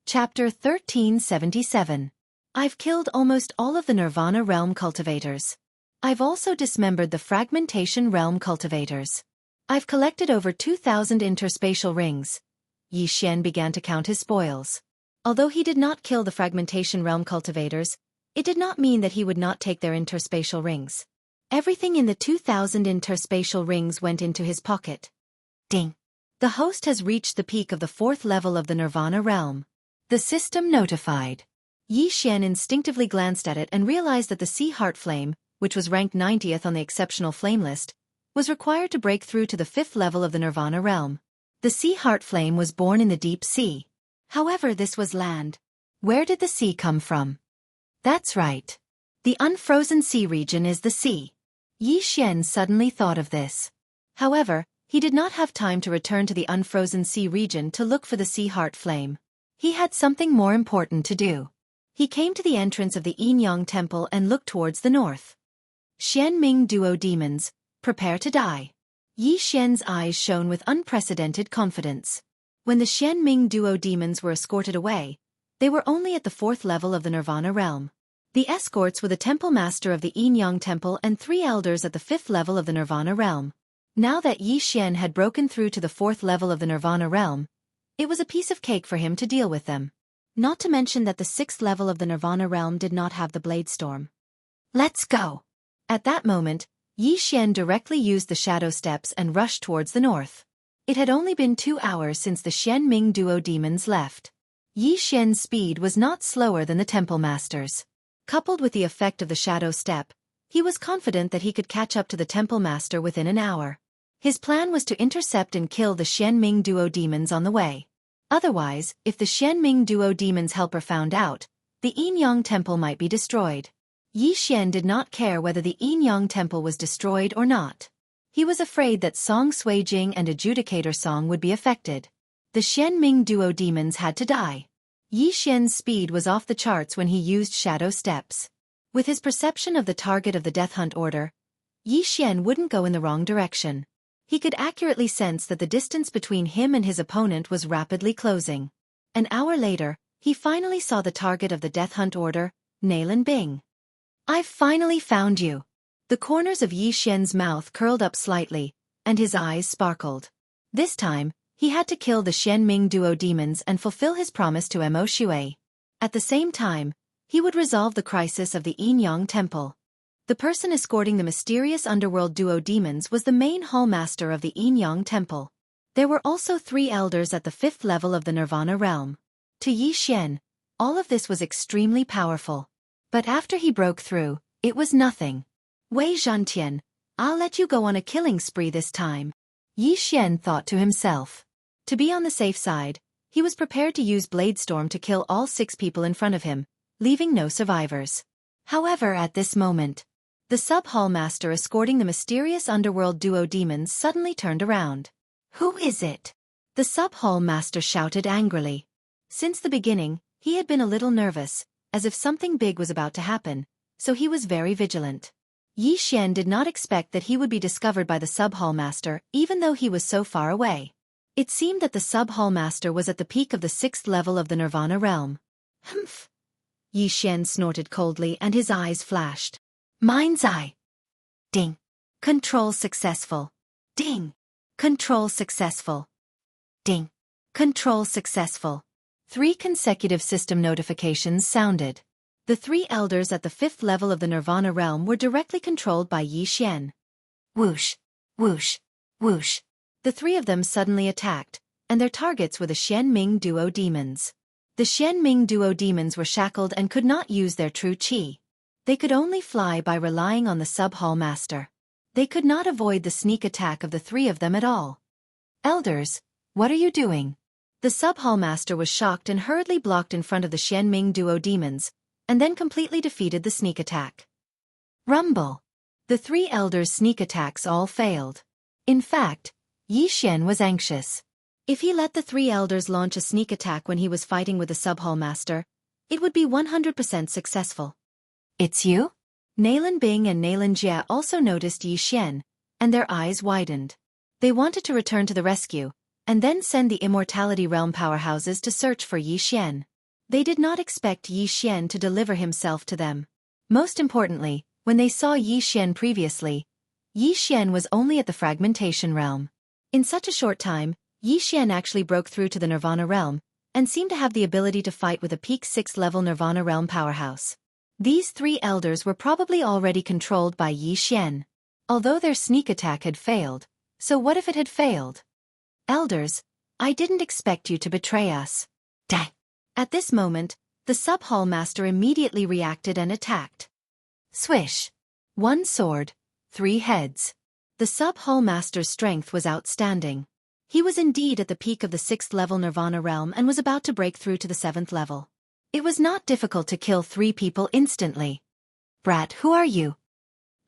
Chapter 1377. I've killed almost all of the Nirvana realm cultivators. I've also dismembered the fragmentation realm cultivators. I've collected over 2,000 interspatial rings. Yi Xian began to count his spoils. Although he did not kill the fragmentation realm cultivators, it did not mean that he would not take their interspatial rings. Everything in the 2,000 interspatial rings went into his pocket. Ding! The host has reached the peak of the 4th level of the Nirvana realm. The system notified. Yi Xian instinctively glanced at it and realized that the Sea Heart Flame, which was ranked 90th on the exceptional flame list, was required to break through to the 5th level of the Nirvana realm. The Sea Heart Flame was born in the deep sea. However, this was land. Where did the sea come from? That's right. The unfrozen sea region is the sea. Yi Xian suddenly thought of this. However, he did not have time to return to the unfrozen sea region to look for the Sea Heart Flame. He had something more important to do. He came to the entrance of the Yin-Yang Temple and looked towards the north. Xianming Duo Demons, prepare to die. Yi Xian's eyes shone with unprecedented confidence. When the Xianming Duo Demons were escorted away, they were only at the 4th level of the Nirvana realm. The escorts were the Temple Master of the Yin-Yang Temple and 3 elders at the 5th level of the Nirvana realm. Now that Yi Xian had broken through to the 4th level of the Nirvana realm, it was a piece of cake for him to deal with them. Not to mention that the 6th level of the Nirvana realm did not have the Blade Storm. Let's go! At that moment, Yi Xian directly used the Shadow Steps and rushed towards the north. It had only been 2 hours since the Xianming Duo Demons left. Yi Xian's speed was not slower than the Temple Master's. Coupled with the effect of the Shadow Step, he was confident that he could catch up to the Temple Master within an hour. His plan was to intercept and kill the Xianming Duo Demons on the way. Otherwise, if the Xianming Duo Demons' helper found out, the Yin-Yang Temple might be destroyed. Yi Xian did not care whether the Yin-Yang Temple was destroyed or not. He was afraid that Song Suijing and Adjudicator Song would be affected. The Xianming Duo Demons had to die. Yi Xian's speed was off the charts when he used Shadow Steps. With his perception of the target of the Death Hunt order, Yi Xian wouldn't go in the wrong direction. He could accurately sense that the distance between him and his opponent was rapidly closing. An hour later, he finally saw the target of the Death Hunt order, Nalan Bing. I've finally found you. The corners of Yi Xian's mouth curled up slightly, and his eyes sparkled. This time, he had to kill the Xianming Duo Demons and fulfill his promise to Mo Shui. At the same time, he would resolve the crisis of the Yin-Yang Temple. The person escorting the mysterious underworld duo demons was the main hall master of the Yin-Yang Temple. There were also 3 elders at the 5th level of the Nirvana realm. To Yi Xian, all of this was extremely powerful. But after he broke through, it was nothing. Wei Zhantian, I'll let you go on a killing spree this time. Yi Xian thought to himself. To be on the safe side, he was prepared to use Blade Storm to kill all 6 people in front of him, leaving no survivors. However, at this moment, the sub-hall master escorting the mysterious underworld duo demons suddenly turned around. Who is it? The sub-hall master shouted angrily. Since the beginning, he had been a little nervous, as if something big was about to happen, so he was very vigilant. Yi Xian did not expect that he would be discovered by the sub-hall master, even though he was so far away. It seemed that the sub-hall master was at the peak of the 6th level of the Nirvana realm. Humph! Yi Xian snorted coldly and his eyes flashed. Mind's eye. Ding. Control successful. Ding. Control successful. Ding. Control successful. 3 consecutive system notifications sounded. The 3 elders at the 5th level of the Nirvana realm were directly controlled by Yi Xian. Whoosh. Whoosh. Whoosh. The 3 of them suddenly attacked, and their targets were the Xianming Duo Demons. The Xianming Duo Demons were shackled and could not use their true qi. They could only fly by relying on the sub-hall master. They could not avoid the sneak attack of the 3 of them at all. Elders, what are you doing? The sub-hall master was shocked and hurriedly blocked in front of the Xianming Duo Demons, and then completely defeated the sneak attack. Rumble. The 3 elders' sneak attacks all failed. In fact, Yi Xian was anxious. If he let the 3 elders launch a sneak attack when he was fighting with the sub-hall master, it would be 100% successful. It's you? Nalan Bing and Nalan Jia also noticed Yi Xian, and their eyes widened. They wanted to return to the rescue, and then send the Immortality Realm powerhouses to search for Yi Xian. They did not expect Yi Xian to deliver himself to them. Most importantly, when they saw Yi Xian previously, Yi Xian was only at the fragmentation realm. In such a short time, Yi Xian actually broke through to the Nirvana realm, and seemed to have the ability to fight with a peak 6th level Nirvana realm powerhouse. These three elders were probably already controlled by Yi Xian. Although their sneak attack had failed, so what if it had failed? Elders, I didn't expect you to betray us. Dang. At this moment, the sub-hall master immediately reacted and attacked. Swish. One sword, three heads. The sub-hall master's strength was outstanding. He was indeed at the peak of the 6th level Nirvana realm and was about to break through to the 7th level. It was not difficult to kill 3 people instantly. Brat, who are you?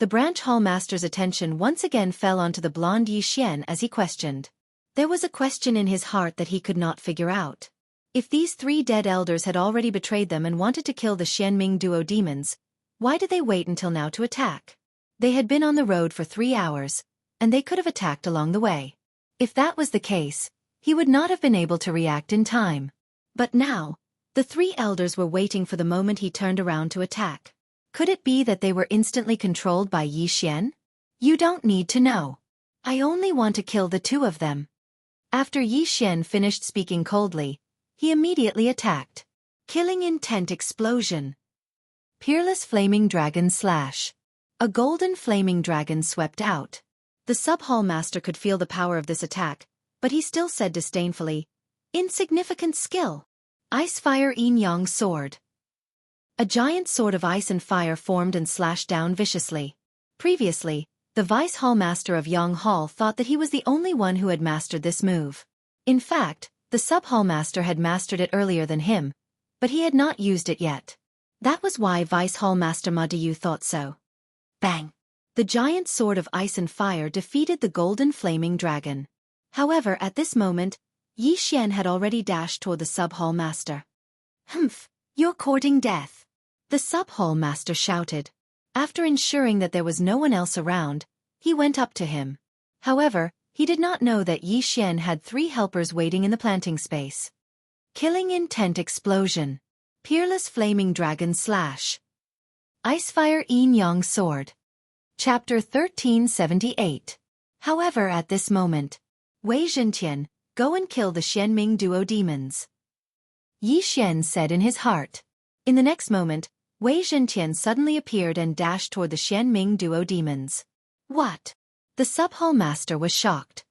The branch hall master's attention once again fell onto the blonde Yi Xian as he questioned. There was a question in his heart that he could not figure out. If these 3 dead elders had already betrayed them and wanted to kill the Xianming duo demons, why did they wait until now to attack? They had been on the road for 3 hours, and they could have attacked along the way. If that was the case, he would not have been able to react in time. But now, the 3 elders were waiting for the moment he turned around to attack. Could it be that they were instantly controlled by Yi Xian? You don't need to know. I only want to kill the 2 of them. After Yi Xian finished speaking coldly, he immediately attacked. Killing intent explosion. Peerless flaming dragon slash. A golden flaming dragon swept out. The sub-hall master could feel the power of this attack, but he still said disdainfully, insignificant skill. Ice Fire Yin Yang Sword. A giant sword of ice and fire formed and slashed down viciously. Previously, the vice hall master of Yang Hall thought that he was the only one who had mastered this move. In fact, the sub-hall master had mastered it earlier than him, but he had not used it yet. That was why vice hall master Ma Diyu thought so. Bang! The giant sword of ice and fire defeated the golden flaming dragon. However, at this moment, Yi Xian had already dashed toward the sub-hall master. Humph! You're courting death! The sub-hall master shouted. After ensuring that there was no one else around, he went up to him. However, he did not know that Yi Xian had 3 helpers waiting in the planting space. Killing intent explosion. Peerless flaming dragon slash. Icefire Yin Yang sword. Chapter 1378. However, at this moment, Wei Zhentian, go and kill the Xianming duo demons. Yi Xian said in his heart. In the next moment, Wei Zhentian suddenly appeared and dashed toward the Xianming duo demons. What? The sub-hall master was shocked.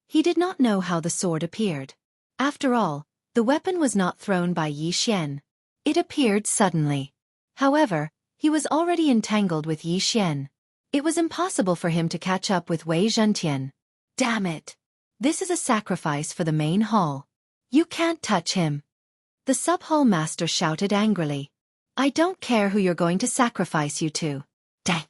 He did not know how the sword appeared. After all, the weapon was not thrown by Yi Xian. It appeared suddenly. However, he was already entangled with Yi Xian. It was impossible for him to catch up with Wei Zhentian. Damn it! This is a sacrifice for the main hall. You can't touch him. The sub-hall master shouted angrily. I don't care who you're going to sacrifice you to. Dang!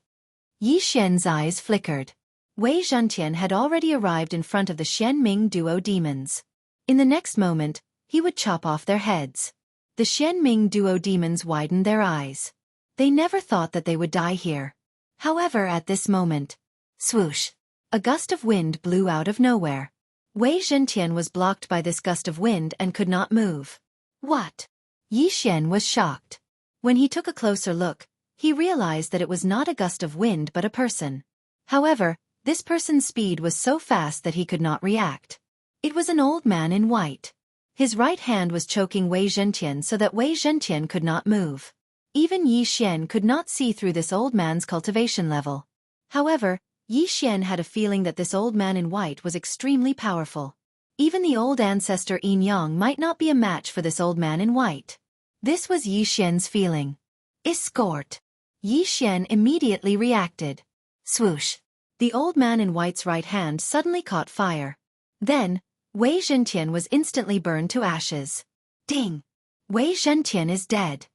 Yi Xian's eyes flickered. Wei Zhentian had already arrived in front of the Xianming duo demons. In the next moment, he would chop off their heads. The Xianming duo demons widened their eyes. They never thought that they would die here. However, at this moment, swoosh! A gust of wind blew out of nowhere. Wei Zhentian was blocked by this gust of wind and could not move. What? Yi Xian was shocked. When he took a closer look, he realized that it was not a gust of wind but a person. However, this person's speed was so fast that he could not react. It was an old man in white. His right hand was choking Wei Zhentian so that Wei Zhentian could not move. Even Yi Xian could not see through this old man's cultivation level. However, Yi Xian had a feeling that this old man in white was extremely powerful. Even the old ancestor Yin Yang might not be a match for this old man in white. This was Yi Xian's feeling. Escort. Yi Xian immediately reacted. Swoosh. The old man in white's right hand suddenly caught fire. Then, Wei Zhentian was instantly burned to ashes. Ding! Wei Zhentian is dead.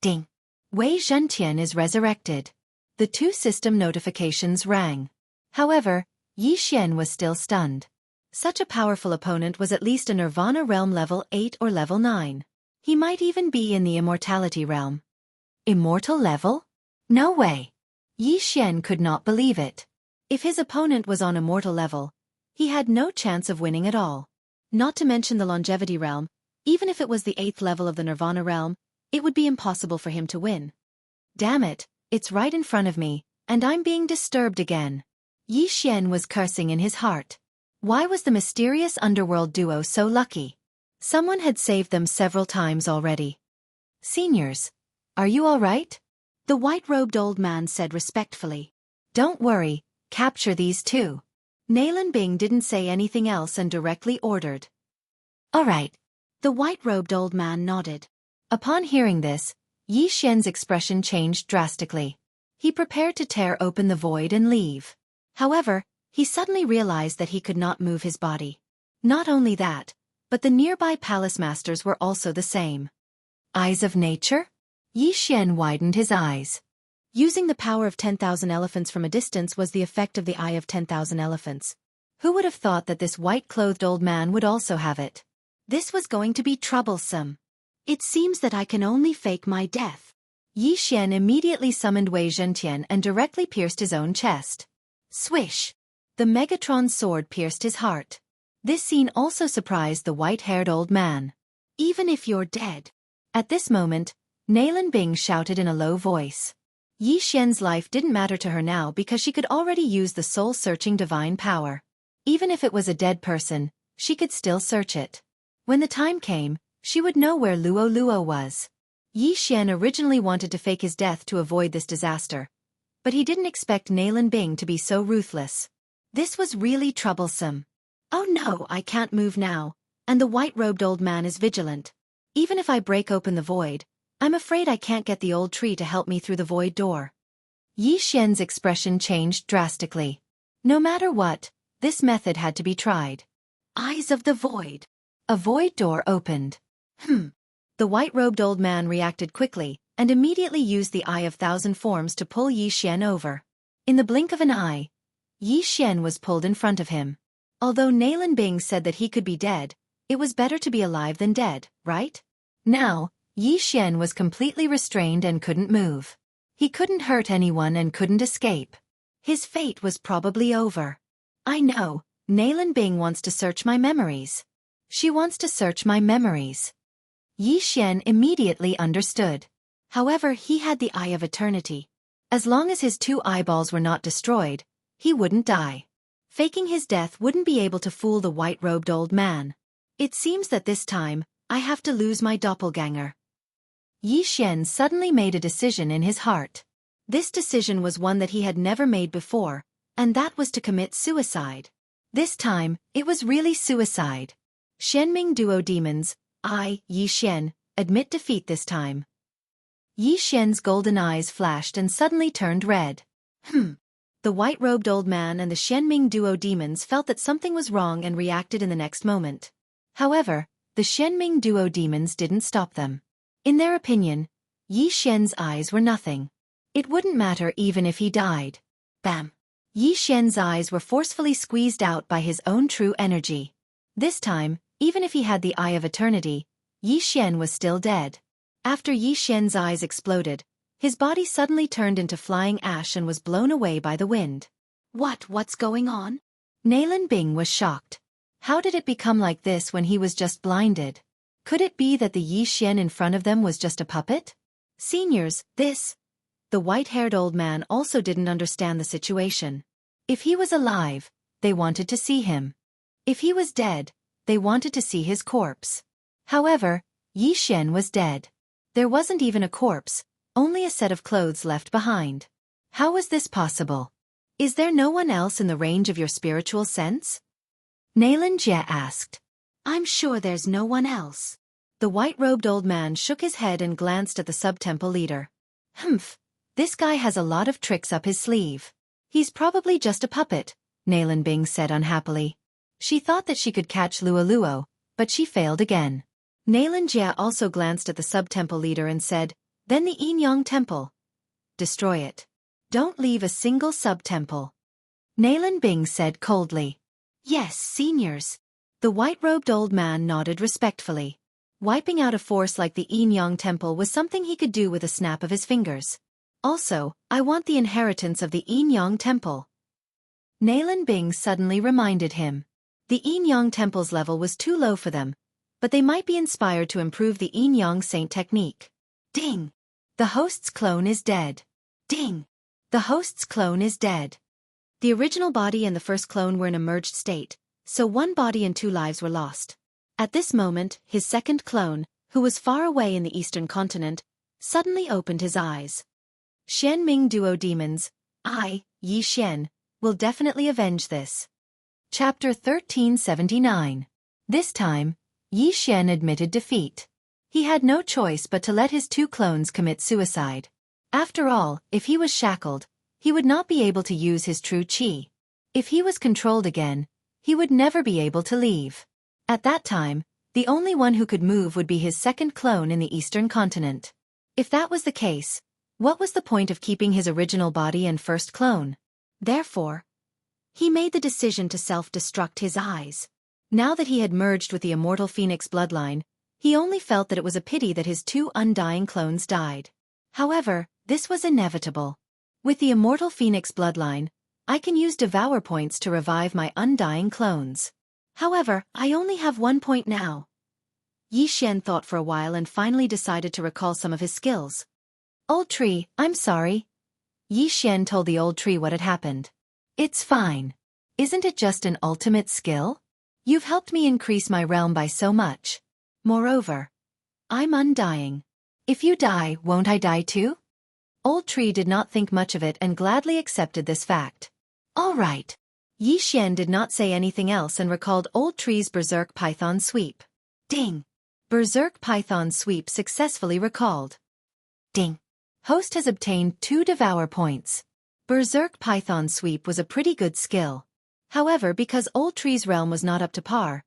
Ding! Wei Zhentian is resurrected. The 2 system notifications rang. However, Yi Xian was still stunned. Such a powerful opponent was at least a Nirvana realm level 8 or level 9. He might even be in the immortality realm. Immortal level? No way! Yi Xian could not believe it. If his opponent was on immortal level, he had no chance of winning at all. Not to mention the longevity realm, Even if it was the 8th level of the Nirvana realm, it would be impossible for him to win. Damn it, it's right in front of me, and I'm being disturbed again. Yi Xian was cursing in his heart. Why was the mysterious underworld duo so lucky? Someone had saved them several times already. Seniors, are you all right? The white-robed old man said respectfully. Don't worry, capture these two. Nalan Bing didn't say anything else and directly ordered. All right. The white-robed old man nodded. Upon hearing this, Yi Xian's expression changed drastically. He prepared to tear open the void and leave. However, he suddenly realized that he could not move his body. Not only that, but the nearby palace masters were also the same. Eyes of nature? Yi Xian widened his eyes. Using the power of 10,000 elephants from a distance was the effect of the eye of 10,000 elephants. Who would have thought that this white-clothed old man would also have it? This was going to be troublesome. It seems that I can only fake my death. Yi Xian immediately summoned Wei Zhentian and directly pierced his own chest. Swish! The Megatron sword pierced his heart. This scene also surprised the white-haired old man. Even if you're dead. At this moment, Nalan Bing shouted in a low voice. Yi Xian's life didn't matter to her now because she could already use the soul-searching divine power. Even if it was a dead person, she could still search it. When the time came, she would know where Luo Luo was. Yi Xian originally wanted to fake his death to avoid this disaster, but he didn't expect Nalan Bing to be so ruthless. This was really troublesome. Oh no, I can't move now, and the white-robed old man is vigilant. Even if I break open the void, I'm afraid I can't get the old tree to help me through the void door. Yi Xian's expression changed drastically. No matter what, this method had to be tried. Eyes of the void. A void door opened. The white-robed old man reacted quickly and immediately used the Eye of Thousand Forms to pull Yi Xian over. In the blink of an eye, Yi Xian was pulled in front of him. Although Nalan Bing said that he could be dead, it was better to be alive than dead, right? Now, Yi Xian was completely restrained and couldn't move. He couldn't hurt anyone and couldn't escape. His fate was probably over. I know, Nalan Bing wants to search my memories. She wants to search my memories. Yi Xian immediately understood. However, he had the Eye of Eternity. As long as his 2 eyeballs were not destroyed, he wouldn't die. Faking his death wouldn't be able to fool the white-robed old man. It seems that this time, I have to lose my doppelganger. Yi Xian suddenly made a decision in his heart. This decision was one that he had never made before, and that was to commit suicide. This time, it was really suicide. Shenming Duo Demons, Yi Xian, admit defeat this time. Yi Xian's golden eyes flashed and suddenly turned red. The white-robed old man and the Shenming Duo Demons felt that something was wrong and reacted in the next moment. However, the Shenming Duo Demons didn't stop them. In their opinion, Yi Xian's eyes were nothing. It wouldn't matter even if he died. Bam! Yi Xian's eyes were forcefully squeezed out by his own true energy. This time, even if he had the Eye of Eternity, Yi Xian was still dead. After Yi Xian's eyes exploded, his body suddenly turned into flying ash and was blown away by the wind. What's going on? Nalan Bing was shocked. How did it become like this when he was just blinded? Could it be that the Yi Xian in front of them was just a puppet? Seniors, the white-haired old man also didn't understand the situation. If he was alive, they wanted to see him. If he was dead, they wanted to see his corpse. However, Yi Xian was dead. There wasn't even a corpse, only a set of clothes left behind. How was this possible? Is there no one else in the range of your spiritual sense? Nalan Jie asked. I'm sure there's no one else. The white-robed old man shook his head and glanced at the sub-temple leader. This guy has a lot of tricks up his sleeve. He's probably just a puppet, Nalan Bing said unhappily. She thought that she could catch Luo Luo, but she failed again. Nalan Jie also glanced at the sub-temple leader and said, then the Yin Yang Temple. Destroy it. Don't leave a single sub-temple. Nalan Bing said coldly. Yes, seniors. The white-robed old man nodded respectfully. Wiping out a force like the Yin Yang Temple was something he could do with a snap of his fingers. Also, I want the inheritance of the Yin Yang Temple. Nalan Bing suddenly reminded him. The Yin Yang Temple's level was too low for them, but they might be inspired to improve the Yin Yang Saint technique. Ding! The host's clone is dead. Ding! The host's clone is dead. The original body and the first clone were in a merged state, so one body and 2 lives were lost. At this moment, his second clone, who was far away in the eastern continent, suddenly opened his eyes. Xianming Duo Demons, I, Yi Xian, will definitely avenge this. Chapter 1379. This time, Yi Xian admitted defeat. He had no choice but to let his 2 clones commit suicide. After all, if he was shackled, he would not be able to use his true qi. If he was controlled again, he would never be able to leave. At that time, the only one who could move would be his second clone in the eastern continent. If that was the case, what was the point of keeping his original body and first clone? Therefore, he made the decision to self-destruct his eyes. Now that he had merged with the immortal phoenix bloodline, he only felt that it was a pity that his 2 undying clones died. However, this was inevitable. With the immortal phoenix bloodline, I can use devour points to revive my undying clones. However, I only have 1 point now. Yi Xian thought for a while and finally decided to recall some of his skills. Old tree, I'm sorry. Yi Xian told the old tree what had happened. It's fine. Isn't it just an ultimate skill? You've helped me increase my realm by so much. Moreover, I'm undying. If you die, won't I die too? Old tree did not think much of it and gladly accepted this fact. All right. Yi Xian did not say anything else and recalled old tree's berserk python sweep. Ding! Berserk python sweep successfully recalled. Ding! Host has obtained 2 devour points. Berserk python sweep was a pretty good skill. However, because old tree's realm was not up to par,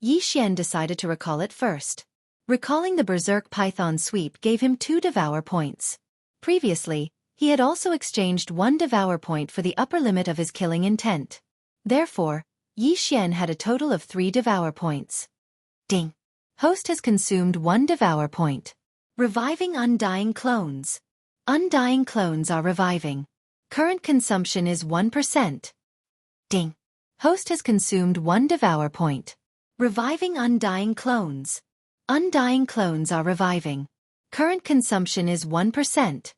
Yi Xian decided to recall it first. Recalling the berserk python sweep gave him 2 devour points. Previously, he had also exchanged 1 devour point for the upper limit of his killing intent. Therefore, Yi Xian had a total of 3 devour points. Ding! Host has consumed 1 devour point. Reviving undying clones. Undying clones are reviving. Current consumption is 1%. Ding! Host has consumed 1 devour point. Reviving undying clones. Undying clones are reviving. Current consumption is 1%.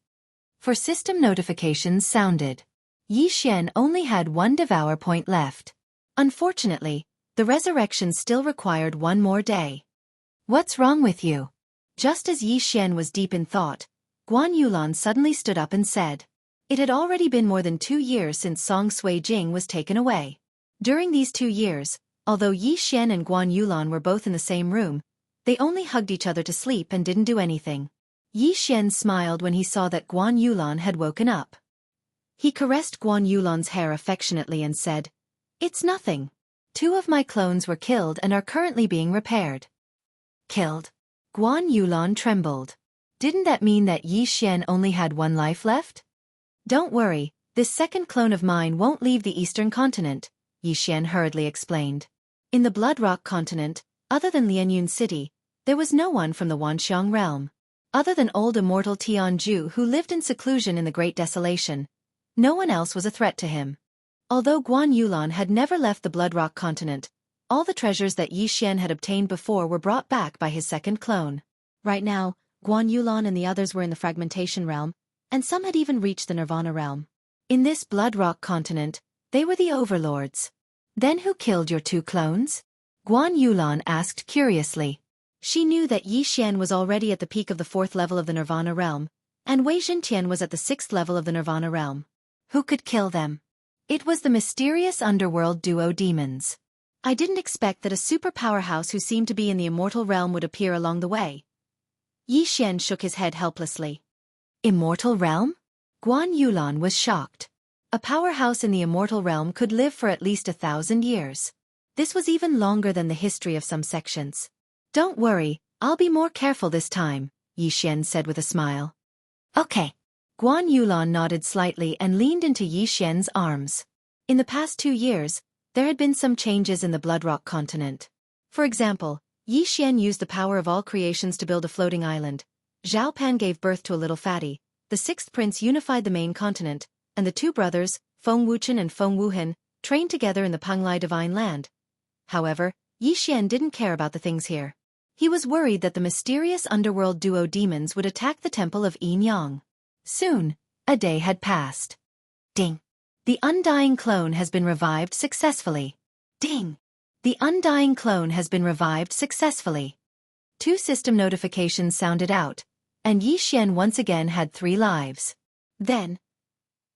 For system notifications sounded. Yi Xian only had 1 devour point left. Unfortunately, the resurrection still required 1 more day. What's wrong with you? Just as Yi Xian was deep in thought, Guan Yulan suddenly stood up and said. It had already been more than 2 years since Song Sui Jing was taken away. During these 2 years, although Yi Xian and Guan Yulan were both in the same room, they only hugged each other to sleep and didn't do anything. Yi Xian smiled when he saw that Guan Yulan had woken up. He caressed Guan Yulan's hair affectionately and said, It's nothing. 2 of my clones were killed and are currently being repaired. Killed? Guan Yulan trembled. Didn't that mean that Yi Xian only had 1 life left? Don't worry, this second clone of mine won't leave the eastern continent, Yi Xian hurriedly explained. In the Blood Rock continent, other than Lianyun City, there was no one from the Wanxiang realm. Other than old immortal Tianju who lived in seclusion in the Great Desolation, no one else was a threat to him. Although Guan Yulan had never left the Blood Rock continent, all the treasures that Yi Xian had obtained before were brought back by his second clone. Right now, Guan Yulan and the others were in the Fragmentation realm, and some had even reached the Nirvana realm. In this Blood Rock continent, they were the overlords. Then who killed your 2 clones? Guan Yulan asked curiously. She knew that Yi Xian was already at the peak of the 4th level of the Nirvana realm, and Wei Zhentian was at the 6th level of the Nirvana realm. Who could kill them? It was the mysterious underworld duo demons. I didn't expect that a super powerhouse who seemed to be in the immortal realm would appear along the way. Yi Xian shook his head helplessly. Immortal realm? Guan Yulan was shocked. A powerhouse in the immortal realm could live for at least 1,000 years. This was even longer than the history of some sections. Don't worry, I'll be more careful this time, Yi Xian said with a smile. Okay. Guan Yulan nodded slightly and leaned into Yi Xian's arms. In the past 2 years, there had been some changes in the Blood Rock continent. For example, Yi Xian used the power of all creations to build a floating island. Zhao Pan gave birth to a little fatty. The 6th prince unified the main continent, and the 2 brothers, Feng Wuchen and Feng Wuhen, trained together in the Penglai divine land. However, Yi Xian didn't care about the things here. He was worried that the mysterious underworld duo demons would attack the temple of Yin. Soon, a day had passed. Ding! The undying clone has been revived successfully. Ding! The undying clone has been revived successfully. 2 system notifications sounded out, and Yi Xian once again had 3 lives. Then,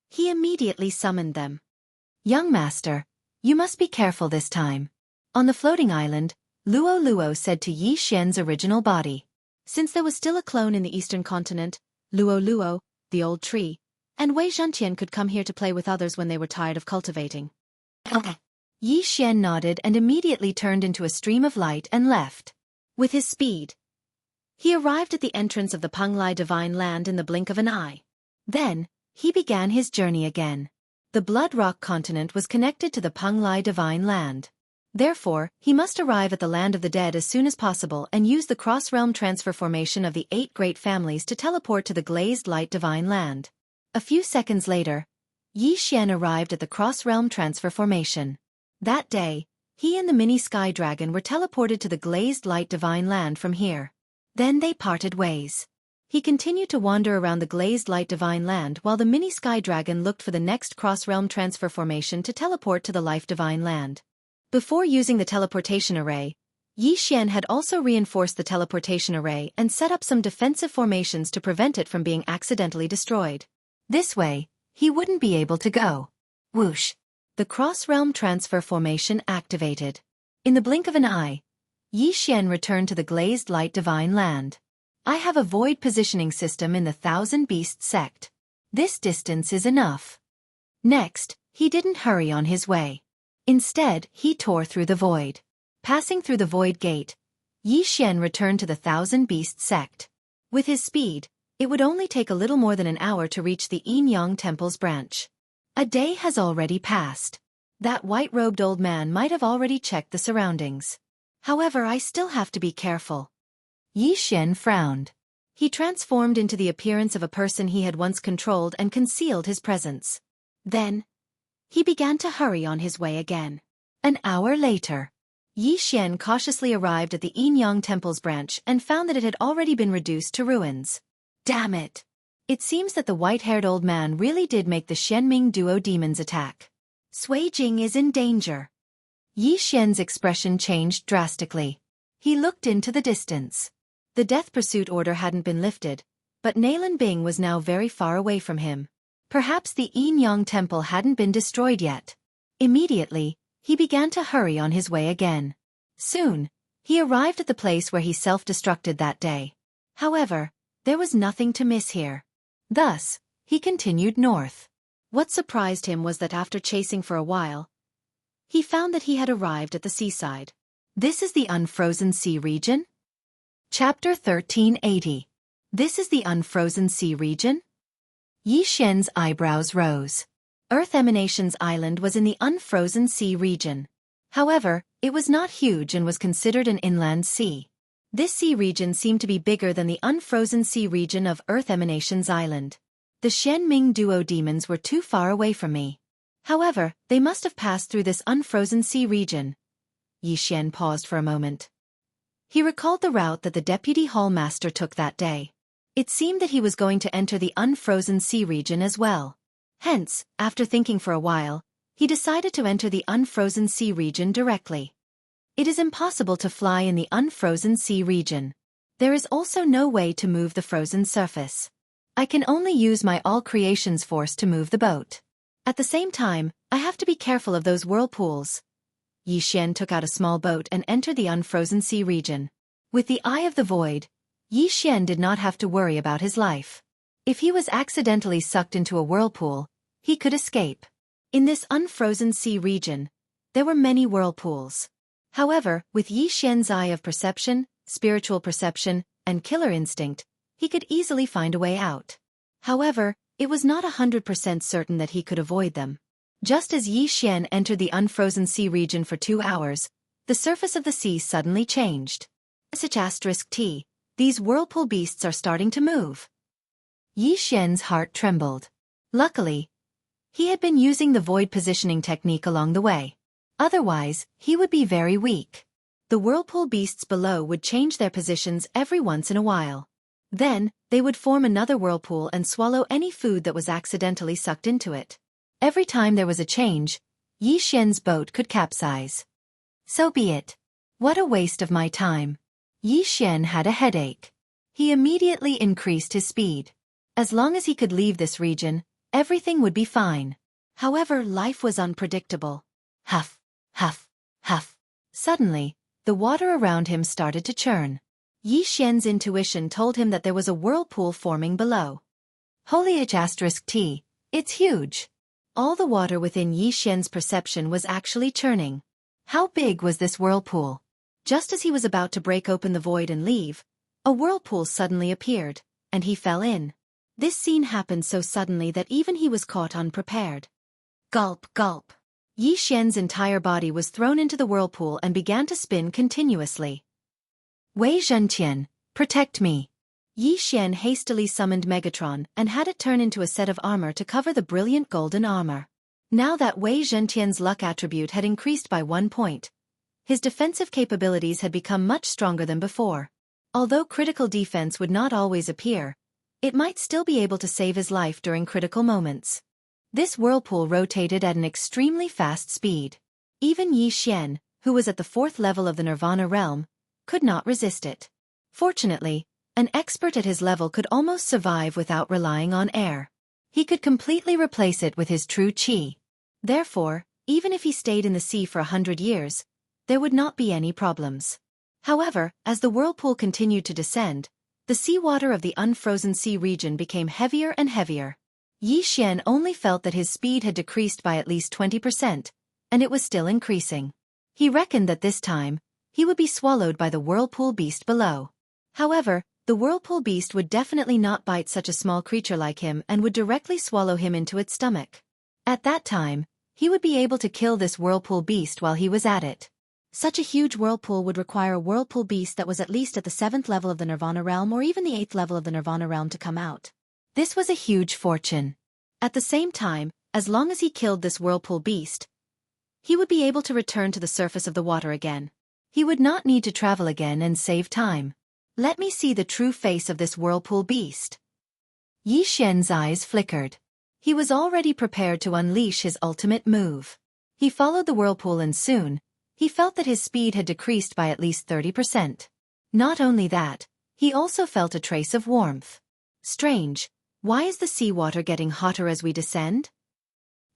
he immediately summoned them. Young master, you must be careful this time. On the floating island, Luo said to Yi Xian's original body. Since there was still a clone in the eastern continent, Luo, the old tree, and Wei Zhentian could come here to play with others when they were tired of cultivating. Yi Xian nodded and immediately turned into a stream of light and left. With his speed, he arrived at the entrance of the Penglai Divine Land in the blink of an eye. Then, he began his journey again. The Blood Rock continent was connected to the Penglai Divine Land. Therefore, he must arrive at the Land of the Dead as soon as possible and use the cross-realm transfer formation of the 8 great families to teleport to the Glazed Light Divine Land. A few seconds later, Yi Xian arrived at the cross-realm transfer formation. That day, he and the mini Sky Dragon were teleported to the Glazed Light Divine Land from here. Then they parted ways. He continued to wander around the Glazed Light Divine Land while the mini Sky Dragon looked for the next cross-realm transfer formation to teleport to the Life Divine Land. Before using the teleportation array, Yi Xian had also reinforced the teleportation array and set up some defensive formations to prevent it from being accidentally destroyed. This way, he wouldn't be able to go. Whoosh! The cross-realm transfer formation activated. In the blink of an eye, Yi Xian returned to the Glazed Light Divine Land. I have a void positioning system in the Thousand Beasts sect. This distance is enough. Next, he didn't hurry on his way. Instead, he tore through the void. Passing through the void gate, Yi Xian returned to the Thousand Beasts sect. With his speed, it would only take a little more than an hour to reach the Yin Temple's branch. A day has already passed. That white-robed old man might have already checked the surroundings. However, I still have to be careful. Yi Xian frowned. He transformed into the appearance of a person he had once controlled and concealed his presence. Then, he began to hurry on his way again. An hour later, Yi Xian cautiously arrived at the Yin Temple's branch and found that it had already been reduced to ruins. Damn it! It seems that the white-haired old man really did make the Shenming duo demons attack. Sui Jing is in danger. Yi Xian's expression changed drastically. He looked into the distance. The death pursuit order hadn't been lifted, but Nalan Bing was now very far away from him. Perhaps the Yin Temple hadn't been destroyed yet. Immediately, he began to hurry on his way again. Soon, he arrived at the place where he self-destructed that day. However, there was nothing to miss here. Thus, he continued north. What surprised him was that after chasing for a while, he found that he had arrived at the seaside. This is the Unfrozen Sea region? Chapter 1380. This is the Unfrozen Sea region? Yi Xian's eyebrows rose. Earth Emanation's island was in the Unfrozen Sea region. However, it was not huge and was considered an inland sea. This sea region seemed to be bigger than the Unfrozen Sea region of Earth Emanation's island. The Shenming duo demons were too far away from me. However, they must have passed through this Unfrozen Sea region. Yi Xian paused for a moment. He recalled the route that the Deputy Hall Master took that day. It seemed that he was going to enter the Unfrozen Sea region as well. Hence, after thinking for a while, he decided to enter the Unfrozen Sea region directly. It is impossible to fly in the Unfrozen Sea region. There is also no way to move the frozen surface. I can only use my All Creations force to move the boat. At the same time, I have to be careful of those whirlpools. Yi Xian took out a small boat and entered the Unfrozen Sea region. With the Eye of the Void, Yi Xian did not have to worry about his life. If he was accidentally sucked into a whirlpool, he could escape. In this Unfrozen Sea region, there were many whirlpools. However, with Yi Xian's eye of perception, spiritual perception, and killer instinct, he could easily find a way out. However, it was not 100% certain that he could avoid them. Just as Yi Xian entered the Unfrozen Sea region for 2 hours, the surface of the sea suddenly changed. *T. These whirlpool beasts are starting to move. Yi Xian's heart trembled. Luckily, he had been using the void positioning technique along the way. Otherwise, he would be very weak. The The whirlpool beasts below would change their positions every once in a while. Then, they would form another whirlpool and swallow any food that was accidentally sucked into it. Every time there was a change, Yi Xian's boat could capsize. So be it. What a waste of my time. Yi Xian had a headache. He immediately increased his speed. As long as he could leave this region, everything would be fine. However, life was unpredictable. Huff, huff, huff. Suddenly, the water around him started to churn. Yi Xian's intuition told him that there was a whirlpool forming below. T, it's huge. All the water within Yi Xian's perception was actually churning. How big was this whirlpool? Just as he was about to break open the void and leave, a whirlpool suddenly appeared, and he fell in. This scene happened so suddenly that even he was caught unprepared. Gulp, gulp. Yi Xian's entire body was thrown into the whirlpool and began to spin continuously. Wei Zhentian, protect me. Yi Xian hastily summoned Megatron and had it turn into a set of armor to cover the brilliant golden armor. Now that Wei Zhentian's luck attribute had increased by 1 point, his defensive capabilities had become much stronger than before. Although critical defense would not always appear, it might still be able to save his life during critical moments. This whirlpool rotated at an extremely fast speed. Even Yi Xian, who was at the 4th level of the Nirvana realm, could not resist it. Fortunately, an expert at his level could almost survive without relying on air. He could completely replace it with his true qi. Therefore, even if he stayed in the sea for 100 years, there would not be any problems. However, as the whirlpool continued to descend, the seawater of the unfrozen sea region became heavier and heavier. Yi Xian only felt that his speed had decreased by at least 20%, and it was still increasing. He reckoned that this time, he would be swallowed by the whirlpool beast below. However, the whirlpool beast would definitely not bite such a small creature like him and would directly swallow him into its stomach. At that time, he would be able to kill this whirlpool beast while he was at it. Such a huge whirlpool would require a whirlpool beast that was at least at the 7th level of the Nirvana realm or even the 8th level of the Nirvana realm to come out. This was a huge fortune. At the same time, as long as he killed this whirlpool beast, he would be able to return to the surface of the water again. He would not need to travel again and save time. Let me see the true face of this whirlpool beast. Yi Xian's eyes flickered. He was already prepared to unleash his ultimate move. He followed the whirlpool and soon, he felt that his speed had decreased by at least 30%. Not only that, he also felt a trace of warmth. Strange, why is the seawater getting hotter as we descend?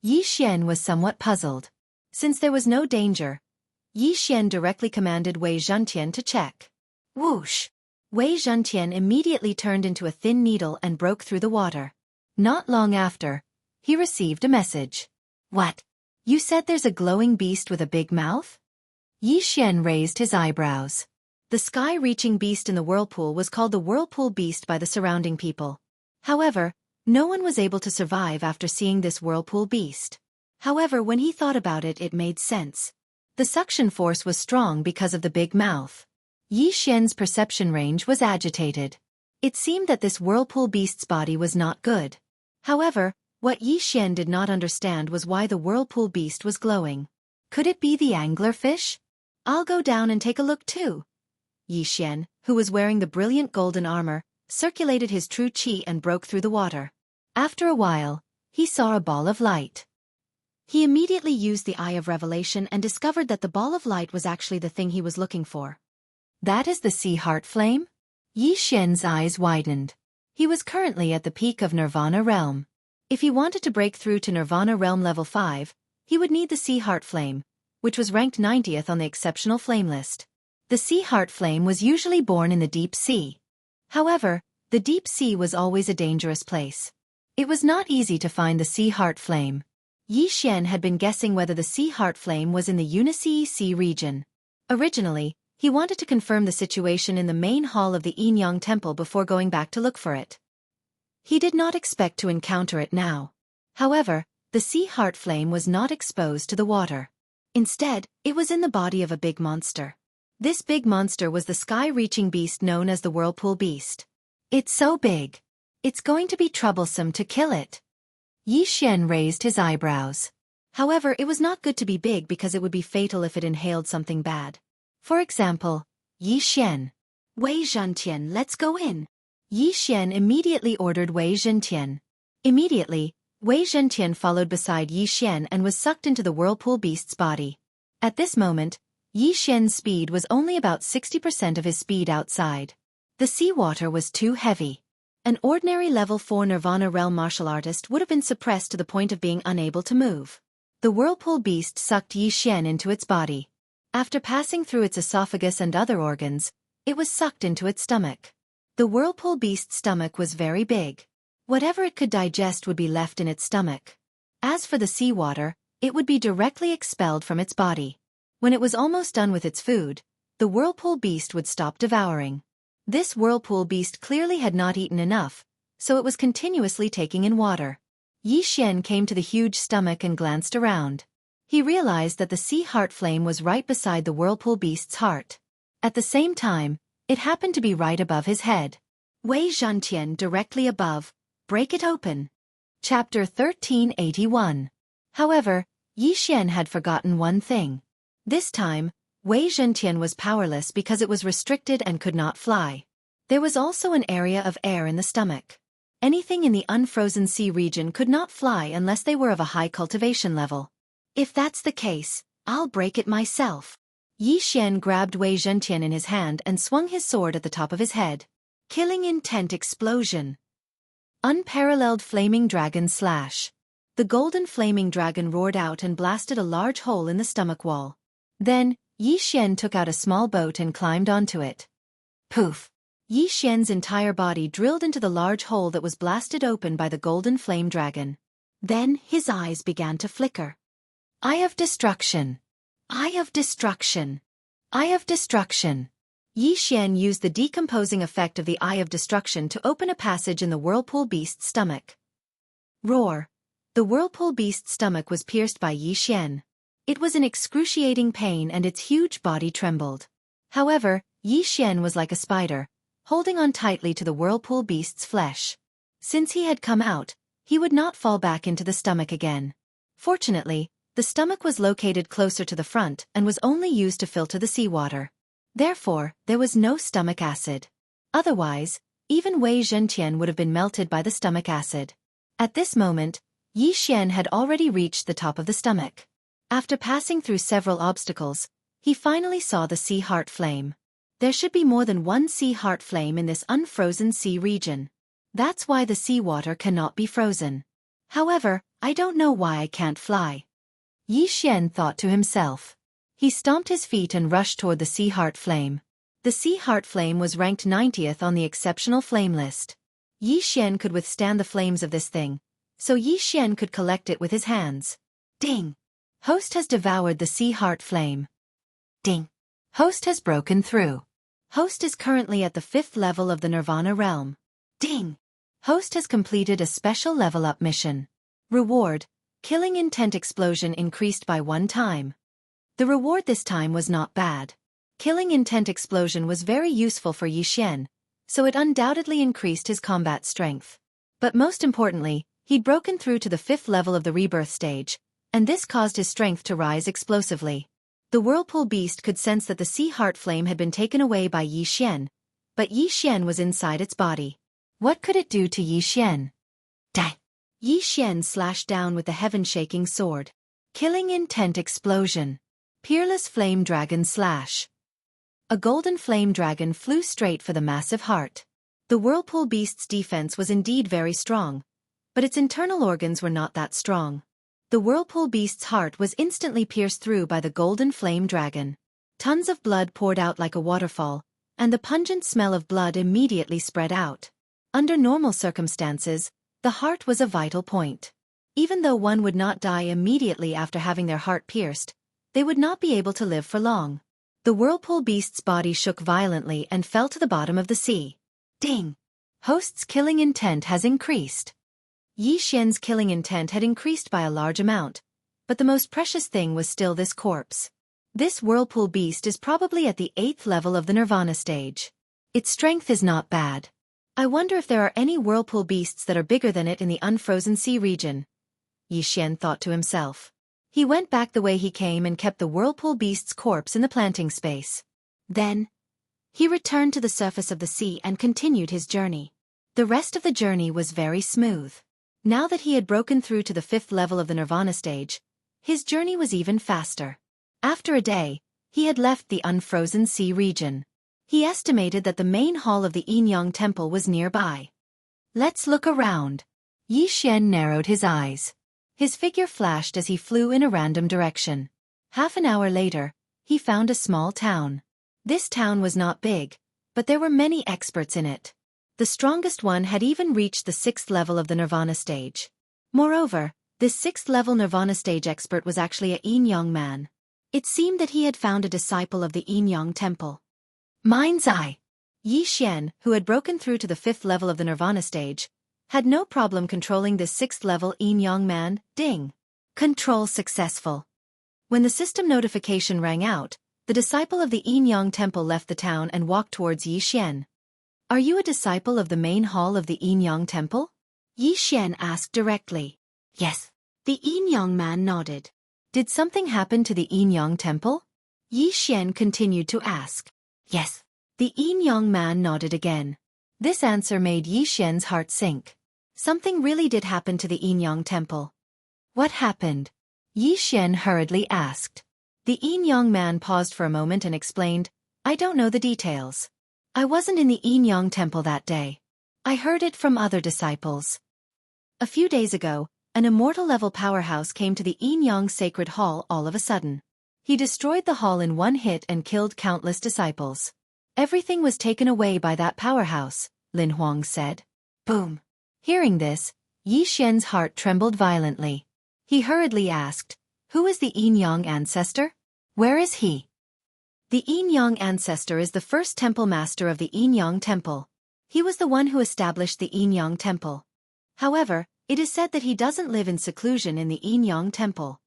Yi Xian was somewhat puzzled. Since there was no danger, Yi Xian directly commanded Wei Zhentian to check. Whoosh! Wei Zhentian immediately turned into a thin needle and broke through the water. Not long after, he received a message. What? You said there's a glowing beast with a big mouth? Yi Xian raised his eyebrows. The sky-reaching beast in the whirlpool was called the whirlpool beast by the surrounding people. However, no one was able to survive after seeing this whirlpool beast. However, when he thought about it, it made sense. The suction force was strong because of the big mouth. Yi Xian's perception range was agitated. It seemed that this whirlpool beast's body was not good. However, what Yi Xian did not understand was why the whirlpool beast was glowing. Could it be the anglerfish? I'll go down and take a look too. Yi Xian, who was wearing the brilliant golden armor, circulated his true qi and broke through the water. After a while, he saw a ball of light. He immediately used the Eye of Revelation and discovered that the ball of light was actually the thing he was looking for. That is the sea heart flame? Yi Xian's eyes widened. He was currently at the peak of Nirvana realm. If he wanted to break through to Nirvana realm level 5, he would need the sea heart flame, which was ranked 90th on the exceptional flame list. The sea heart flame was usually born in the deep sea. However, the deep sea was always a dangerous place. It was not easy to find the sea heart flame. Yi Xian had been guessing whether the sea heart flame was in the Unisea Sea region. Originally, he wanted to confirm the situation in the main hall of the Yinyang Temple before going back to look for it. He did not expect to encounter it now. However, the sea heart flame was not exposed to the water. Instead, it was in the body of a big monster. This big monster was the sky-reaching beast known as the whirlpool beast. It's so big. It's going to be troublesome to kill it. Yi Xian raised his eyebrows. However, it was not good to be big because it would be fatal if it inhaled something bad. For example, Yi Xian. Wei Zhentian, let's go in. Yi Xian immediately ordered Wei Zhentian. Immediately, Wei Zhentian followed beside Yi Xian and was sucked into the whirlpool beast's body. At this moment, Yi Xian's speed was only about 60% of his speed outside. The seawater was too heavy. An ordinary level 4 Nirvana realm martial artist would have been suppressed to the point of being unable to move. The whirlpool beast sucked Yi Xian into its body. After passing through its esophagus and other organs, it was sucked into its stomach. The whirlpool beast's stomach was very big. Whatever it could digest would be left in its stomach. As for the seawater, it would be directly expelled from its body. When it was almost done with its food, the whirlpool beast would stop devouring. This whirlpool beast clearly had not eaten enough, so it was continuously taking in water. Yi Xian came to the huge stomach and glanced around. He realized that the sea heart flame was right beside the whirlpool beast's heart. At the same time, it happened to be right above his head. Wei Zhentian directly above. Break it open. Chapter 1381. However, Yi Xian had forgotten one thing. This time, Wei Zhentian was powerless because it was restricted and could not fly. There was also an area of air in the stomach. Anything in the unfrozen sea region could not fly unless they were of a high cultivation level. If that's the case, I'll break it myself. Yi Xian grabbed Wei Zhentian in his hand and swung his sword at the top of his head. Killing intent explosion. Unparalleled flaming dragon slash. The golden flaming dragon roared out and blasted a large hole in the stomach wall. Then, Yi Xian took out a small boat and climbed onto it. Poof! Yi Xian's entire body drilled into the large hole that was blasted open by the golden flame dragon. Then, his eyes began to flicker. Eye of destruction. Eye of destruction. Eye of destruction. Yi Xian used the decomposing effect of the Eye of Destruction to open a passage in the whirlpool beast's stomach. Roar! The whirlpool beast's stomach was pierced by Yi Xian. It was in excruciating pain and its huge body trembled. However, Yi Xian was like a spider, holding on tightly to the whirlpool beast's flesh. Since he had come out, he would not fall back into the stomach again. Fortunately, the stomach was located closer to the front and was only used to filter the seawater. Therefore, there was no stomach acid. Otherwise, even Wei Zhentian would have been melted by the stomach acid. At this moment, Yi Xian had already reached the top of the stomach. After passing through several obstacles, he finally saw the sea heart flame. There should be more than one sea heart flame in this unfrozen sea region. That's why the seawater cannot be frozen. However, I don't know why I can't fly. Yi Xian thought to himself. He stomped his feet and rushed toward the sea heart flame. The sea heart flame was ranked 90th on the exceptional flame list. Yi Xian could withstand the flames of this thing, so Yi Xian could collect it with his hands. Ding! Host has devoured the sea heart flame. Ding! Host has broken through. Host is currently at the 5th level of the Nirvana realm. Ding! Host has completed a special level-up mission. Reward: killing intent explosion increased by 1 time. The reward this time was not bad. Killing intent explosion was very useful for Yi Xian, so it undoubtedly increased his combat strength. But most importantly, he'd broken through to the 5th level of the rebirth stage, and this caused his strength to rise explosively. The whirlpool beast could sense that the sea heart flame had been taken away by Yi Xian, but Yi Xian was inside its body. What could it do to Yi Xian? Die! Yi Xian slashed down with the heaven-shaking sword. Killing intent explosion. Peerless flame dragon slash. A golden flame dragon flew straight for the massive heart. The whirlpool beast's defense was indeed very strong, but its internal organs were not that strong. The whirlpool beast's heart was instantly pierced through by the golden flame dragon. Tons of blood poured out like a waterfall, and the pungent smell of blood immediately spread out. Under normal circumstances, the heart was a vital point. Even though one would not die immediately after having their heart pierced, they would not be able to live for long. The whirlpool beast's body shook violently and fell to the bottom of the sea. Ding! Host's killing intent has increased. Yi Xian's killing intent had increased by a large amount, but the most precious thing was still this corpse. This whirlpool beast is probably at the 8th level of the Nirvana stage. Its strength is not bad. I wonder if there are any whirlpool beasts that are bigger than it in the unfrozen sea region. Yi Xian thought to himself. He went back the way he came and kept the whirlpool beast's corpse in the planting space. Then, he returned to the surface of the sea and continued his journey. The rest of the journey was very smooth. Now that he had broken through to the 5th level of the Nirvana stage, his journey was even faster. After a day, he had left the unfrozen sea region. He estimated that the main hall of the Yinyang temple was nearby. Let's look around. Yi Xian narrowed his eyes. His figure flashed as he flew in a random direction. Half an hour later, he found a small town. This town was not big, but there were many experts in it. The strongest one had even reached the 6th level of the Nirvana stage. Moreover, this 6th level Nirvana stage expert was actually a Yinyang man. It seemed that he had found a disciple of the Yinyang temple. Mind's eye. Yi Xian, who had broken through to the 5th level of the Nirvana stage, had no problem controlling this 6th level Yinyang man. Ding. Control successful. When the system notification rang out, the disciple of the Yinyang temple left the town and walked towards Yi Xian. Are you a disciple of the main hall of the Yinyang temple? Yi Xian asked directly. Yes. The Yinyang man nodded. Did something happen to the Yinyang temple? Yi Xian continued to ask. Yes. The Yinyang man nodded again. This answer made Yi Xian's heart sink. Something really did happen to the Yinyang temple. What happened? Yi Xian hurriedly asked. The Yinyang man paused for a moment and explained, I don't know the details. I wasn't in the Yinyang temple that day. I heard it from other disciples. A few days ago, an immortal-level powerhouse came to the Yinyang sacred hall all of a sudden. He destroyed the hall in one hit and killed countless disciples. Everything was taken away by that powerhouse, Lin Huang said. Boom. Hearing this, Yi Xian's heart trembled violently. He hurriedly asked, Who is the Yinyang ancestor? Where is he? The Yinyang ancestor is the first temple master of the Yinyang temple. He was the one who established the Yinyang temple. However, it is said that he doesn't live in seclusion in the Yinyang temple.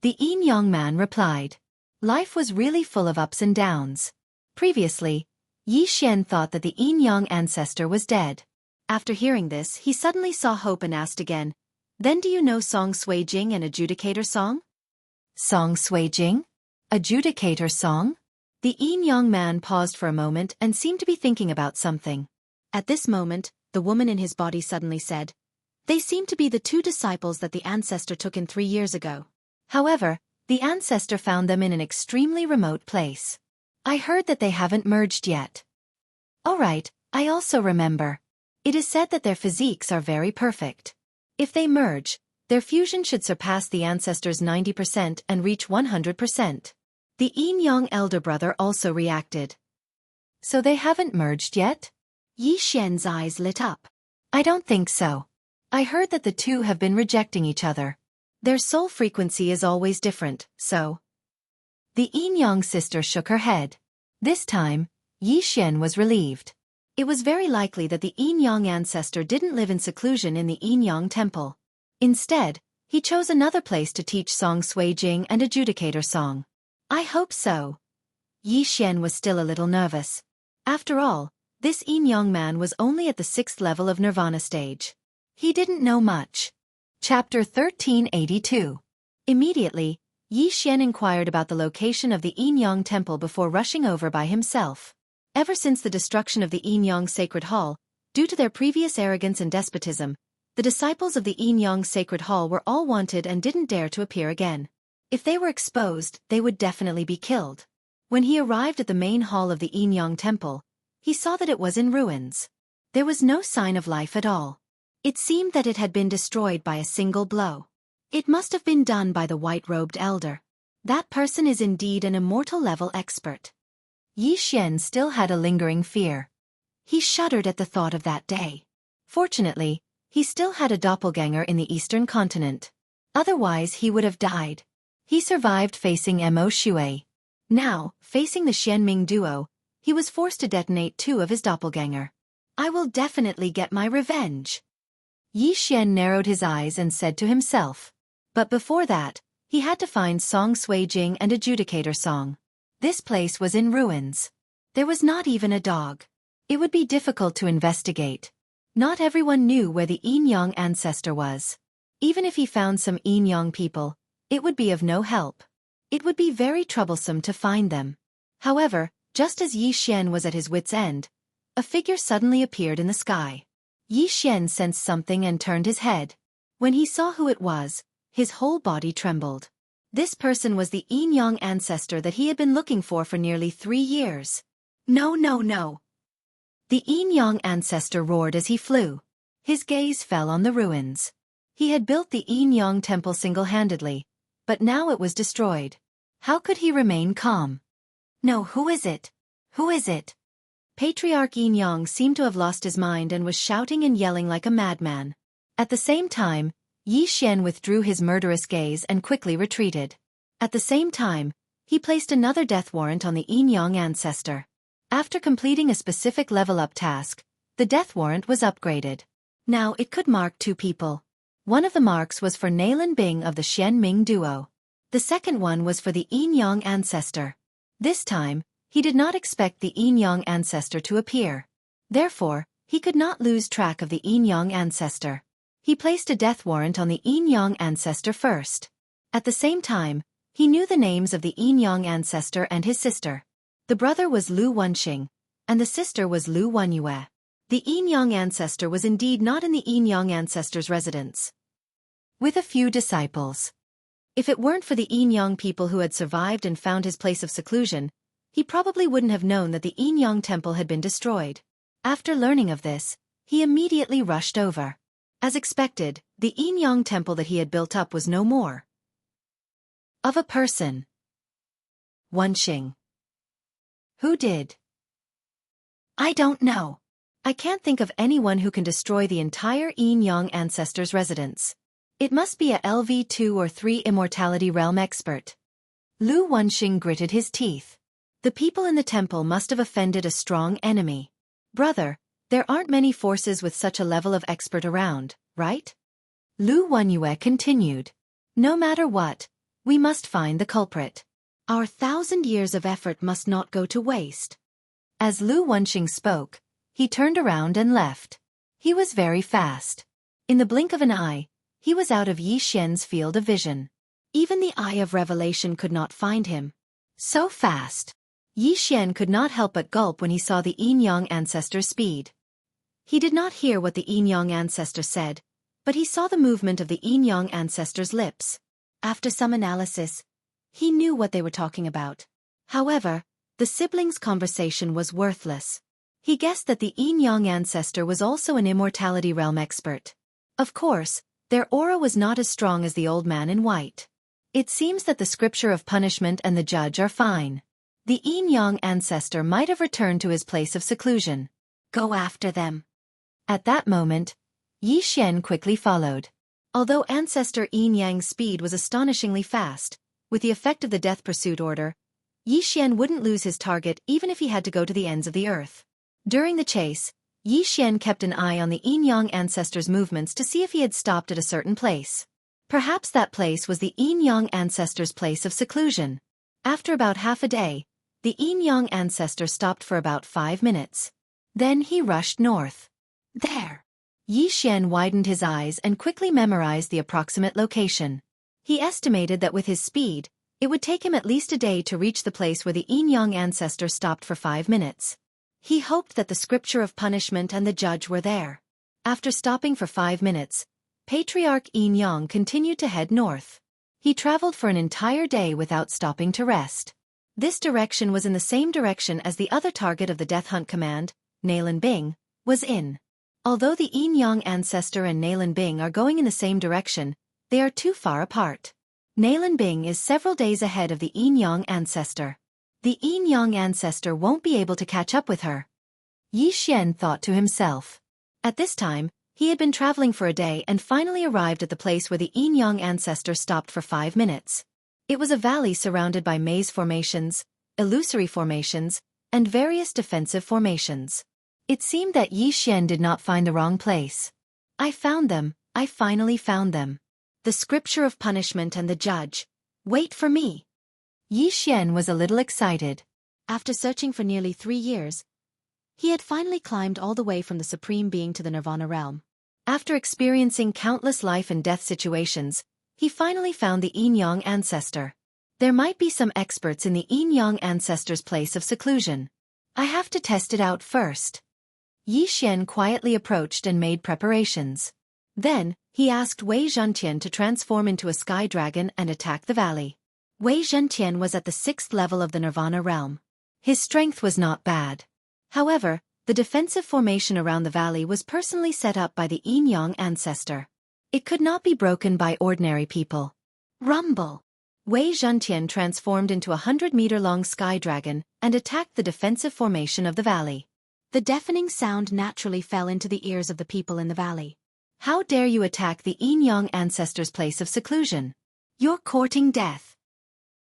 The Yinyang man replied. Life was really full of ups and downs. Previously, Yi Xian thought that the Yinyang ancestor was dead. After hearing this, he suddenly saw hope and asked again, Then do you know Song Sui Jing and Adjudicator Song? Song Sui Jing? Adjudicator Song? The Yinyang man paused for a moment and seemed to be thinking about something. At this moment, the woman in his body suddenly said, They seem to be the two disciples that the ancestor took in 3 years ago. However, the ancestor found them in an extremely remote place. I heard that they haven't merged yet. Alright, I also remember. It is said that their physiques are very perfect. If they merge, their fusion should surpass the ancestor's 90% and reach 100%. The Yinyang elder brother also reacted. So they haven't merged yet? Yi Xian's eyes lit up. I don't think so. I heard that the two have been rejecting each other. Their soul frequency is always different, so. The Yinyang sister shook her head. This time, Yi Xian was relieved. It was very likely that the Yinyang ancestor didn't live in seclusion in the Yinyang temple. Instead, he chose another place to teach Song Sui Jing and Adjudicator Song. I hope so. Yi Xian was still a little nervous. After all, this Yinyang man was only at the 6th level of Nirvana stage. He didn't know much. Chapter 1382. Immediately, Yi Xian inquired about the location of the Yinyang temple before rushing over by himself. Ever since the destruction of the Yinyang Sacred Hall, due to their previous arrogance and despotism, the disciples of the Yinyang Sacred Hall were all wanted and didn't dare to appear again. If they were exposed, they would definitely be killed. When he arrived at the main hall of the Yinyang temple, he saw that it was in ruins. There was no sign of life at all. It seemed that it had been destroyed by a single blow. It must have been done by the white-robed elder. That person is indeed an immortal-level expert. Yi Xian still had a lingering fear. He shuddered at the thought of that day. Fortunately, he still had a doppelganger in the eastern continent. Otherwise he would have died. He survived facing Mo Shui. Now, facing the Xianming duo, he was forced to detonate 2 of his doppelganger. I will definitely get my revenge. Yi Xian narrowed his eyes and said to himself. But before that, he had to find Song Sui Jing and Adjudicator Song. This place was in ruins. There was not even a dog. It would be difficult to investigate. Not everyone knew where the Yinyang ancestor was. Even if he found some Yinyang people, it would be of no help. It would be very troublesome to find them. However, Just as Yi Xian was at his wit's end, a figure suddenly appeared in the sky. Yi Xian sensed something and turned his head. When he saw who it was, his whole body trembled. This person was the Yin Yang ancestor that he had been looking for nearly 3 years. No, no, no! The Yin Yang ancestor roared as he flew. His gaze fell on the ruins. He had built the Yin Yang temple single-handedly, but now it was destroyed. How could he remain calm? No, who is it? Who is it? Patriarch Yin Yang seemed to have lost his mind and was shouting and yelling like a madman. At the same time, Yi Xian withdrew his murderous gaze and quickly retreated. At the same time, he placed another death warrant on the Yin Yang ancestor. After completing a specific level-up task, the death warrant was upgraded. Now it could mark 2 people. One of the marks was for Nailin Bing of the Xian Ming duo. The second one was for the Yin Yang ancestor. This time, he did not expect the Yin Yang ancestor to appear. Therefore, he could not lose track of the Yin Yang ancestor. He placed a death warrant on the Yin Yang ancestor first. At the same time, he knew the names of the Yin Yang ancestor and his sister. The brother was Lu Wenxing, and the sister was Lu Wenyue. The Yin Yang ancestor was indeed not in the Yin Yang ancestor's residence. With a few disciples. If it weren't for the Yin Yang people who had survived and found his place of seclusion, he probably wouldn't have known that the Yin Yang temple had been destroyed. After learning of this, he immediately rushed over. As expected, the Yin Yang temple that he had built up was no more of a person. Wenxing. Who did? I don't know. I can't think of anyone who can destroy the entire Yin Yang ancestor's residence. It must be a LV2 or 3 immortality realm expert. Lu Wenxing gritted his teeth. The people in the temple must have offended a strong enemy. Brother, there aren't many forces with such a level of expert around, right? Lu Wenyue continued. No matter what, we must find the culprit. Our 1,000 years of effort must not go to waste. As Lu Wenxing spoke, he turned around and left. He was very fast. In the blink of an eye, he was out of Yi Xian's field of vision. Even the Eye of Revelation could not find him. So fast. Yi Xian could not help but gulp when he saw the Yin Yang ancestor's speed. He did not hear what the Yin Yang ancestor said, but he saw the movement of the Yin Yang ancestor's lips. After some analysis, he knew what they were talking about. However, the siblings' conversation was worthless. He guessed that the Yin Yang ancestor was also an immortality realm expert. Of course, their aura was not as strong as the old man in white. It seems that the scripture of punishment and the judge are fine. The Yin Yang ancestor might have returned to his place of seclusion. Go after them. At that moment, Yi Xian quickly followed. Although ancestor Yin Yang's speed was astonishingly fast, with the effect of the death pursuit order, Yi Xian wouldn't lose his target even if he had to go to the ends of the earth. During the chase, Yi Xian kept an eye on the Yin Yang ancestor's movements to see if he had stopped at a certain place. Perhaps that place was the Yin Yang ancestor's place of seclusion. After about half a day, the Yin Yang ancestor stopped for about 5 minutes. Then he rushed north. There! Yi Xian widened his eyes and quickly memorized the approximate location. He estimated that with his speed, it would take him at least a day to reach the place where the Yin Yang ancestor stopped for 5 minutes. He hoped that the scripture of punishment and the judge were there. After stopping for 5 minutes, Patriarch Yin Yang continued to head north. He traveled for an entire day without stopping to rest. This direction was in the same direction as the other target of the Death Hunt Command, Nailin Bing, was in. Although the Yin Yang ancestor and Nailin Bing are going in the same direction, they are too far apart. Nailin Bing is several days ahead of the Yin Yang ancestor. The Yin Yang ancestor won't be able to catch up with her. Yi Xian thought to himself. At this time, he had been traveling for a day and finally arrived at the place where the Yin Yang ancestor stopped for 5 minutes. It was a valley surrounded by maze formations, illusory formations, and various defensive formations. It seemed that Yi Xian did not find the wrong place. I found them, I finally found them. The scripture of punishment and the judge. Wait for me. Yi Xian was a little excited. After searching for nearly 3 years, he had finally climbed all the way from the Supreme Being to the Nirvana realm. After experiencing countless life and death situations, he finally found the Yin Yang ancestor. There might be some experts in the Yin Yang ancestors' place of seclusion. I have to test it out first. Yi Xian quietly approached and made preparations. Then, he asked Wei Zhentian to transform into a sky dragon and attack the valley. Wei Zhentian was at the 6th level of the Nirvana realm. His strength was not bad. However, the defensive formation around the valley was personally set up by the Yin Yang ancestor. It could not be broken by ordinary people. Rumble! Wei Zhentian transformed into a 100-meter-long sky dragon and attacked the defensive formation of the valley. The deafening sound naturally fell into the ears of the people in the valley. How dare you attack the Yin Yang ancestors' place of seclusion? You're courting death.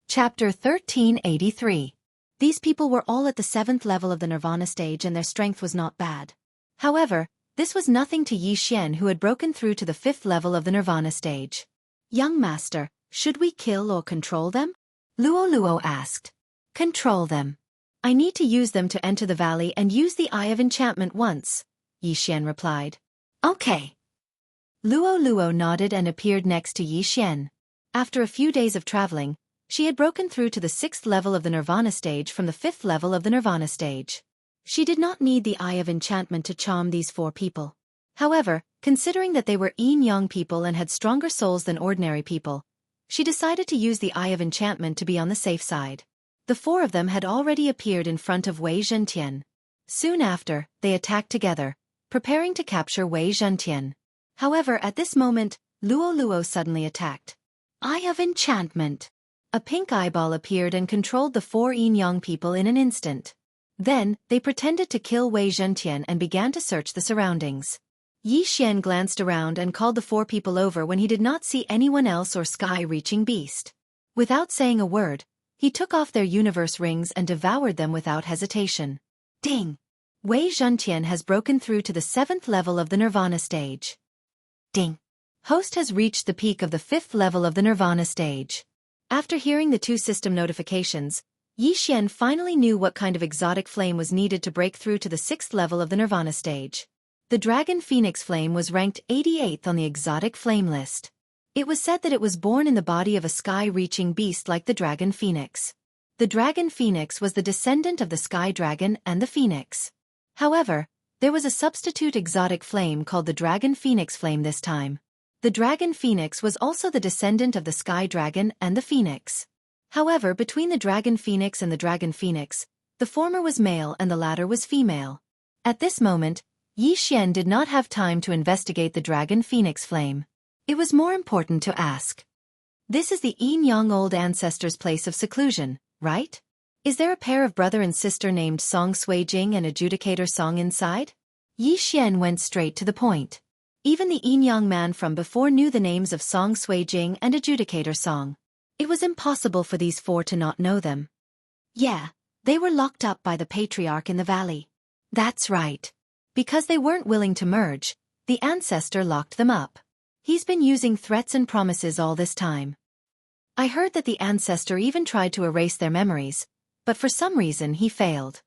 Chapter 1383. These people were all at the 7th level of the Nirvana stage and their strength was not bad. However, this was nothing to Yi Xian who had broken through to the 5th level of the Nirvana stage. Young master, should we kill or control them? Luo asked. Control them. I need to use them to enter the valley and use the Eye of Enchantment once, Yi Xian replied. Okay. Luo nodded and appeared next to Yi Xian. After a few days of traveling, she had broken through to the 6th level of the Nirvana stage from the 5th level of the Nirvana stage. She did not need the Eye of Enchantment to charm these 4 people. However, considering that they were Yin Yang people and had stronger souls than ordinary people, she decided to use the Eye of Enchantment to be on the safe side. The 4 of them had already appeared in front of Wei Zhentian. Soon after, they attacked together, preparing to capture Wei Zhentian. However, at this moment, Luo suddenly attacked. Eye of Enchantment. A pink eyeball appeared and controlled the 4 Yin Yang people in an instant. Then, they pretended to kill Wei Zhentian and began to search the surroundings. Yi Xian glanced around and called the 4 people over when he did not see anyone else or sky-reaching beast. Without saying a word, he took off their universe rings and devoured them without hesitation. Ding! Wei Zhentian has broken through to the 7th level of the Nirvana stage. Ding! Host has reached the peak of the 5th level of the Nirvana stage. After hearing the 2 system notifications, Yi Xian finally knew what kind of exotic flame was needed to break through to the 6th level of the Nirvana stage. The Dragon Phoenix Flame was ranked 88th on the exotic flame list. It was said that it was born in the body of a sky-reaching beast like the Dragon Phoenix. The Dragon Phoenix was the descendant of the Sky Dragon and the Phoenix. However, there was a substitute exotic flame called the Dragon Phoenix Flame this time. The Dragon Phoenix was also the descendant of the Sky Dragon and the Phoenix. However, between the Dragon Phoenix and the Dragon Phoenix, the former was male and the latter was female. At this moment, Yi Xian did not have time to investigate the Dragon Phoenix Flame. It was more important to ask. This is the Yin Yang old ancestors' place of seclusion, right? Is there a pair of brother and sister named Song Suijing and Adjudicator Song inside? Yi Xian went straight to the point. Even the Yin Yang man from before knew the names of Song Suijing and Adjudicator Song. It was impossible for these 4 to not know them. Yeah, they were locked up by the patriarch in the valley. That's right. Because they weren't willing to merge, the ancestor locked them up. He's been using threats and promises all this time. I heard that the ancestor even tried to erase their memories, but for some reason he failed.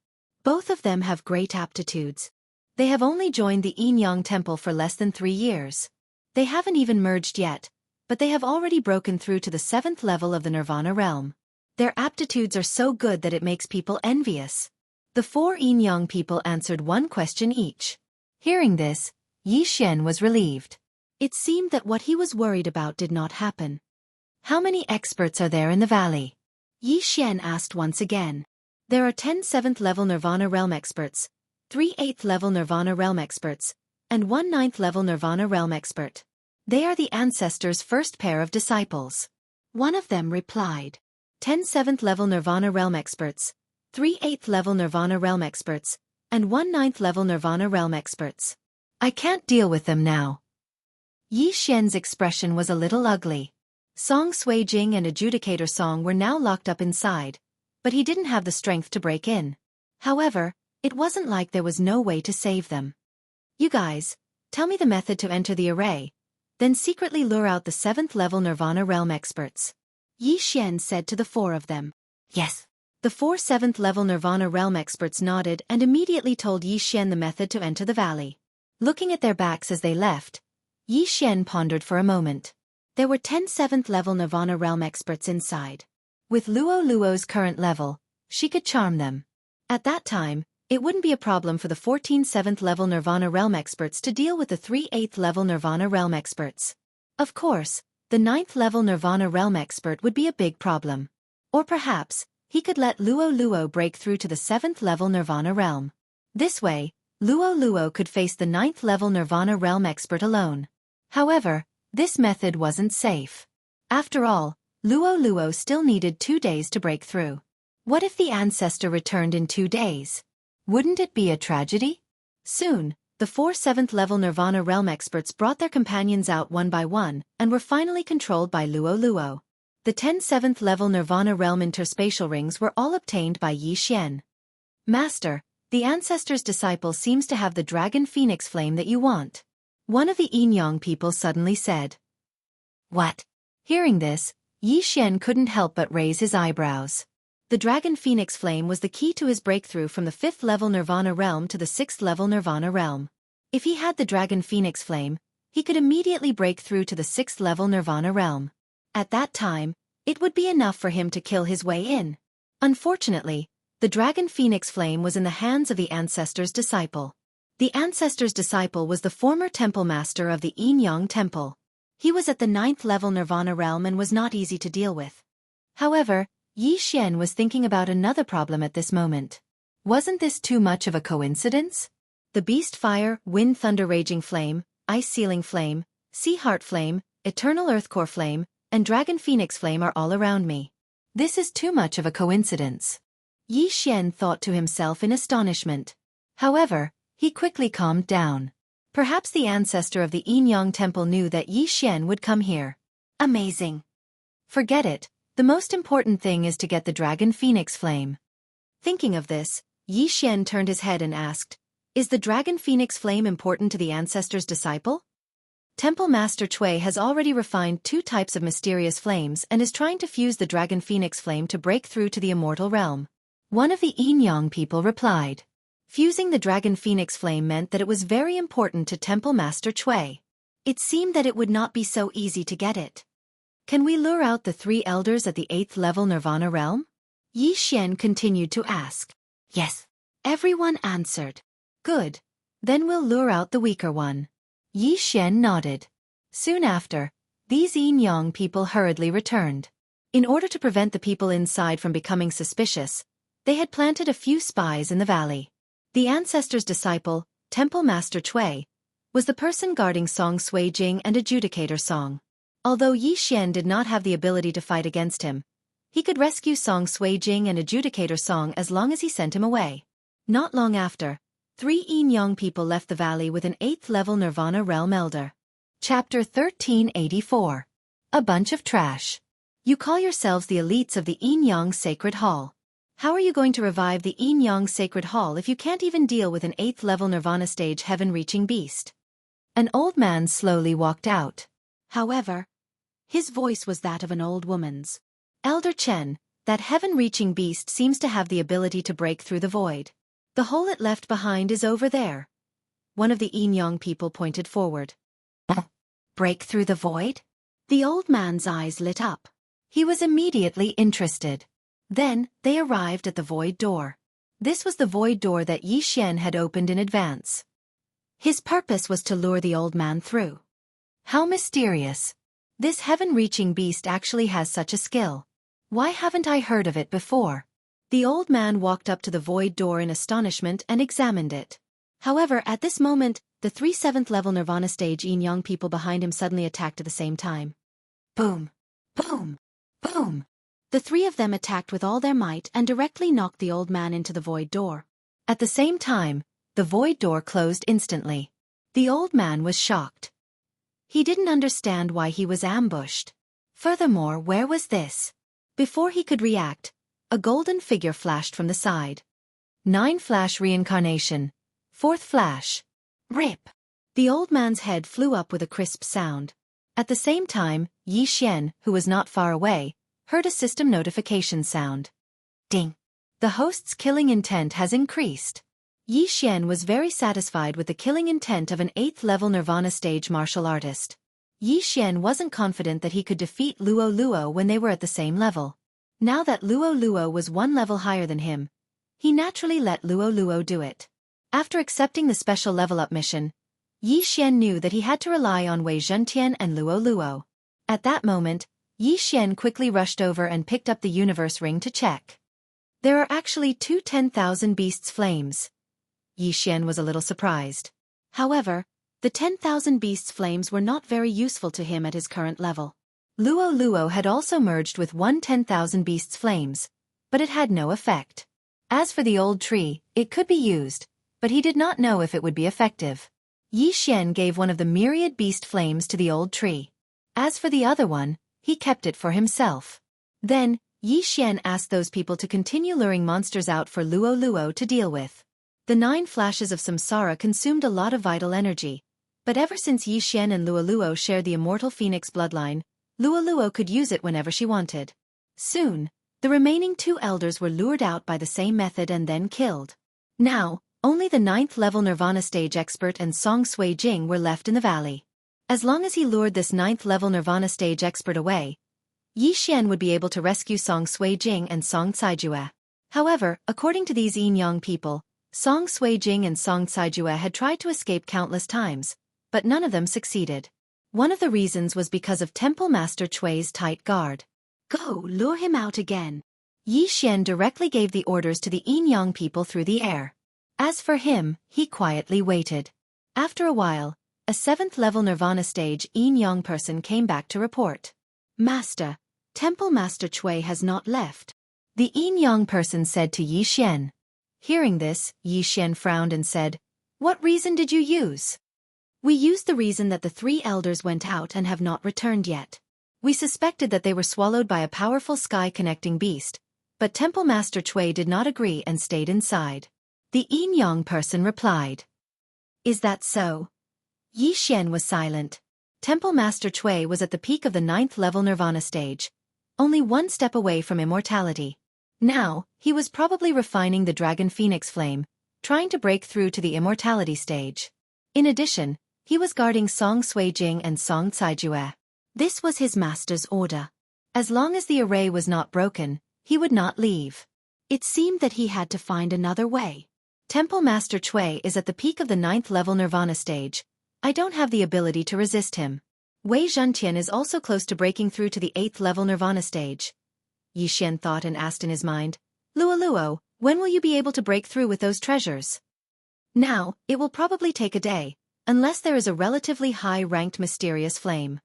Both of them have great aptitudes. They have only joined the Yin Yang temple for less than 3 years. They haven't even merged yet, but they have already broken through to the 7th level of the Nirvana realm. Their aptitudes are so good that it makes people envious. The 4 Yin Yang people answered one question each. Hearing this, Yi Xian was relieved. It seemed that what he was worried about did not happen. How many experts are there in the valley? Yi Xian asked once again. There are 10 7th level Nirvana realm experts, 3 8th level Nirvana realm experts, and 1 9th level Nirvana realm expert. They are the ancestors' first pair of disciples. One of them replied. 10 7th level Nirvana realm experts, 3 8th level Nirvana realm experts, and 1 9th level Nirvana realm experts. I can't deal with them now. Yi Xian's expression was a little ugly. Song Suijing and Adjudicator Song were now locked up inside, but he didn't have the strength to break in. However, it wasn't like there was no way to save them. You guys, tell me the method to enter the array, then secretly lure out the 7th level Nirvana realm experts. Yi Xian said to the 4 of them. Yes. The 4 7th level Nirvana realm experts nodded and immediately told Yi Xian the method to enter the valley. Looking at their backs as they left, Yi Xian pondered for a moment. There were 10 7th level Nirvana realm experts inside. With Luo Luo's current level, she could charm them. At that time, it wouldn't be a problem for the 14 7th level Nirvana Realm experts to deal with the 3 8th level Nirvana Realm experts. Of course, the 9th level Nirvana Realm expert would be a big problem. Or perhaps, he could let Luo Luo break through to the 7th level Nirvana Realm. This way, Luo Luo could face the 9th level Nirvana Realm expert alone. However, this method wasn't safe. After all, Luo Luo still needed 2 days to break through. What if the ancestor returned in 2 days? Wouldn't it be a tragedy? Soon, the 4 7th level Nirvana Realm experts brought their companions out one by one and were finally controlled by Luo Luo. The 10 7th level Nirvana Realm interspatial rings were all obtained by Yi Xian. Master, the ancestor's disciple seems to have the dragon phoenix flame that you want. One of the Yinyang people suddenly said. What? Hearing this, Yi Xian couldn't help but raise his eyebrows. The dragon phoenix flame was the key to his breakthrough from the 5th level Nirvana Realm to the 6th level Nirvana Realm. If he had the dragon phoenix flame, he could immediately break through to the 6th level Nirvana Realm. At that time, it would be enough for him to kill his way in. Unfortunately, the dragon phoenix flame was in the hands of the ancestor's disciple. The ancestor's disciple was the former temple master of the Yinyang Temple. He was at the 9th level Nirvana Realm and was not easy to deal with. However, Yi Xian was thinking about another problem at this moment. Wasn't this too much of a coincidence? The beast fire, wind thunder raging flame, ice ceiling flame, sea heart flame, eternal earth core flame, and dragon phoenix flame are all around me. This is too much of a coincidence. Yi Xian thought to himself in astonishment. However, he quickly calmed down. Perhaps the ancestor of the Yinyang Temple knew that Yi Xian would come here. Amazing. Forget it. The most important thing is to get the dragon phoenix flame. Thinking of this, Yi Xian turned his head and asked, Is the dragon phoenix flame important to the ancestor's disciple? Temple Master Cui has already refined 2 types of mysterious flames and is trying to fuse the dragon phoenix flame to break through to the immortal realm. One of the Yinyang people replied. Fusing the dragon phoenix flame meant that it was very important to Temple Master Cui. It seemed that it would not be so easy to get it. Can we lure out the 3 elders at the 8th level Nirvana Realm? Yi Xian continued to ask. Yes. Everyone answered. Good. Then we'll lure out the weaker one. Yi Xian nodded. Soon after, these Yinyang people hurriedly returned. In order to prevent the people inside from becoming suspicious, they had planted a few spies in the valley. The ancestor's disciple, Temple Master Cui, was the person guarding Song Sui Jing and Adjudicator Song. Although Yi Xian did not have the ability to fight against him, he could rescue Song Sui Jing and Adjudicator Song as long as he sent him away. Not long after, 3 Yinyang people left the valley with an 8th level Nirvana Realm elder. Chapter 1384. A bunch of trash. You call yourselves the elites of the Yinyang Sacred Hall. How are you going to revive the Yinyang Sacred Hall if you can't even deal with an 8th level Nirvana stage heaven-reaching beast? An old man slowly walked out. However, his voice was that of an old woman's. Elder Chen, that heaven-reaching beast seems to have the ability to break through the void. The hole it left behind is over there. One of the Yinyang people pointed forward. Break through the void? The old man's eyes lit up. He was immediately interested. Then, they arrived at the void door. This was the void door that Yi Xian had opened in advance. His purpose was to lure the old man through. How mysterious. This heaven-reaching beast actually has such a skill. Why haven't I heard of it before? The old man walked up to the void door in astonishment and examined it. However, at this moment, the 3 7th level Nirvana stage Yinyang people behind him suddenly attacked at the same time. Boom! Boom! Boom! The 3 of them attacked with all their might and directly knocked the old man into the void door. At the same time, the void door closed instantly. The old man was shocked. He didn't understand why he was ambushed. Furthermore, where was this? Before he could react, a golden figure flashed from the side. 9 flash reincarnation. 4th flash. Rip! The old man's head flew up with a crisp sound. At the same time, Yi Xian, who was not far away, heard a system notification sound. Ding! The host's killing intent has increased. Yi Xian was very satisfied with the killing intent of an 8th level Nirvana stage martial artist. Yi Xian wasn't confident that he could defeat Luo Luo when they were at the same level. Now that Luo Luo was one level higher than him, he naturally let Luo Luo do it. After accepting the special level-up mission, Yi Xian knew that he had to rely on Wei Zhentian and Luo Luo. At that moment, Yi Xian quickly rushed over and picked up the universe ring to check. There are actually two 10,000 beasts flames. Yi Xian was a little surprised. However, the 10,000 beasts flames were not very useful to him at his current level. Luo Luo had also merged with one 10,000 beasts flames, but it had no effect. As for the old tree, it could be used, but he did not know if it would be effective. Yi Xian gave one of the myriad beast flames to the old tree. As for the other one, he kept it for himself. Then, Yi Xian asked those people to continue luring monsters out for Luo Luo to deal with. The 9 flashes of samsara consumed a lot of vital energy, but ever since Yi Xian and Luo Luo shared the immortal phoenix bloodline, Luo Luo could use it whenever she wanted. Soon, the remaining 2 elders were lured out by the same method and then killed. Now, only the 9th level Nirvana stage expert and Song Sui Jing were left in the valley. As long as he lured this 9th level Nirvana stage expert away, Yi Xian would be able to rescue Song Sui Jing and Song Caijue. However, according to these Yin Yang people, Song Sui Jing and Song Caijue had tried to escape countless times, but none of them succeeded. One of the reasons was because of Temple Master Chui's tight guard. Go, lure him out again. Yi Xian directly gave the orders to the Yin Yang people through the air. As for him, he quietly waited. After a while, a 7th level Nirvana stage Yin Yang person came back to report. Master, Temple Master Chui has not left. The Yin Yang person said to Yi Xian. Hearing this, Yi Xian frowned and said, What reason did you use? We used the reason that the 3 elders went out and have not returned yet. We suspected that they were swallowed by a powerful sky-connecting beast, but Temple Master Chui did not agree and stayed inside. The Yin Yang person replied. Is that so? Yi Xian was silent. Temple Master Chui was at the peak of the 9th level Nirvana stage, only 1 step away from immortality. Now, he was probably refining the Dragon Phoenix Flame, trying to break through to the immortality stage. In addition, he was guarding Song Sui Jing and Song Caijue. This was his master's order. As long as the array was not broken, he would not leave. It seemed that he had to find another way. Temple Master Chui is at the peak of the 9th level Nirvana stage. I don't have the ability to resist him. Wei Zhentian is also close to breaking through to the 8th level Nirvana stage. Yi Xian thought and asked in his mind, Luo Luo, when will you be able to break through with those treasures? Now, it will probably take a day, unless there is a relatively high-ranked mysterious flame.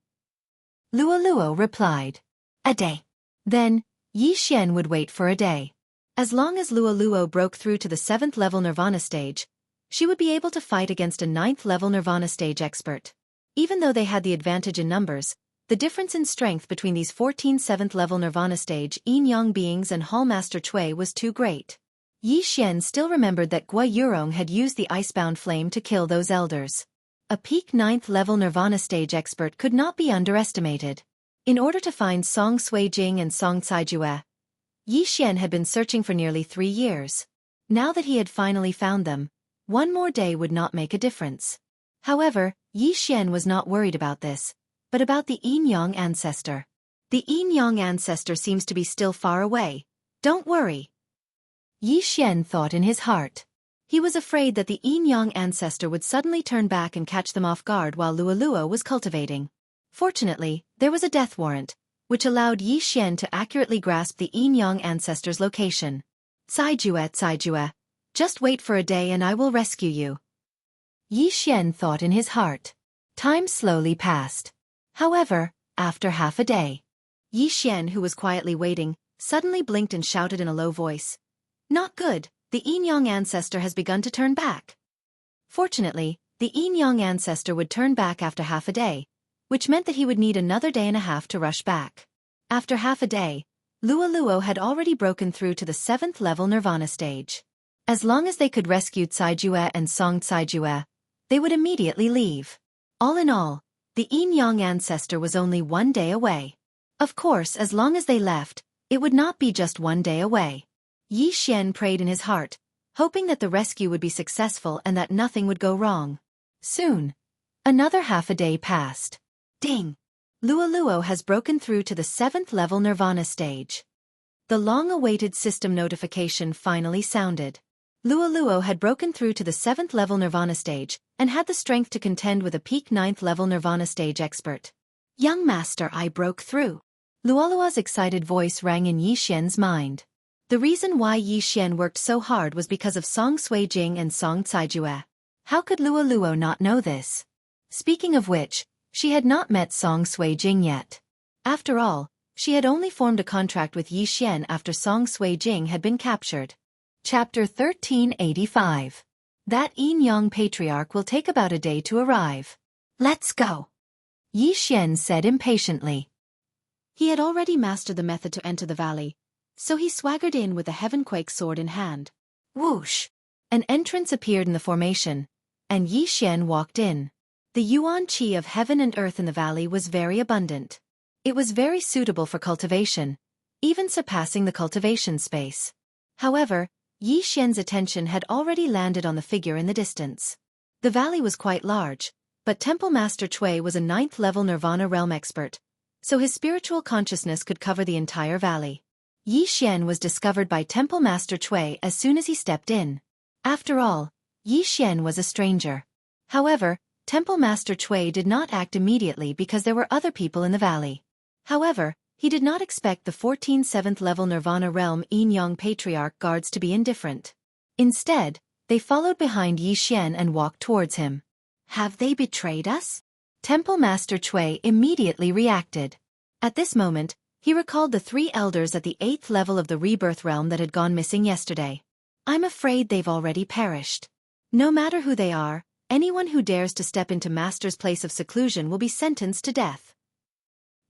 Luo Luo replied. A day. Then, Yi Xian would wait for a day. As long as Luo Luo broke through to the 7th level Nirvana stage, she would be able to fight against a 9th level Nirvana stage expert. Even though they had the advantage in numbers, the difference in strength between these 14 7th level Nirvana stage Yin Yang beings and Hall Master Chui was too great. Yi Xian still remembered that Gua Yurong had used the icebound flame to kill those elders. A peak 9th level Nirvana stage expert could not be underestimated. In order to find Song Sui Jing and Song Caijue, Yi Xian had been searching for nearly 3 years. Now that he had finally found them, 1 more day would not make a difference. However, Yi Xian was not worried about this, but about the Yin Yang ancestor. The Yin Yang ancestor seems to be still far away. Don't worry. Yi Xian thought in his heart. He was afraid that the Yin Yang ancestor would suddenly turn back and catch them off guard while Luo Luo was cultivating. Fortunately, there was a death warrant, which allowed Yi Xian to accurately grasp the Yin Yang ancestor's location. Caijue, just wait for a day and I will rescue you. Yi Xian thought in his heart. Time slowly passed. However, after half a day, Yi Xian, who was quietly waiting, suddenly blinked and shouted in a low voice. Not good, the Yin Yang ancestor has begun to turn back. Fortunately, the Yin Yang ancestor would turn back after half a day, which meant that he would need another day and a half to rush back. After half a day, Luo Luo had already broken through to the 7th level Nirvana stage. As long as they could rescue Caijue and Song Caijue, they would immediately leave. All in all, the Yin Yang ancestor was only 1 day away. Of course, as long as they left, it would not be just 1 day away. Yi Xian prayed in his heart, hoping that the rescue would be successful and that nothing would go wrong. Soon, another half a day passed. Ding! Luo Luo has broken through to the 7th level Nirvana stage. The long-awaited system notification finally sounded. Luo had broken through to the 7th level Nirvana stage and had the strength to contend with a peak 9th level Nirvana stage expert. Young master, I broke through. Luo's excited voice rang in Yi Xian's mind. The reason why Yi Xian worked so hard was because of Song Suijing and Song Caijue. How could Luo not know this? Speaking of which, she had not met Song Suijing yet. After all, she had only formed a contract with Yi Xian after Song Suijing had been captured. Chapter 1385. That Yin-Yang patriarch will take about a day to arrive. Let's go. Yi Xian said impatiently. He had already mastered the method to enter the valley, so he swaggered in with the Heavenquake sword in hand. Whoosh! An entrance appeared in the formation, and Yi Xian walked in. The yuan qi of heaven and earth in the valley was very abundant. It was very suitable for cultivation, even surpassing the cultivation space. However, Yi Xian's attention had already landed on the figure in the distance. The valley was quite large, but Temple Master Cui was a 9th level Nirvana realm expert, so his spiritual consciousness could cover the entire valley. Yi Xian was discovered by Temple Master Cui as soon as he stepped in. After all, Yi Xian was a stranger. However, Temple Master Cui did not act immediately because there were other people in the valley. However, he did not expect the 14 7th level Nirvana realm Yin-Yang patriarch guards to be indifferent. Instead, they followed behind Yi Xian and walked towards him. Have they betrayed us? Temple Master Cui immediately reacted. At this moment, he recalled the 3 elders at the 8th level of the rebirth realm that had gone missing yesterday. I'm afraid they've already perished. No matter who they are, anyone who dares to step into Master's place of seclusion will be sentenced to death.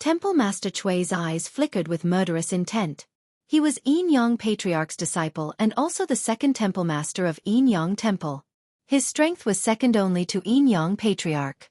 Temple Master Cui's eyes flickered with murderous intent. He was Yin-Yang Patriarch's disciple and also the 2nd Temple Master of Yin-Yang Temple. His strength was second only to Yin-Yang Patriarch.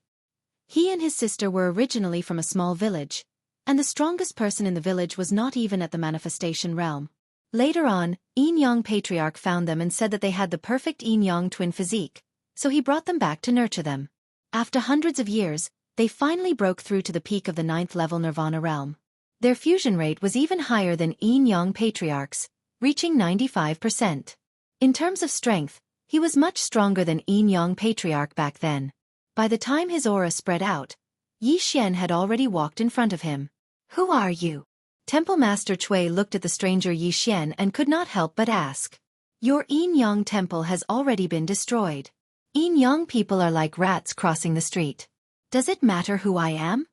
He and his sister were originally from a small village, and the strongest person in the village was not even at the manifestation realm. Later on, Yin-Yang Patriarch found them and said that they had the perfect Yin-Yang twin physique, so he brought them back to nurture them. After hundreds of years, they finally broke through to the peak of the 9th level Nirvana realm. Their fusion rate was even higher than Yin-Yang Patriarch's, reaching 95%. In terms of strength, he was much stronger than Yin-Yang Patriarch back then. By the time his aura spread out, Yi Xian had already walked in front of him. Who are you? Temple Master Cui looked at the stranger Yi Xian and could not help but ask. Your Yin-Yang temple has already been destroyed. Yin-Yang people are like rats crossing the street. Does it matter who I am?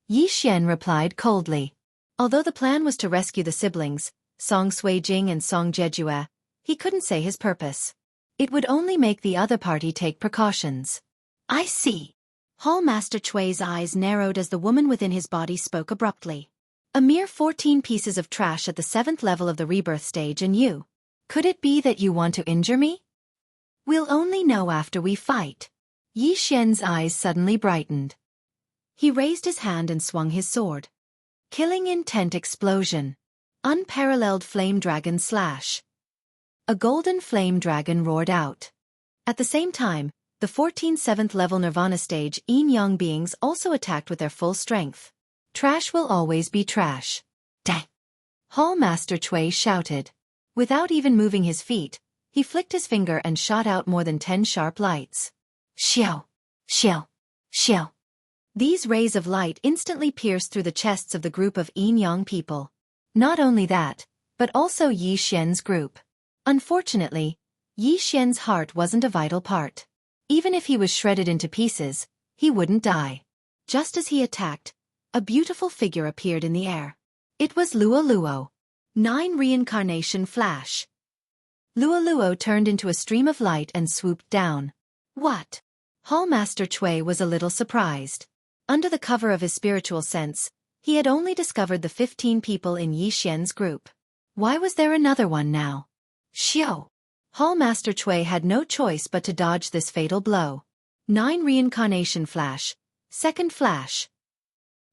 Yi Xian replied coldly. Although the plan was to rescue the siblings, Song Suijing and Song Jejue, he couldn't say his purpose. It would only make the other party take precautions. I see. Hall Master Cui's eyes narrowed as the woman within his body spoke abruptly. A mere 14 pieces of trash at the 7th level of the rebirth stage, and you? Could it be that you want to injure me? We'll only know after we fight. Yi Xian's eyes suddenly brightened. He raised his hand and swung his sword. Killing intent explosion. Unparalleled flame dragon slash. A golden flame dragon roared out. At the same time, the 14 7th level Nirvana stage Yin-Yang beings also attacked with their full strength. Trash will always be trash. Dang! Hall Master Cui shouted. Without even moving his feet, he flicked his finger and shot out more than 10 sharp lights. Xiao! Xiao! Xiao! These rays of light instantly pierced through the chests of the group of Yin-Yang people. Not only that, but also Yi Xian's group. Unfortunately, Yi Xian's heart wasn't a vital part. Even if he was shredded into pieces, he wouldn't die. Just as he attacked, a beautiful figure appeared in the air. It was Luo. 9 reincarnation flash. Luo turned into a stream of light and swooped down. What? Hall Master Cui was a little surprised. Under the cover of his spiritual sense, he had only discovered the 15 people in Yi Xian's group. Why was there another one now? Xiao! Hall Master Cui had no choice but to dodge this fatal blow. 9 reincarnation flash. Second flash.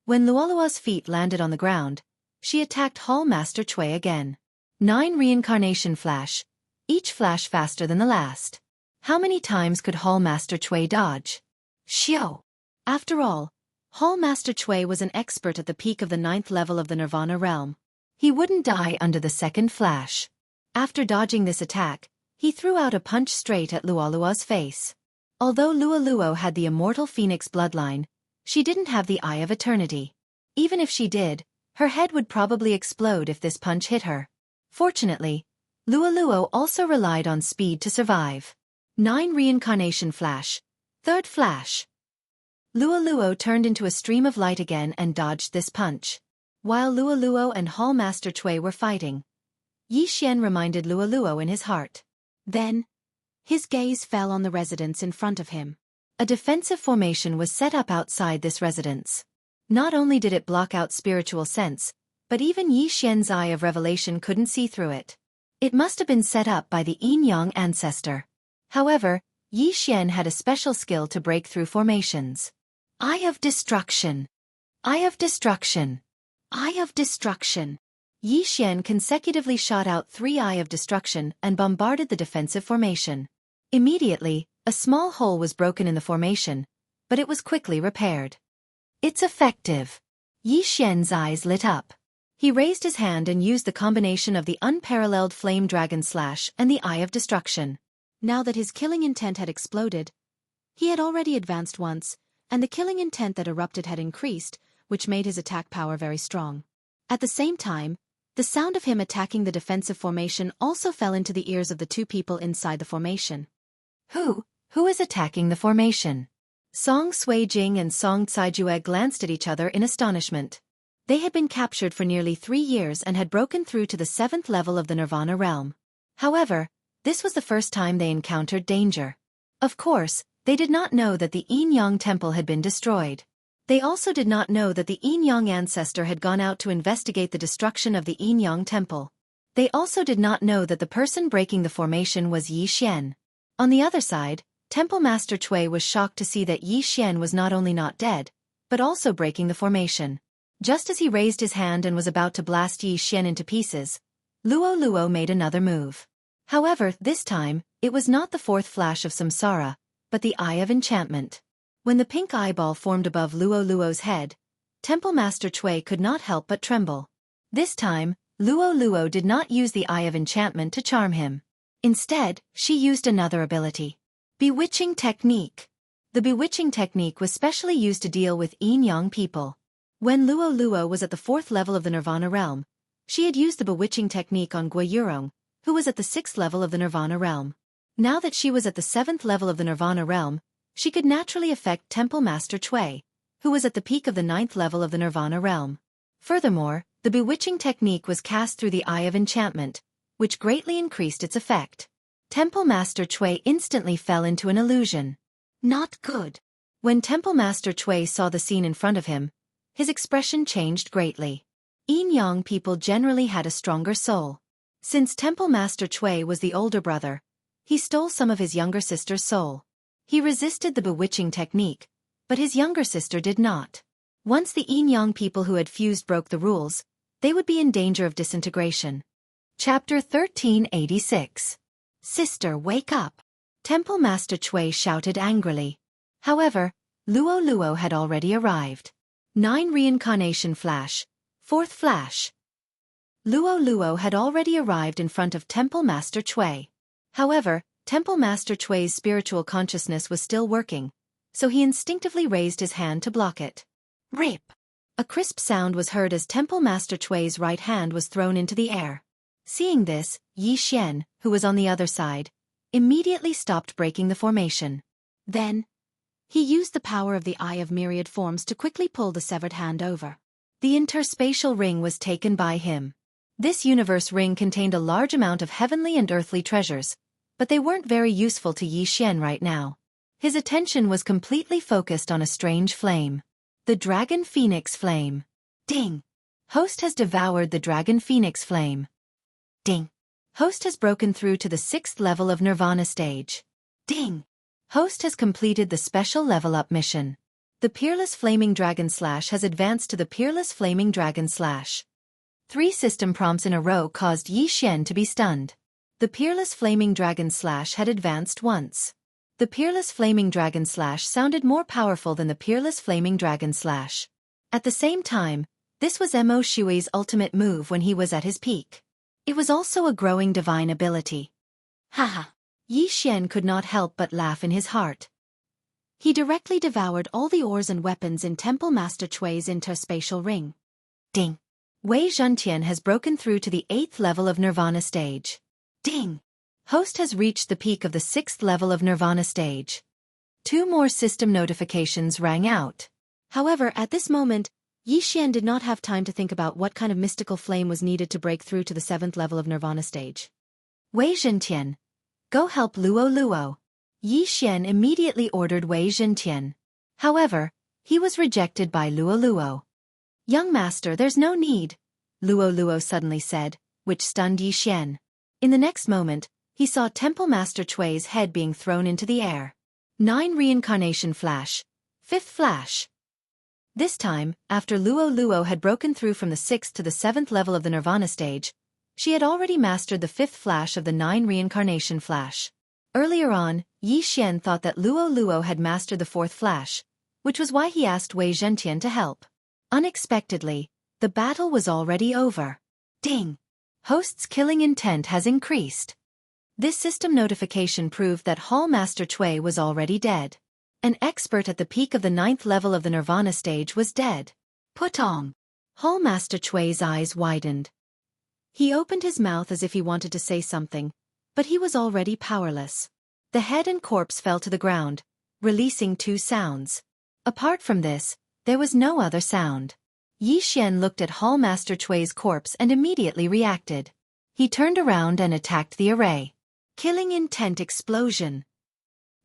When Luolua's feet landed on the ground, she attacked Hall Master Cui again. 9 reincarnation flash. Each flash faster than the last. How many times could Hall Master Cui dodge? Xiao! After all, Hall Master Cui was an expert at the peak of the 9th level of the Nirvana realm. He wouldn't die under the second flash. After dodging this attack, he threw out a punch straight at Luoluo's face. Although Luoluo had the immortal phoenix bloodline, she didn't have the Eye of Eternity. Even if she did, her head would probably explode if this punch hit her. Fortunately, Luoluo also relied on speed to survive. 9 Reincarnation Flash. Third flash. Luoluo turned into a stream of light again and dodged this punch. While Luoluo and Hall Master Cui were fighting, Yi Xian reminded Luoluo in his heart. Then, his gaze fell on the residence in front of him. A defensive formation was set up outside this residence. Not only did it block out spiritual sense, but even Yi Xian's Eye of Revelation couldn't see through it. It must have been set up by the Yin Yang ancestor. However, Yi Xian had a special skill to break through formations. Eye of Destruction. Eye of Destruction. Eye of Destruction. Yi Xian consecutively shot out 3 Eye of Destruction and bombarded the defensive formation. Immediately, a small hole was broken in the formation, but it was quickly repaired. It's effective. Yi Xian's eyes lit up. He raised his hand and used the combination of the unparalleled Flame Dragon Slash and the Eye of Destruction. Now that his killing intent had exploded, he had already advanced once, and the killing intent that erupted had increased, which made his attack power very strong. At the same time, the sound of him attacking the defensive formation also fell into the ears of the 2 people inside the formation. Who is attacking the formation? Song Suijing and Song Caijue glanced at each other in astonishment. They had been captured for nearly 3 years and had broken through to the 7th level of the Nirvana realm. However, this was the first time they encountered danger. Of course, they did not know that the Yin Yang temple had been destroyed. They also did not know that the Yin Yang ancestor had gone out to investigate the destruction of the Yin Yang temple. They also did not know that the person breaking the formation was Yi Xian. On the other side, Temple Master Cui was shocked to see that Yi Xian was not only not dead, but also breaking the formation. Just as he raised his hand and was about to blast Yi Xian into pieces, Luoluo made another move. However, this time, it was not the 4th flash of Samsara, but the Eye of Enchantment. When the pink eyeball formed above Luoluo's head, Temple Master Cui could not help but tremble. This time, Luoluo did not use the Eye of Enchantment to charm him. Instead, she used another ability. Bewitching Technique. The Bewitching Technique was specially used to deal with Yin Yang people. When Luoluo was at the 4th level of the Nirvana realm, she had used the Bewitching Technique on Guiyurong, who was at the 6th level of the Nirvana realm. Now that she was at the 7th level of the Nirvana realm, she could naturally affect Temple Master Cui, who was at the peak of the 9th level of the Nirvana realm. Furthermore, the Bewitching Technique was cast through the Eye of Enchantment, which greatly increased its effect. Temple Master Cui instantly fell into an illusion. Not good. When Temple Master Cui saw the scene in front of him, his expression changed greatly. Yin Yang people generally had a stronger soul. Since Temple Master Cui was the older brother, he stole some of his younger sister's soul. He resisted the Bewitching Technique, but his younger sister did not. Once the Yin Yang people who had fused broke the rules, they would be in danger of disintegration. Chapter 1386. Sister, wake up! Temple Master Cui shouted angrily. However, Luoluo had already arrived. 9 Reincarnation Flash. 4th flash. Luoluo had already arrived in front of Temple Master Cui. However, Temple Master Cui's spiritual consciousness was still working, so he instinctively raised his hand to block it. Rip! A crisp sound was heard as Temple Master Cui's right hand was thrown into the air. Seeing this, Yi Xian, who was on the other side, immediately stopped breaking the formation. Then, he used the power of the Eye of Myriad Forms to quickly pull the severed hand over. The interspatial ring was taken by him. This universe ring contained a large amount of heavenly and earthly treasures, but they weren't very useful to Yi Xian right now. His attention was completely focused on a strange flame. The Dragon Phoenix Flame. Ding! Host has devoured the Dragon Phoenix Flame. Ding! Host has broken through to the 6th level of Nirvana stage. Ding! Host has completed the special level up mission. The Peerless Flaming Dragon Slash has advanced to the Peerless Flaming Dragon Slash. 3 system prompts in a row caused Yi Xian to be stunned. The Peerless Flaming Dragon Slash had advanced once. The Peerless Flaming Dragon Slash sounded more powerful than the Peerless Flaming Dragon Slash. At the same time, This was Mo Shui's ultimate move when he was at his peak. It was also a growing divine ability. Haha. Yi Xian could not help but laugh in his heart. He directly devoured all the ores and weapons in Temple Master Chui's interspatial ring. Ding! Wei Zhentian has broken through to the 8th level of Nirvana stage. Ding! Host has reached the peak of the 6th level of Nirvana stage. 2 more system notifications rang out. However, at this moment, Yi Xian did not have time to think about what kind of mystical flame was needed to break through to the 7th level of Nirvana stage. Wei Zhentian, go help Luo Luo. Yi Xian immediately ordered Wei Zhentian. However, he was rejected by Luo Luo. Young master, there's no need, Luo Luo suddenly said, which stunned Yi Xian. In the next moment, he saw Temple Master Chui's head being thrown into the air. 9 reincarnation flash. 5th flash. This time, after Luo Luo had broken through from the 6th to the 7th level of the Nirvana stage, she had already mastered the 5th flash of the 9 reincarnation flash. Earlier on, Yi Xian thought that Luo Luo had mastered the 4th flash, which was why he asked Wei Zhentian to help. Unexpectedly, the battle was already over. Ding! Host's killing intent has increased. This system notification proved that Hall Master Chui was already dead. An expert at the peak of the 9th level of the Nirvana stage was dead. Putong! Hall Master Chui's eyes widened. He opened his mouth as if he wanted to say something, but he was already powerless. The head and corpse fell to the ground, releasing 2 sounds. Apart from this, there was no other sound. Yi Xian looked at Hall Master Chui's corpse and immediately reacted. He turned around and attacked the array. Killing intent explosion.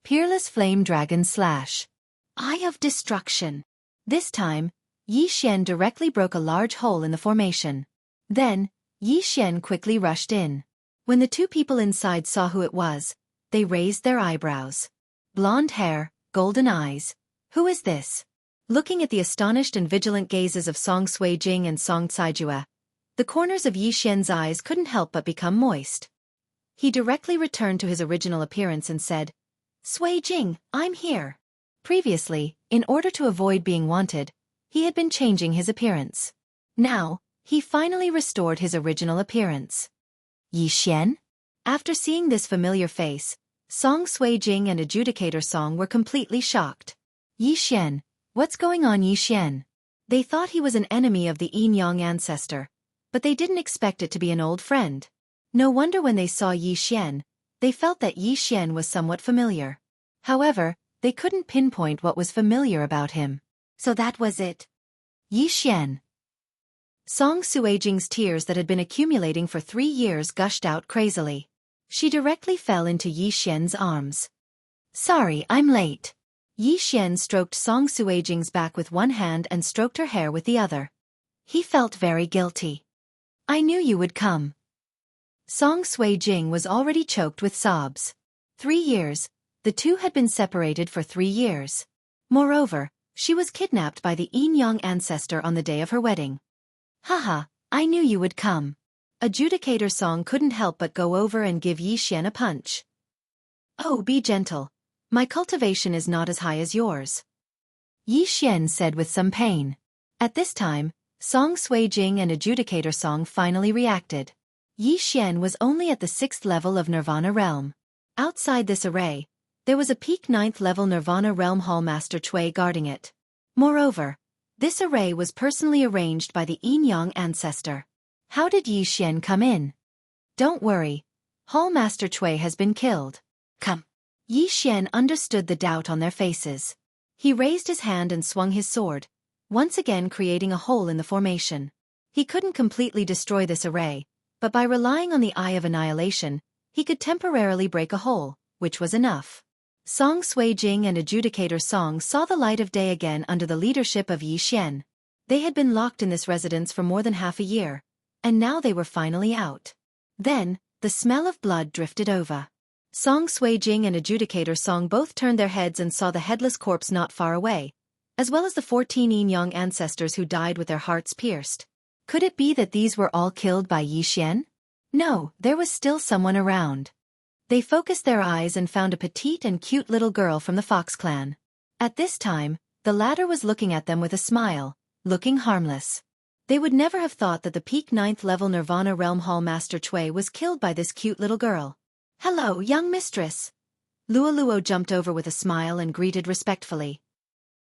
Peerless Flame Dragon Slash. Eye of Destruction. This time, Yi Xian directly broke a large hole in the formation. Then, Yi Xian quickly rushed in. When the 2 people inside saw who it was, they raised their eyebrows. Blonde hair, golden eyes. Who is this? Looking at the astonished and vigilant gazes of Song Suijing and Song Caijue, the corners of Yi Xian's eyes couldn't help but become moist. He directly returned to his original appearance and said, Suijing, I'm here. Previously, in order to avoid being wanted, he had been changing his appearance. Now, he finally restored his original appearance. Yi Xian? After seeing this familiar face, Song Suijing and Adjudicator Song were completely shocked. Yi Xian, what's going on, Yi Xian? They thought he was an enemy of the Yin Yang ancestor, but they didn't expect it to be an old friend. No wonder when they saw Yi Xian, they felt that Yi Xian was somewhat familiar. However, they couldn't pinpoint what was familiar about him. So that was it. Yi Xian. Song Suijing's tears that had been accumulating for 3 years gushed out crazily. She directly fell into Yi Xian's arms. Sorry, I'm late. Yi Xian stroked Song Suijing's back with one hand and stroked her hair with the other. He felt very guilty. I knew you would come. Song Suijing was already choked with sobs. 3 years. The 2 had been separated for 3 years. Moreover, she was kidnapped by the Yin Yang ancestor on the day of her wedding. Haha, I knew you would come. Adjudicator Song couldn't help but go over and give Yi Xian a punch. Oh, be gentle. My cultivation is not as high as yours. Yi Xian said with some pain. At this time, Song Suijing and Adjudicator Song finally reacted. Yi Xian was only at the 6th level of Nirvana Realm. Outside this array, there was a peak 9th level Nirvana Realm Hall Master Chui guarding it. Moreover, this array was personally arranged by the Yin Yang ancestor. How did Yi Xian come in? Don't worry. Hall Master Chui has been killed. Come. Yi Xian understood the doubt on their faces. He raised his hand and swung his sword, once again creating a hole in the formation. He couldn't completely destroy this array, but by relying on the Eye of Annihilation, he could temporarily break a hole, which was enough. Song Suijing and Adjudicator Song saw the light of day again under the leadership of Yi Xian. They had been locked in this residence for more than half a year, and now they were finally out. Then, the smell of blood drifted over. Song Suijing and Adjudicator Song both turned their heads and saw the headless corpse not far away, as well as the 14 Yin Yang ancestors who died with their hearts pierced. Could it be that these were all killed by Yi Xian? No, there was still someone around. They focused their eyes and found a petite and cute little girl from the Fox clan. At this time, the latter was looking at them with a smile, looking harmless. They would never have thought that the peak 9th level Nirvana Realm Hall Master Cui was killed by this cute little girl. "Hello, young mistress." Luo jumped over with a smile and greeted respectfully.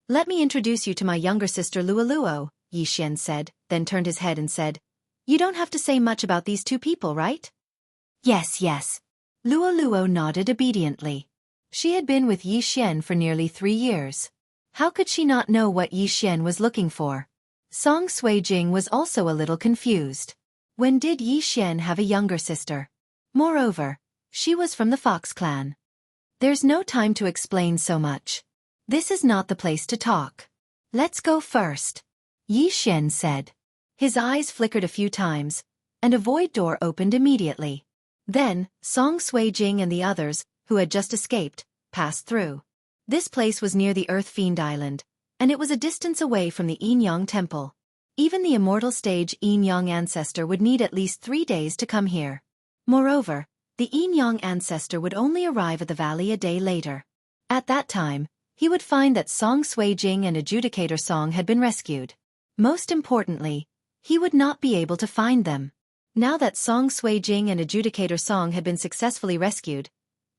"Let me introduce you to my younger sister Luo," Xian said, then turned his head and said, "You don't have to say much about these two people, right?" Yes. Luo nodded obediently. She had been with Xian for nearly 3 years. How could she not know what Xian was looking for? Song Suijing was also a little confused. When did Xian have a younger sister? Moreover, she was from the Fox clan. There's no time to explain so much. This is not the place to talk. Let's go first, Xian said. His eyes flickered a few times, and a void door opened immediately. Then, Song Suijing and the others, who had just escaped, passed through. This place was near the Earth Fiend Island, and it was a distance away from the Yin Temple. Even the immortal stage Yin ancestor would need at least 3 days to come here. Moreover, the Yin ancestor would only arrive at the valley a day later. At that time, he would find that Song Suijing and Adjudicator Song had been rescued. Most importantly, he would not be able to find them. Now that Song Suijing and Adjudicator Song had been successfully rescued,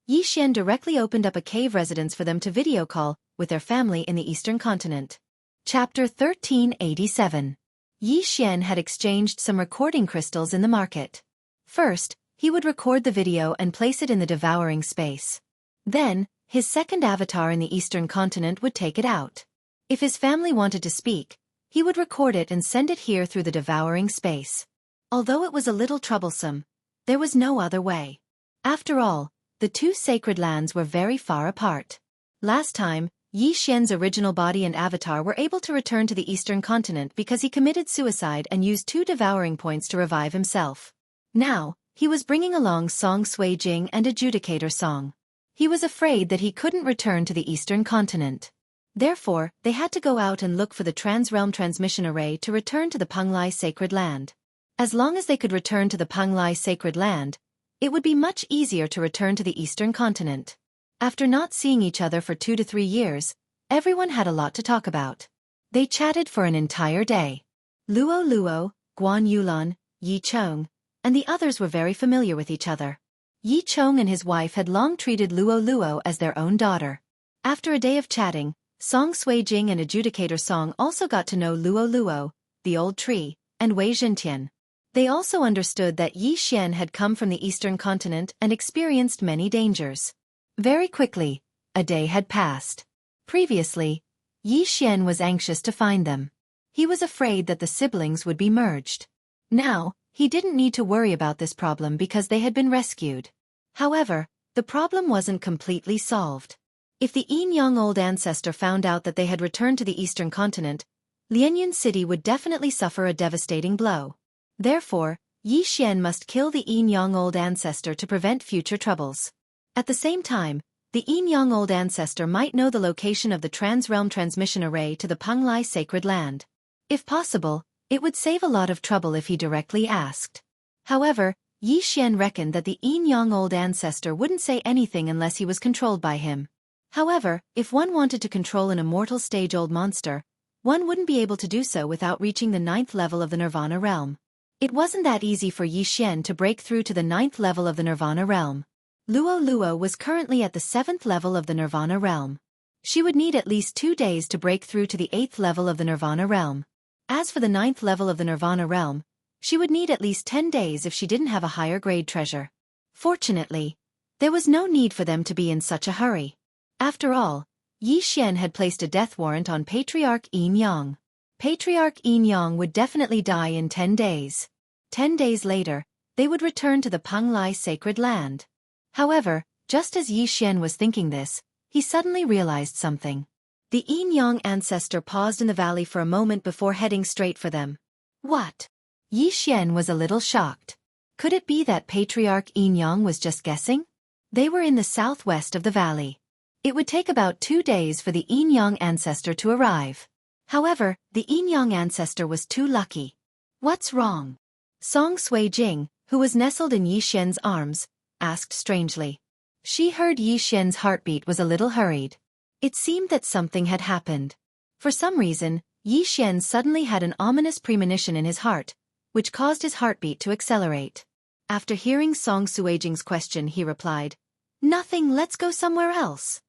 Xian directly opened up a cave residence for them to video call with their family in the Eastern Continent. Chapter 1387. Xian had exchanged some recording crystals in the market. First, he would record the video and place it in the devouring space. Then, his second avatar in the Eastern Continent would take it out. If his family wanted to speak, he would record it and send it here through the devouring space. Although it was a little troublesome, there was no other way. After all, the two sacred lands were very far apart. Last time, Xian's original body and avatar were able to return to the Eastern Continent because he committed suicide and used 2 devouring points to revive himself. Now, he was bringing along Song Suijing and Adjudicator Song. He was afraid that he couldn't return to the Eastern Continent. Therefore, they had to go out and look for the Trans-Realm Transmission Array to return to the Penglai Sacred Land. As long as they could return to the Penglai Sacred Land, it would be much easier to return to the Eastern Continent. After not seeing each other for 2 to 3 years, everyone had a lot to talk about. They chatted for an entire day. Luo, Guan Yulan, Yi Chong, and the others were very familiar with each other. Yi Chong and his wife had long treated Luo as their own daughter. After a day of chatting, Song Suijing and Adjudicator Song also got to know Luo, the old tree, and Wei Zhentian. They also understood that Xian had come from the Eastern Continent and experienced many dangers. Very quickly, a day had passed. Previously, Xian was anxious to find them. He was afraid that the siblings would be merged. Now, he didn't need to worry about this problem because they had been rescued. However, the problem wasn't completely solved. If the Yin old ancestor found out that they had returned to the Eastern Continent, Lianyun City would definitely suffer a devastating blow. Therefore, Xian must kill the Yin old ancestor to prevent future troubles. At the same time, the Yin old ancestor might know the location of the Trans-Realm Transmission Array to the Penglai Sacred Land. If possible, it would save a lot of trouble if he directly asked. However, Xian reckoned that the Yin old ancestor wouldn't say anything unless he was controlled by him. However, if one wanted to control an immortal stage-old monster, one wouldn't be able to do so without reaching the 9th level of the Nirvana realm. It wasn't that easy for Xian to break through to the 9th level of the Nirvana realm. Luo was currently at the 7th level of the Nirvana realm. She would need at least 2 days to break through to the 8th level of the Nirvana realm. As for the 9th level of the Nirvana realm, she would need at least 10 days if she didn't have a higher grade treasure. Fortunately, there was no need for them to be in such a hurry. After all, Xian had placed a death warrant on Patriarch Yin Yang. Patriarch Yin Yang would definitely die in 10 days. 10 days later, they would return to the Penglai Sacred Land. However, just as Xian was thinking this, he suddenly realized something. The Yin Yang ancestor paused in the valley for a moment before heading straight for them. What? Xian was a little shocked. Could it be that Patriarch Yin Yang was just guessing? They were in the southwest of the valley. It would take about 2 days for the Yin Yang ancestor to arrive. However, the Yin Yang ancestor was too lucky. What's wrong? Song Suijing, who was nestled in Xian's arms, asked strangely. She heard Xian's heartbeat was a little hurried. It seemed that something had happened. For some reason, Yi Xian suddenly had an ominous premonition in his heart, which caused his heartbeat to accelerate. After hearing Song Suijing's question, he replied, "Nothing, let's go somewhere else."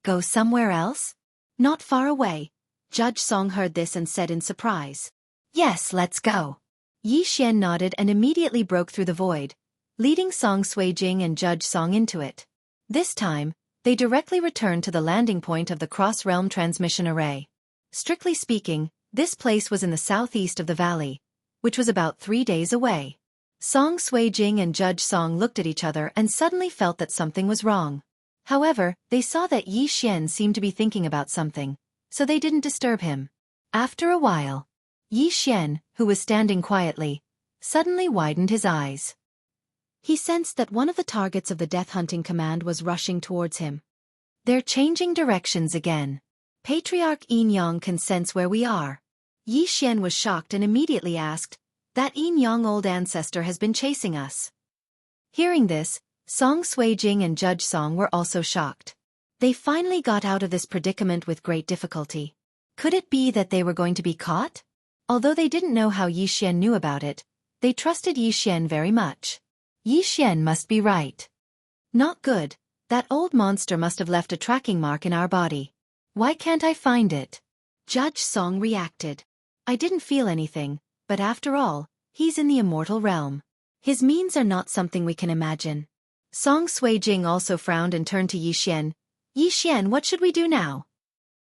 Go somewhere else? Not far away. Judge Song heard this and said in surprise, "Yes, let's go." Yi Xian nodded and immediately broke through the void, leading Song Suijing and Judge Song into it. This time, they directly returned to the landing point of the cross-realm transmission array. Strictly speaking, this place was in the southeast of the valley, which was about 3 days away. Song Suijing and Judge Song looked at each other and suddenly felt that something was wrong. However, they saw that Yi Xian seemed to be thinking about something, so they didn't disturb him. After a while, Yi Xian, who was standing quietly, suddenly widened his eyes. He sensed that one of the targets of the Death Hunting Command was rushing towards him. They're changing directions again. Patriarch Yin Yang can sense where we are. Yi Xian was shocked and immediately asked, "That Yin Yang old ancestor has been chasing us." Hearing this, Song Suijing and Judge Song were also shocked. They finally got out of this predicament with great difficulty. Could it be that they were going to be caught? Although they didn't know how Yi Xian knew about it, they trusted Yi Xian very much. Yi Xian must be right. Not good. That old monster must have left a tracking mark in our body. Why can't I find it? Judge Song reacted. I didn't feel anything, but after all, he's in the immortal realm. His means are not something we can imagine. Song Suijing also frowned and turned to Yi Xian. Yi Xian, what should we do now?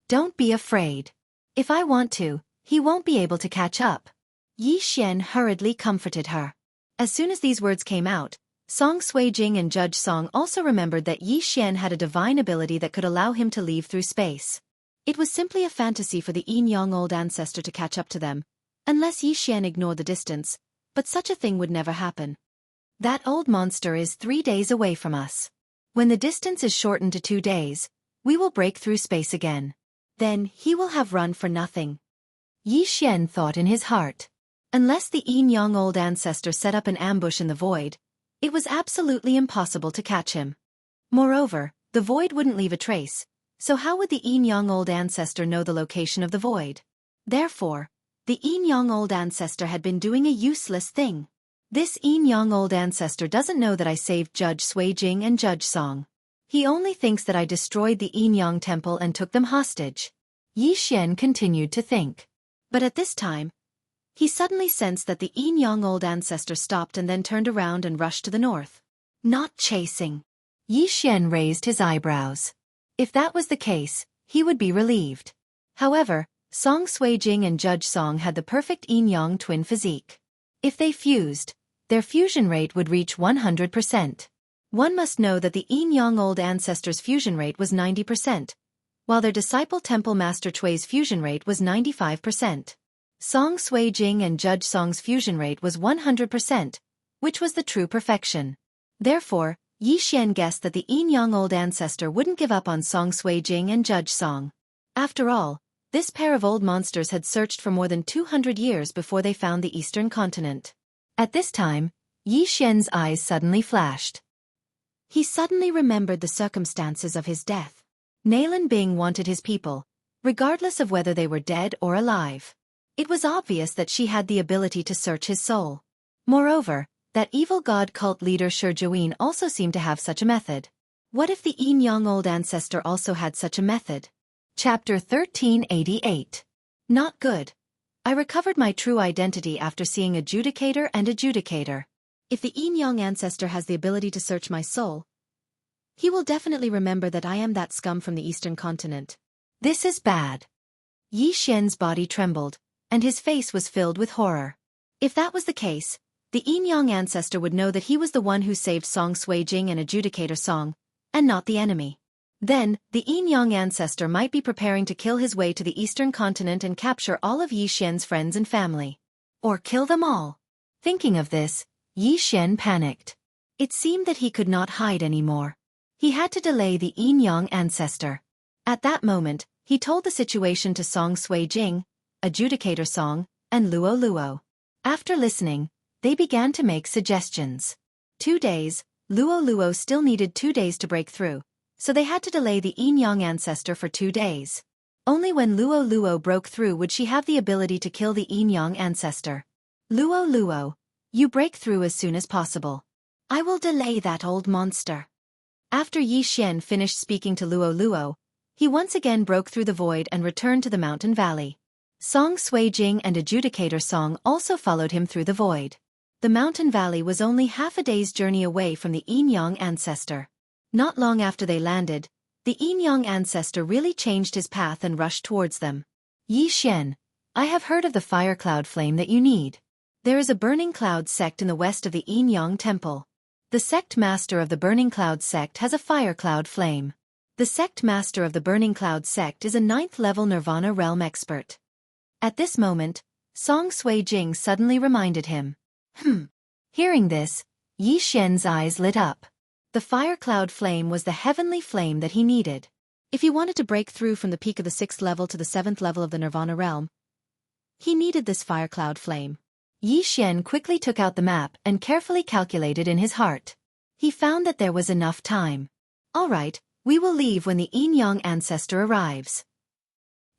Don't be afraid. If I want to, he won't be able to catch up. Yi Xian hurriedly comforted her. As soon as these words came out, Song Suijing and Judge Song also remembered that Yi Xian had a divine ability that could allow him to leave through space. It was simply a fantasy for the Yin Yang old ancestor to catch up to them, unless Yi Xian ignored the distance, but such a thing would never happen. That old monster is 3 days away from us. When the distance is shortened to 2 days, we will break through space again. Then he will have run for nothing. Yi Xian thought in his heart. Unless the Yin Yang old ancestor set up an ambush in the void, it was absolutely impossible to catch him. Moreover, the void wouldn't leave a trace, so how would the Yin Yang old ancestor know the location of the void? Therefore, the Yin Yang old ancestor had been doing a useless thing. This Yin Yang old ancestor doesn't know that I saved Judge Suijing and Judge Song. He only thinks that I destroyed the Yin Yang temple and took them hostage. Yi Xian continued to think. But at this time, he suddenly sensed that the Yin Yang old ancestor stopped and then turned around and rushed to the north. Not chasing. Yi Xian raised his eyebrows. If that was the case, he would be relieved. However, Song Suijing and Judge Song had the perfect Yin Yang twin physique. If they fused, their fusion rate would reach 100%. One must know that the Yin Yang old ancestor's fusion rate was 90%, while their disciple Temple Master Chui's fusion rate was 95%. Song Suijing and Judge Song's fusion rate was 100%, which was the true perfection. Therefore, Yi Xian guessed that the Yin Yang old ancestor wouldn't give up on Song Suijing and Judge Song. After all, this pair of old monsters had searched for more than 200 years before they found the eastern continent. At this time, Yi Xian's eyes suddenly flashed. He suddenly remembered the circumstances of his death. Nalan Bing wanted his people, regardless of whether they were dead or alive. It was obvious that she had the ability to search his soul. Moreover, that evil god cult leader Shi Juin also seemed to have such a method. What if the Yin Yang old ancestor also had such a method? Chapter 1388. Not good. I recovered my true identity after seeing Adjudicator and Adjudicator. If the Yin Yang ancestor has the ability to search my soul, he will definitely remember that I am that scum from the eastern continent. This is bad. Yi Xian's body trembled, and his face was filled with horror. If that was the case, the Yin Yang ancestor would know that he was the one who saved Song Suijing and Adjudicator Song, and not the enemy. Then, the Yin Yang ancestor might be preparing to kill his way to the eastern continent and capture all of Yi Xian's friends and family. Or kill them all. Thinking of this, Yi Xian panicked. It seemed that he could not hide anymore. He had to delay the Yin Yang ancestor. At that moment, he told the situation to Song Suijing, Adjudicator Song, and Luo Luo. After listening, they began to make suggestions. 2 days, Luo Luo still needed 2 days to break through, so they had to delay the Yin Yang ancestor for 2 days. Only when Luo Luo broke through would she have the ability to kill the Yin Yang ancestor. Luo Luo, you break through as soon as possible. I will delay that old monster. After Yi Xian finished speaking to Luo Luo, he once again broke through the void and returned to the mountain valley. Song Sui Jing and Adjudicator Song also followed him through the void. The mountain valley was only half a day's journey away from the Yin Yang ancestor. Not long after they landed, the Yin Yang ancestor really changed his path and rushed towards them. Yi Xian, I have heard of the fire cloud flame that you need. There is a burning cloud sect in the west of the Yin Yang temple. The sect master of the burning cloud sect has a fire cloud flame. The sect master of the burning cloud sect is a 9th level Nirvana realm expert. At this moment, Song Sui Jing suddenly reminded him. Hearing this, Yi Xian's eyes lit up. The fire cloud flame was the heavenly flame that he needed. If he wanted to break through from the peak of the 6th level to the 7th level of the Nirvana realm, he needed this fire cloud flame. Yi Xian quickly took out the map and carefully calculated in his heart. He found that there was enough time. All right, we will leave when the Yin Yang ancestor arrives.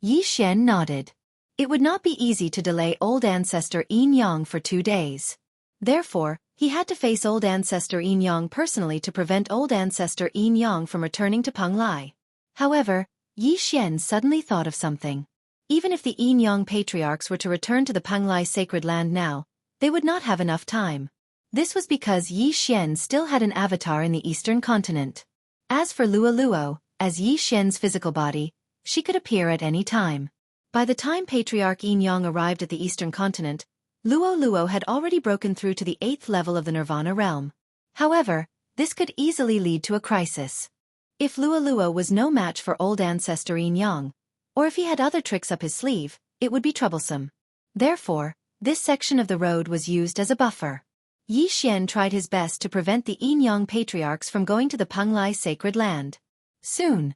Yi Xian nodded. It would not be easy to delay old ancestor Yin Yang for 2 days. Therefore, he had to face old ancestor Yin Yang personally to prevent old ancestor Yin Yang from returning to Penglai. However, Yi Xian suddenly thought of something. Even if the Yin Yang patriarchs were to return to the Penglai sacred land now, they would not have enough time. This was because Yi Xian still had an avatar in the eastern continent. As for Luo Luo, as Yi Xian's physical body, she could appear at any time. By the time Patriarch Yin Yang arrived at the eastern continent, Luo Luo had already broken through to the 8th level of the Nirvana realm. However, this could easily lead to a crisis. If Luo Luo was no match for old ancestor Yin Yang, or if he had other tricks up his sleeve, it would be troublesome. Therefore, this section of the road was used as a buffer. Yi Xian tried his best to prevent the Yin Yang patriarchs from going to the Penglai sacred land. Soon,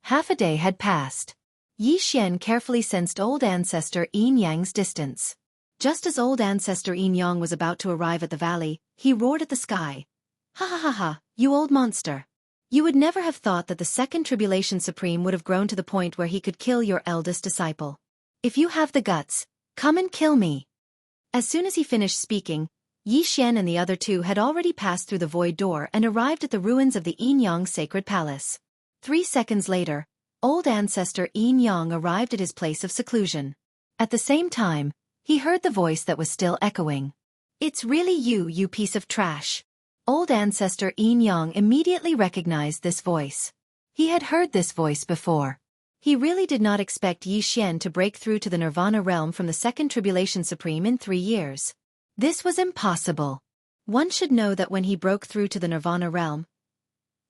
half a day had passed. Yi Xian carefully sensed old ancestor Yin Yang's distance. Just as old ancestor Yin Yang was about to arrive at the valley, he roared at the sky. Ha ha ha ha, you old monster. You would never have thought that the second Tribulation Supreme would have grown to the point where he could kill your eldest disciple. If you have the guts, come and kill me. As soon as he finished speaking, Yi Xian and the other two had already passed through the void door and arrived at the ruins of the Yin Yang sacred palace. 3 seconds later, old ancestor Yin Yang arrived at his place of seclusion. At the same time, he heard the voice that was still echoing. It's really you, you piece of trash. Old ancestor Yin Yang immediately recognized this voice. He had heard this voice before. He really did not expect Yi Xian to break through to the Nirvana realm from the Second Tribulation Supreme in 3 years. This was impossible. One should know that when he broke through to the Nirvana realm,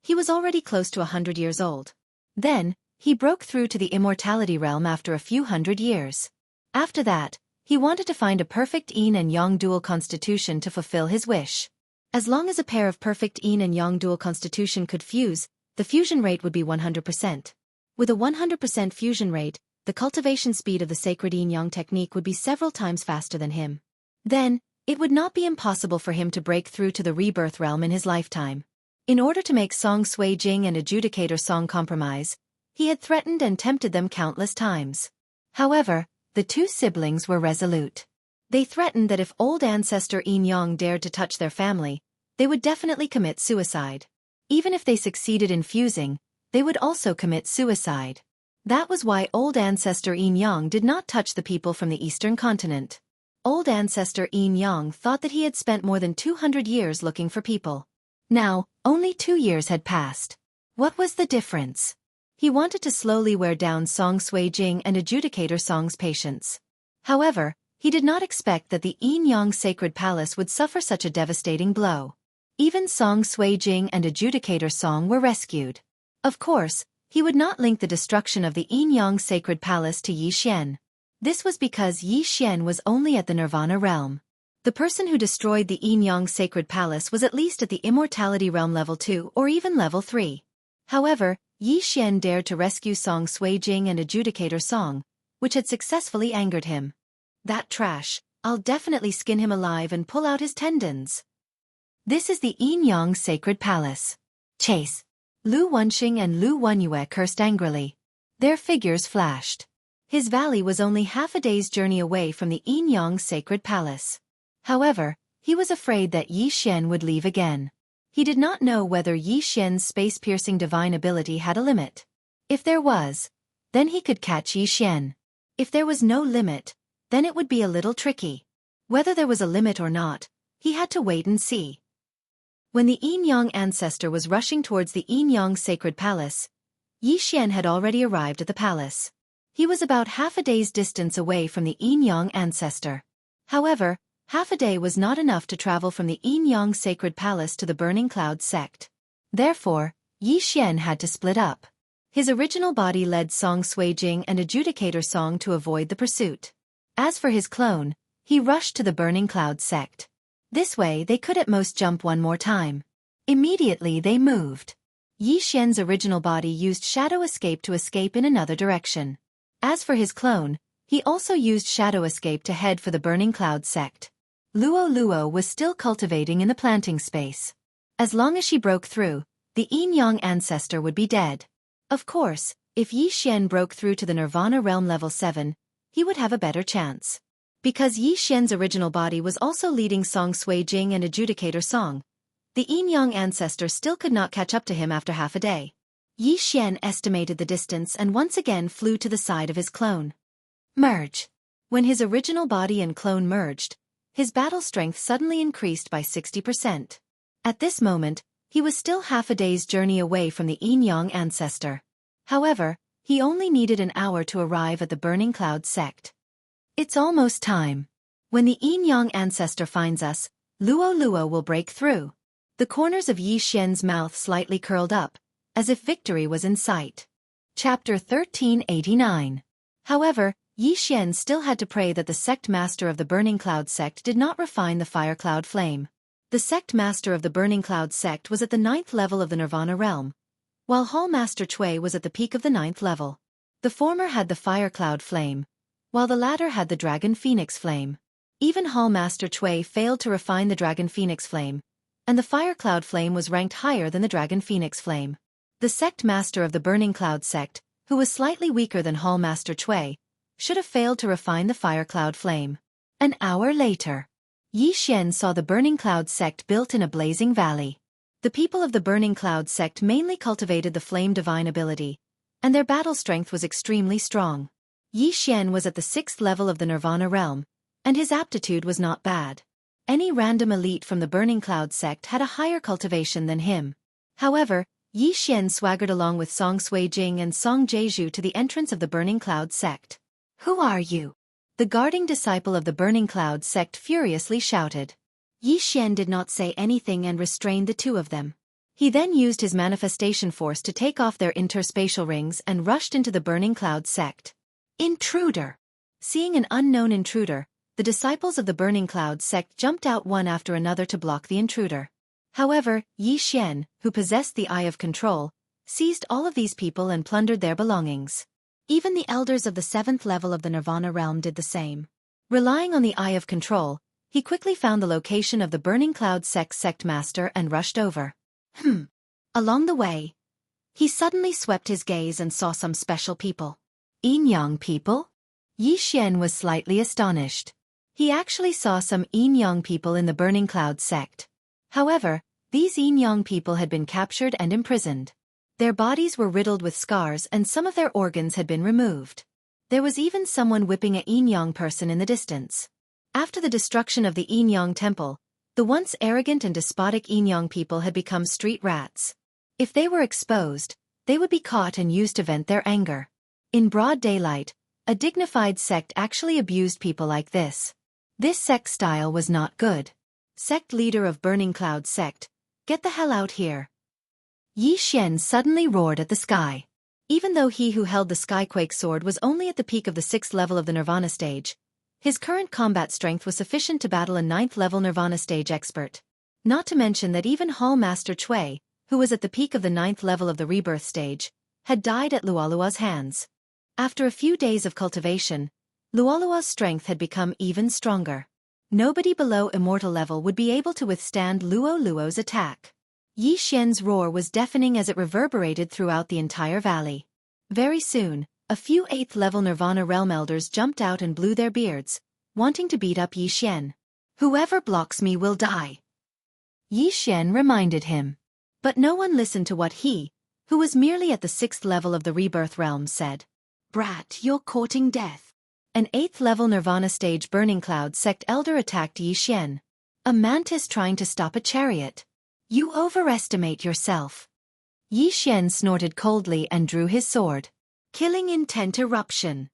he was already close to 100 years old. Then, he broke through to the Immortality realm after a few hundred years. After that, he wanted to find a perfect Yin and Yang dual constitution to fulfill his wish. As long as a pair of perfect Yin and Yang dual constitution could fuse, the fusion rate would be 100%. With a 100% fusion rate, the cultivation speed of the sacred Yin Yang technique would be several times faster than him. Then, it would not be impossible for him to break through to the rebirth realm in his lifetime. In order to make Song Sui Jing and Adjudicator Song compromise, he had threatened and tempted them countless times. However, the two siblings were resolute. They threatened that if old ancestor Yin Yang dared to touch their family, they would definitely commit suicide. Even if they succeeded in fusing, they would also commit suicide. That was why old ancestor Yin Yang did not touch the people from the eastern continent. Old ancestor Yin Yang thought that he had spent more than 200 years looking for people. Now, only 2 years had passed. What was the difference? He wanted to slowly wear down Song Sui Jing and Adjudicator Song's patience. However, he did not expect that the Yin Yang sacred palace would suffer such a devastating blow. Even Song Sui Jing and Adjudicator Song were rescued. Of course, he would not link the destruction of the Yin Yang sacred palace to Yi Xian. This was because Yi Xian was only at the Nirvana realm. The person who destroyed the Yin Yang sacred palace was at least at the Immortality realm level 2 or even level 3. However, Yi Xian dared to rescue Song Sui Jing and Adjudicator Song, which had successfully angered him. That trash, I'll definitely skin him alive and pull out his tendons. This is the Yin Yang sacred palace. Chase. Lu Wenxing and Lu Wenyue cursed angrily. Their figures flashed. His valley was only half a day's journey away from the Yinyang sacred palace. However, he was afraid that Yi Xian would leave again. He did not know whether Yi Xian's space-piercing divine ability had a limit. If there was, then he could catch Yi Xian. If there was no limit, then it would be a little tricky. Whether there was a limit or not, he had to wait and see. When the Yinyang ancestor was rushing towards the Yinyang sacred palace, Yi Xian had already arrived at the palace. He was about half a day's distance away from the Yinyang ancestor. However, half a day was not enough to travel from the Yinyang sacred palace to the Burning Cloud sect. Therefore, Yi Xian had to split up. His original body led Song Suijing and Adjudicator Song to avoid the pursuit. As for his clone, he rushed to the Burning Cloud sect. This way they could at most jump one more time. Immediately they moved. Yi Xian's original body used Shadow Escape to escape in another direction. As for his clone, he also used Shadow Escape to head for the Burning Cloud sect. Luo was still cultivating in the planting space. As long as she broke through, the Yinyang ancestor would be dead. Of course, if Yi Xian broke through to the Nirvana realm level 7, he would have a better chance. Because Yi Xian's original body was also leading Song Suijing and Adjudicator Song, the Yinyang ancestor still could not catch up to him after half a day. Yi Xian estimated the distance and once again flew to the side of his clone. Merge. When his original body and clone merged, his battle strength suddenly increased by 60%. At this moment, he was still half a day's journey away from the Yinyang ancestor. However, he only needed an hour to arrive at the Burning Cloud sect. It's almost time. When the Yinyang ancestor finds us, Luo will break through. The corners of Yi Xian's mouth slightly curled up, as if victory was in sight. Chapter 1389. However, Yi Xian still had to pray that the sect master of the Burning Cloud sect did not refine the fire cloud flame. The sect master of the Burning Cloud sect was at the 9th level of the Nirvana realm, while Hall Master Cui was at the peak of the 9th level. The former had the fire cloud flame, while the latter had the dragon phoenix flame. Even Hall Master Cui failed to refine the dragon phoenix flame, and the fire cloud flame was ranked higher than the dragon phoenix flame. The sect master of the Burning Cloud sect, who was slightly weaker than Hall Master Cui, should have failed to refine the fire cloud flame. An hour later, Yi Xian saw the Burning Cloud sect built in a blazing valley. The people of the Burning Cloud sect mainly cultivated the flame divine ability, and their battle strength was extremely strong. Yi Xian was at the 6th level of the Nirvana realm, and his aptitude was not bad. Any random elite from the Burning Cloud sect had a higher cultivation than him. However, Yi Xian swaggered along with Song Suijing and Song Jeju to the entrance of the Burning Cloud sect. "Who are you?" The guarding disciple of the Burning Cloud sect furiously shouted. Yi Xian did not say anything and restrained the two of them. He then used his manifestation force to take off their interspatial rings and rushed into the Burning Cloud sect. Intruder! Seeing an unknown intruder, the disciples of the Burning Cloud sect jumped out one after another to block the intruder. However, Yi Xian, who possessed the Eye of Control, seized all of these people and plundered their belongings. Even the elders of the 7th level of the Nirvana realm did the same. Relying on the Eye of Control, he quickly found the location of the Burning Cloud sect master and rushed over. Along the way, he suddenly swept his gaze and saw some special people. Yinyang people? Yi Xian was slightly astonished. He actually saw some Yinyang people in the Burning Cloud sect. However, these Yinyang people had been captured and imprisoned. Their bodies were riddled with scars and some of their organs had been removed. There was even someone whipping a Yinyang person in the distance. After the destruction of the Yinyang temple, the once arrogant and despotic Yinyang people had become street rats. If they were exposed, they would be caught and used to vent their anger. In broad daylight, a dignified sect actually abused people like this. This sect style was not good. Sect leader of Burning Cloud sect, get the hell out here. Yi Xian suddenly roared at the sky. Even though he who held the Skyquake sword was only at the peak of the 6th level of the Nirvana stage, his current combat strength was sufficient to battle a 9th level Nirvana stage expert. Not to mention that even Hall Master Cui, who was at the peak of the 9th level of the Rebirth stage, had died at Luolua's hands. After a few days of cultivation, Luolua's strength had become even stronger. Nobody below immortal level would be able to withstand Luoluo's attack. Yi Xian's roar was deafening as it reverberated throughout the entire valley. Very soon, a few 8th-level Nirvana Realm Elders jumped out and blew their beards, wanting to beat up Yi Xian. "Whoever blocks me will die," Yi Xian reminded him. But no one listened to what he, who was merely at the 6th level of the Rebirth Realm, said. "Brat, you're courting death." An 8th-level Nirvana Stage Burning Cloud Sect Elder attacked Yi Xian. A mantis trying to stop a chariot. "You overestimate yourself." Yi Xian snorted coldly and drew his sword. Killing Intent Eruption.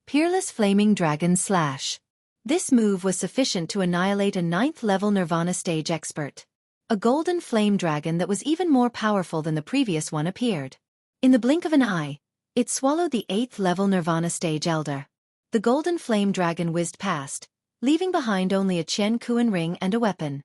Peerless Flaming Dragon Slash. This move was sufficient to annihilate a 9th-level Nirvana Stage expert. A golden flame dragon that was even more powerful than the previous one appeared. In the blink of an eye, it swallowed the 8th-level Nirvana Stage Elder. The golden flame dragon whizzed past, leaving behind only a Qian Kuan ring and a weapon.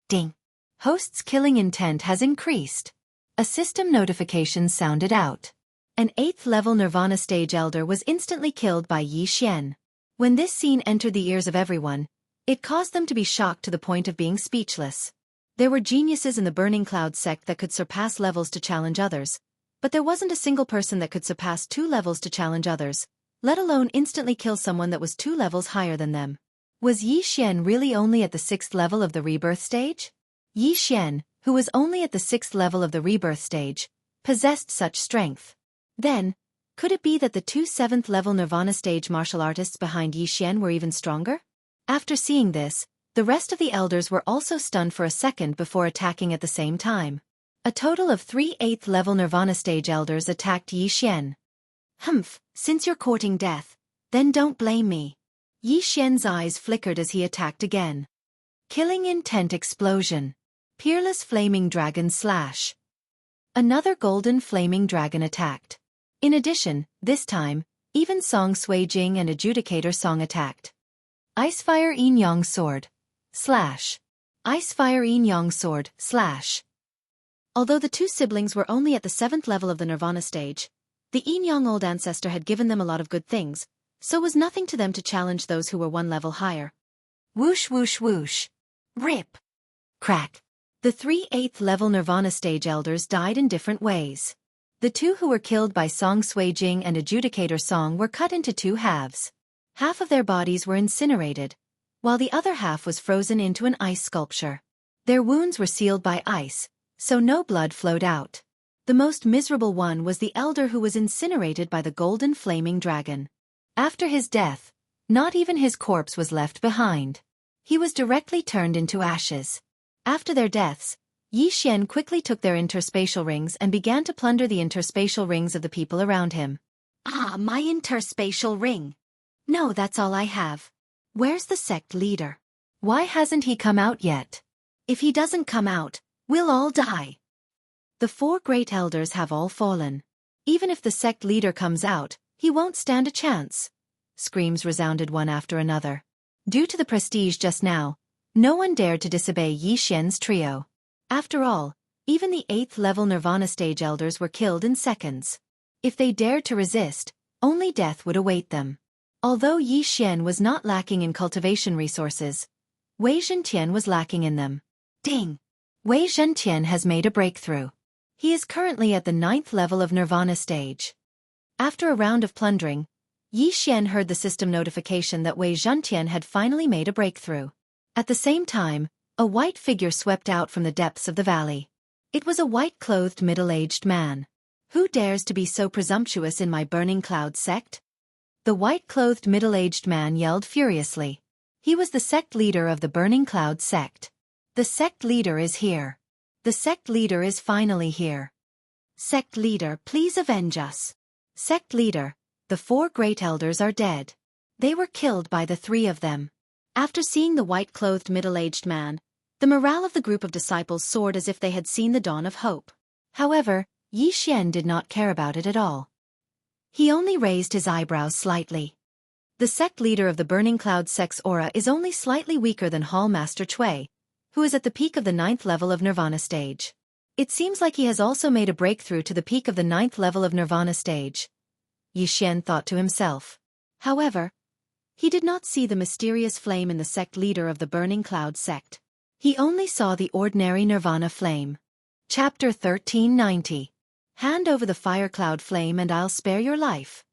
Ding! Host's killing intent has increased. A system notification sounded out. An 8th-level Nirvana Stage Elder was instantly killed by Yi Xian. When this scene entered the ears of everyone, it caused them to be shocked to the point of being speechless. There were geniuses in the Burning Cloud sect that could surpass levels to challenge others, but there wasn't a single person that could surpass 2 levels to challenge others, let alone instantly kill someone that was 2 levels higher than them. Was Yi Xian really only at the 6th level of the Rebirth stage? Yi Xian, who was only at the 6th level of the Rebirth stage, possessed such strength. Then, could it be that the 2 7th-level Nirvana stage martial artists behind Yi Xian were even stronger? After seeing this, the rest of the elders were also stunned for a second before attacking at the same time. A total of 3 8th-level Nirvana stage elders attacked Yi Xian. "Humph, since you're courting death, then don't blame me." Yi Xian's eyes flickered as he attacked again. Killing Intent Explosion. Peerless Flaming Dragon Slash. Another golden flaming dragon attacked. In addition, this time, even Song Sui Jing and Adjudicator Song attacked. Icefire Yin Yang Sword. Slash. Icefire Yin Yang Sword. Slash. Although the 2 siblings were only at the 7th level of the Nirvana stage, the Yin Yang Old Ancestor had given them a lot of good things, so was nothing to them to challenge those who were 1 level higher. Whoosh whoosh whoosh. Rip. Crack. The 3 8th-level Nirvana stage elders died in different ways. The 2 who were killed by Song Sui Jing and Adjudicator Song were cut into 2 halves. Half of their bodies were incinerated, while the other half was frozen into an ice sculpture. Their wounds were sealed by ice, so no blood flowed out. The most miserable one was the elder who was incinerated by the golden flaming dragon. After his death, not even his corpse was left behind. He was directly turned into ashes. After their deaths, Yi Xian quickly took their interspatial rings and began to plunder the interspatial rings of the people around him. "Ah, my interspatial ring. No, that's all I have. Where's the sect leader? Why hasn't he come out yet? If he doesn't come out, we'll all die." The 4 great elders have all fallen. Even if the sect leader comes out, he won't stand a chance. Screams resounded one after another. Due to the prestige just now, no one dared to disobey Yi Xian's trio. After all, even the 8th-level Nirvana stage elders were killed in seconds. If they dared to resist, only death would await them. Although Yi Xian was not lacking in cultivation resources, Wei Zhentian was lacking in them. Ding! Wei Zhentian has made a breakthrough. He is currently at the 9th level of Nirvana stage. After a round of plundering, Yi Xian heard the system notification that Wei Zhentian had finally made a breakthrough. At the same time, a white figure swept out from the depths of the valley. It was a white-clothed middle-aged man. "Who dares to be so presumptuous in my Burning Cloud sect?" The white-clothed middle-aged man yelled furiously. He was the sect leader of the Burning Cloud sect. "The sect leader is here. The sect leader is finally here. Sect leader, please avenge us." Sect leader, the 4 great elders are dead. They were killed by the 3 of them. After seeing the white-clothed middle-aged man, the morale of the group of disciples soared as if they had seen the dawn of hope. However, Yi Xian did not care about it at all. He only raised his eyebrows slightly. The sect leader of the Burning Cloud sect's aura is only slightly weaker than Hall Master Cui, who is at the peak of the 9th level of Nirvana stage. It seems like he has also made a breakthrough to the peak of the 9th level of Nirvana stage, Yi Xian thought to himself. However, he did not see the mysterious flame in the sect leader of the Burning Cloud sect. He only saw the ordinary Nirvana flame. Chapter 1390. Hand over the fire cloud flame and I'll spare your life.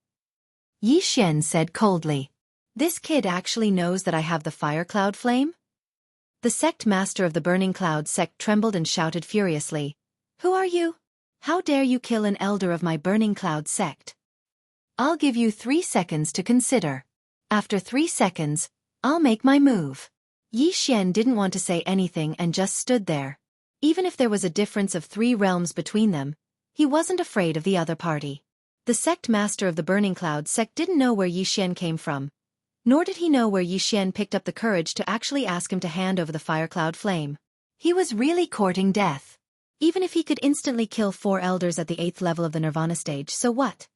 Yi Xian said coldly. This kid actually knows that I have the fire cloud flame? The sect master of the burning cloud sect trembled and shouted furiously. Who are you? How dare you kill an elder of my burning cloud sect? I'll give you 3 seconds to consider. After 3 seconds, I'll make my move. Yi Xian didn't want to say anything and just stood there. Even if there was a difference of 3 realms between them, he wasn't afraid of the other party. The sect master of the burning cloud sect didn't know where Yi Xian came from, nor did he know where Yi Xian picked up the courage to actually ask him to hand over the fire cloud flame. He was really courting death. Even if he could instantly kill 4 elders at the 8th level of the Nirvana stage, so what?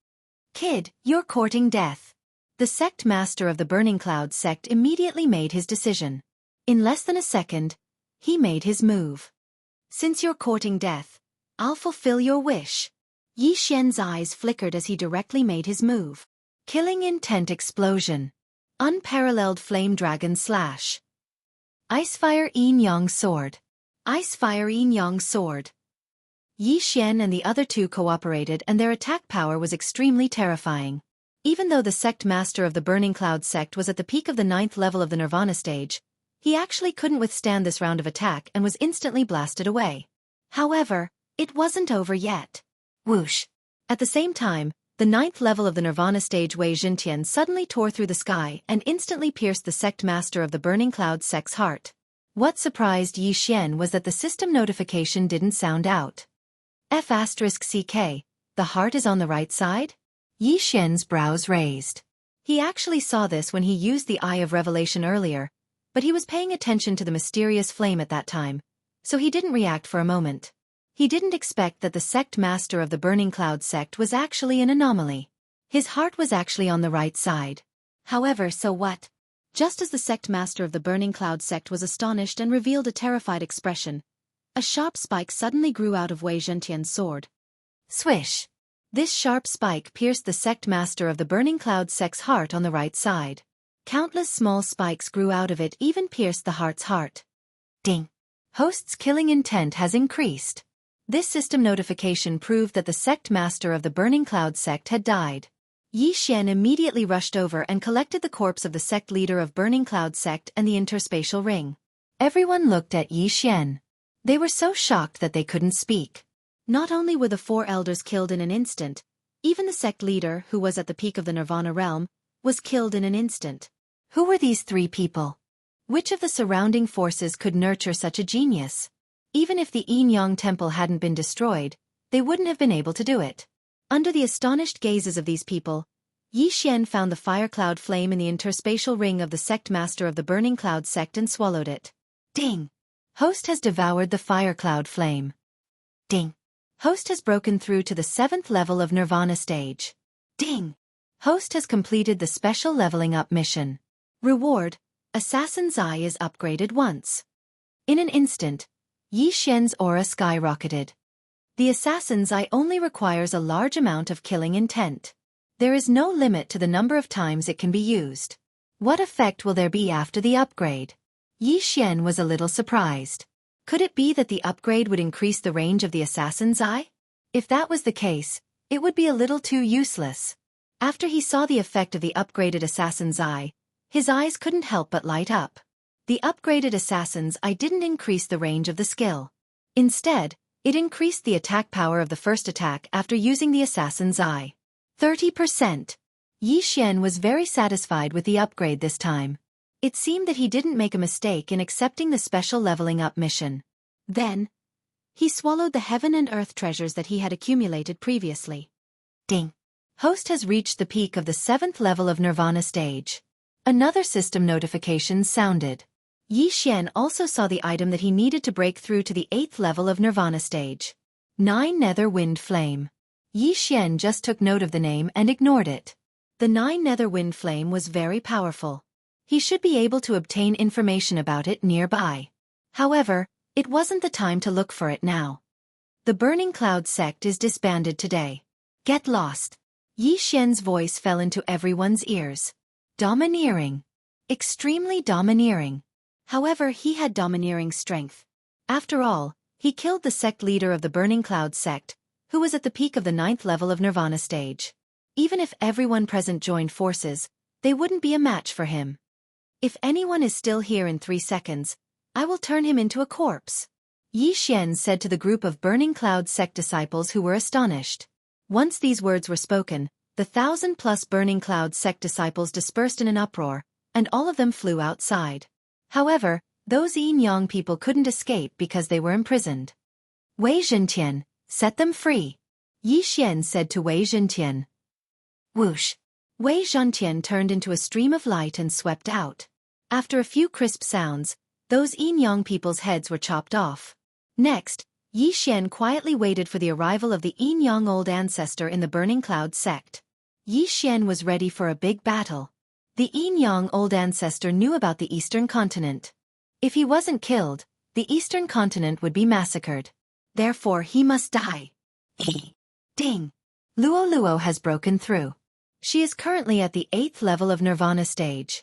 Kid, you're courting death. The sect master of the burning cloud sect immediately made his decision. In less than a second, he made his move. Since you're courting death, I'll fulfill your wish. Yi Xian's eyes flickered as he directly made his move. Killing intent explosion. Unparalleled flame dragon slash. Icefire Yin Yang sword. Icefire Yin Yang sword. Yi Xian and the other 2 cooperated and their attack power was extremely terrifying. Even though the sect master of the burning cloud sect was at the peak of the 9th level of the Nirvana stage, he actually couldn't withstand this round of attack and was instantly blasted away. However, it wasn't over yet. Whoosh! At the same time, the 9th level of the Nirvana stage Wei Zhentian suddenly tore through the sky and instantly pierced the sect master of the burning cloud sect's heart. What surprised Yi Xian was that the system notification didn't sound out. F***CK, the heart is on the right side? Yi Xian's brows raised. He actually saw this when he used the Eye of Revelation earlier, but he was paying attention to the mysterious flame at that time, so he didn't react for a moment. He didn't expect that the sect master of the burning cloud sect was actually an anomaly. His heart was actually on the right side. However, so what? Just as the sect master of the burning cloud sect was astonished and revealed a terrified expression, a sharp spike suddenly grew out of Wei Zhentian's sword. Swish! This sharp spike pierced the sect master of the burning cloud sect's heart on the right side. Countless small spikes grew out of it, even pierced the heart's heart. Ding! Host's killing intent has increased. This system notification proved that the sect master of the burning cloud sect had died. Yi Xian immediately rushed over and collected the corpse of the sect leader of burning cloud sect and the interspatial ring. Everyone looked at Yi Xian. They were so shocked that they couldn't speak. Not only were the 4 elders killed in an instant, even the sect leader, who was at the peak of the Nirvana realm, was killed in an instant. Who were these 3 people? Which of the surrounding forces could nurture such a genius? Even if the Yin Yang temple hadn't been destroyed, they wouldn't have been able to do it. Under the astonished gazes of these people, Yi Xian found the fire cloud flame in the interspatial ring of the sect master of the burning cloud sect and swallowed it. Ding! Host has devoured the fire cloud flame. Ding! Host has broken through to the 7th level of Nirvana stage. Ding! Host has completed the special leveling up mission. Reward: Assassin's Eye is upgraded once. In an instant, Yi Xian's aura skyrocketed. The Assassin's Eye only requires a large amount of killing intent. There is no limit to the number of times it can be used. What effect will there be after the upgrade? Yi Xian was a little surprised. Could it be that the upgrade would increase the range of the Assassin's Eye? If that was the case, it would be a little too useless. After he saw the effect of the upgraded Assassin's Eye, his eyes couldn't help but light up. The upgraded Assassin's Eye didn't increase the range of the skill. Instead, it increased the attack power of the first attack after using the Assassin's Eye. 30%. Yi Xian was very satisfied with the upgrade this time. It seemed that he didn't make a mistake in accepting the special leveling up mission. Then, he swallowed the heaven and earth treasures that he had accumulated previously. Ding! Host has reached the peak of the 7th level of Nirvana stage. Another system notification sounded. Yi Xian also saw the item that he needed to break through to the 8th level of Nirvana stage. 9 Nether Wind Flame. Yi Xian just took note of the name and ignored it. The 9 Nether Wind Flame was very powerful. He should be able to obtain information about it nearby. However, it wasn't the time to look for it now. The Burning Cloud sect is disbanded today. Get lost. Yi Xian's voice fell into everyone's ears. Domineering. Extremely domineering. However, he had domineering strength. After all, he killed the sect leader of the Burning Cloud sect, who was at the peak of the 9th level of Nirvana stage. Even if everyone present joined forces, they wouldn't be a match for him. If anyone is still here in 3 seconds, I will turn him into a corpse. Yi Xian said to the group of Burning Cloud sect disciples who were astonished. Once these words were spoken, the 1,000+ Burning Cloud sect disciples dispersed in an uproar, and all of them flew outside. However, those Yin Yang people couldn't escape because they were imprisoned. Wei Zhentian, set them free. Yi Xian said to Wei Zhentian. Whoosh! Wei Zhentian turned into a stream of light and swept out. After a few crisp sounds, those Yin Yang people's heads were chopped off. Next, Yi Xian quietly waited for the arrival of the Yin Yang Old Ancestor in the Burning Cloud sect. Yi Xian was ready for a big battle. The Yin Yang Old Ancestor knew about the Eastern Continent. If he wasn't killed, the Eastern Continent would be massacred. Therefore he must die. Ding! Luo Luo has broken through. She is currently at the 8th level of Nirvana stage.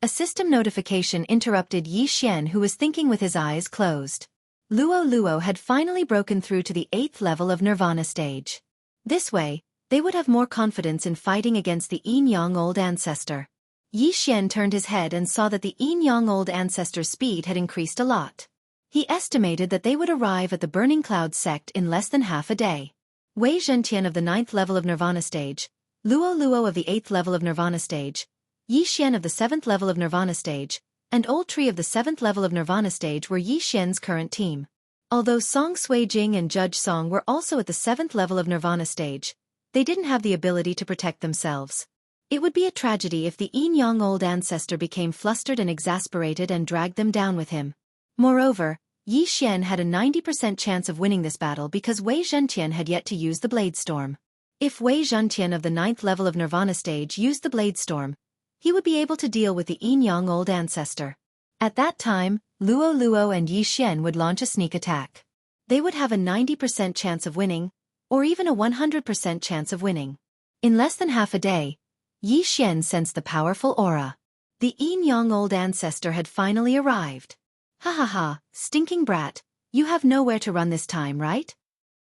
A system notification interrupted Yi Xian, who was thinking with his eyes closed. Luo Luo had finally broken through to the 8th level of Nirvana stage. This way, they would have more confidence in fighting against the Yin Yang Old Ancestor. Yi Xian turned his head and saw that the Yin Yang Old Ancestor's speed had increased a lot. He estimated that they would arrive at the Burning Cloud sect in less than half a day. Wei Zhentian of the 9th level of Nirvana stage, Luo Luo of the 8th level of Nirvana stage, Yi Xian of the 7th level of Nirvana stage, and Old Tree of the 7th level of Nirvana stage were Yi Xian's current team. Although Song Sui Jing and Judge Song were also at the 7th level of Nirvana stage, they didn't have the ability to protect themselves. It would be a tragedy if the Yin Yang Old Ancestor became flustered and exasperated and dragged them down with him. Moreover, Yi Xian had a 90% chance of winning this battle because Wei Zhentian had yet to use the Blade Storm. If Wei Zhentian of the 9th level of Nirvana stage used the Blade Storm, he would be able to deal with the Yin Yang Old Ancestor. At that time, Luo Luo and Yi Xian would launch a sneak attack. They would have a 90% chance of winning, or even a 100% chance of winning. In less than half a day, Yi Xian sensed the powerful aura. The Yin Yang Old Ancestor had finally arrived. Ha ha ha, stinking brat, you have nowhere to run this time, right?